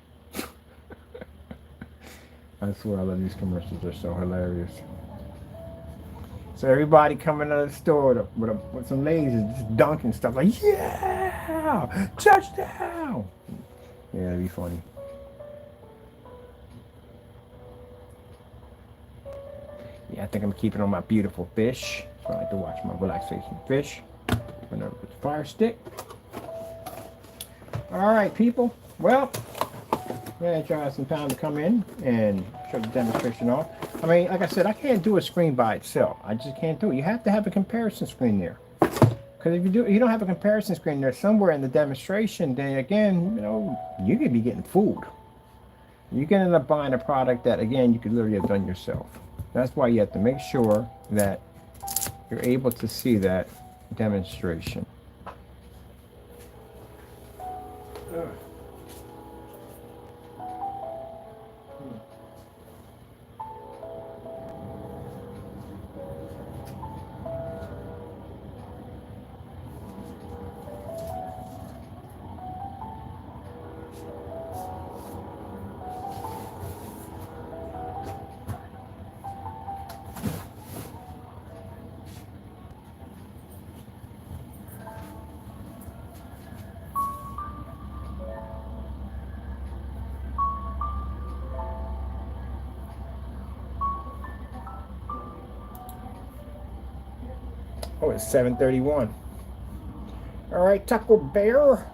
I swear I love these commercials. They're so hilarious. So everybody coming out of the store with some lasers, just dunking stuff like, yeah, touchdown. Yeah, that'd be funny. Yeah, I think I'm keeping on my beautiful fish. So I like to watch my relaxation fish. Went over with the fire stick. All right, people. Well, I'm gonna try some time to come in and show the demonstration off. I mean, like I said, I can't do a screen by itself. I just can't do it. You have to have a comparison screen there. Because if you don't have a comparison screen there somewhere in the demonstration, then again, you know, you could be getting fooled. You can end up buying a product that, again, you could literally have done yourself. That's why you have to make sure that you're able to see that demonstration. Oh, it's 7:31. All right, Taco Bear.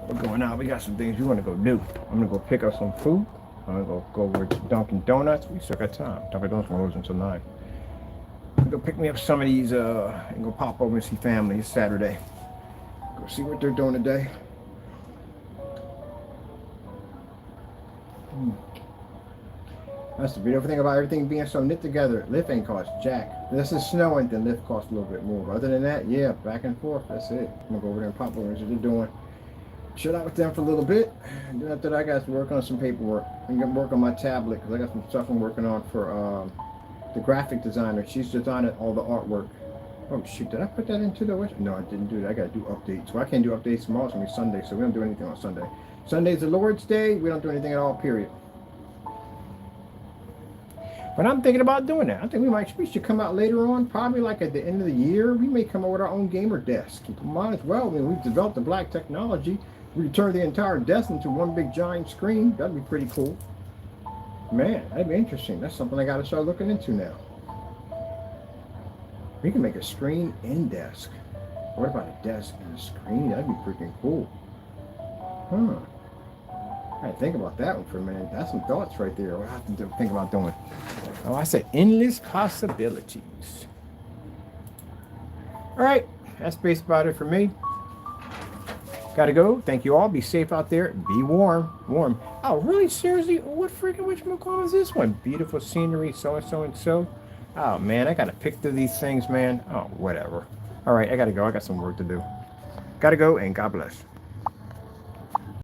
We're going out. We got some things we want to go do. I'm going to go pick up some food. I'm going to go over to Dunkin' Donuts. We still got time. Dunkin' Donuts won't close until 9. Go pick me up some of these and go pop over and see family. It's Saturday. Go see what they're doing today. That's the beautiful thing about everything being so knit together. Lift ain't cost jack. This is snowing, then lift costs a little bit more. But other than that, yeah, back and forth. That's it. I'm gonna go over there and pop over and see what they're doing. Chill out with them for a little bit. And then after that, I got to work on some paperwork. I'm gonna work on my tablet because I got some stuff I'm working on for the graphic designer. She's designing all the artwork. Oh shoot, did I put that into the website? No, I didn't do that. I gotta do updates. Well, I can't do updates tomorrow. It's gonna be Sunday, so we don't do anything on Sunday. Sunday's the Lord's Day. We don't do anything at all, period. But I'm thinking about doing that. I think we should come out later on, probably like at the end of the year. We may come out with our own gamer desk. Might as well. I mean, we've developed the black technology. We turn the entire desk into one big giant screen. That'd be pretty cool. Man, that'd be interesting. That's something I got to start looking into now. We can make a screen and desk. What about a desk and a screen? That'd be freaking cool. Huh. I had to think about that one for a minute. That's some thoughts right there. What I have to think about doing. Oh, I said endless possibilities. All right, that's basically about it for me. Gotta go. Thank you all. Be safe out there. Be warm. Warm. Oh, really? Seriously? What freaking whatchamacallit is this one? Beautiful scenery, so and so and so. Oh man, I gotta pick through these things, man. Oh, whatever. All right, I gotta go. I got some work to do. Gotta go, and God bless.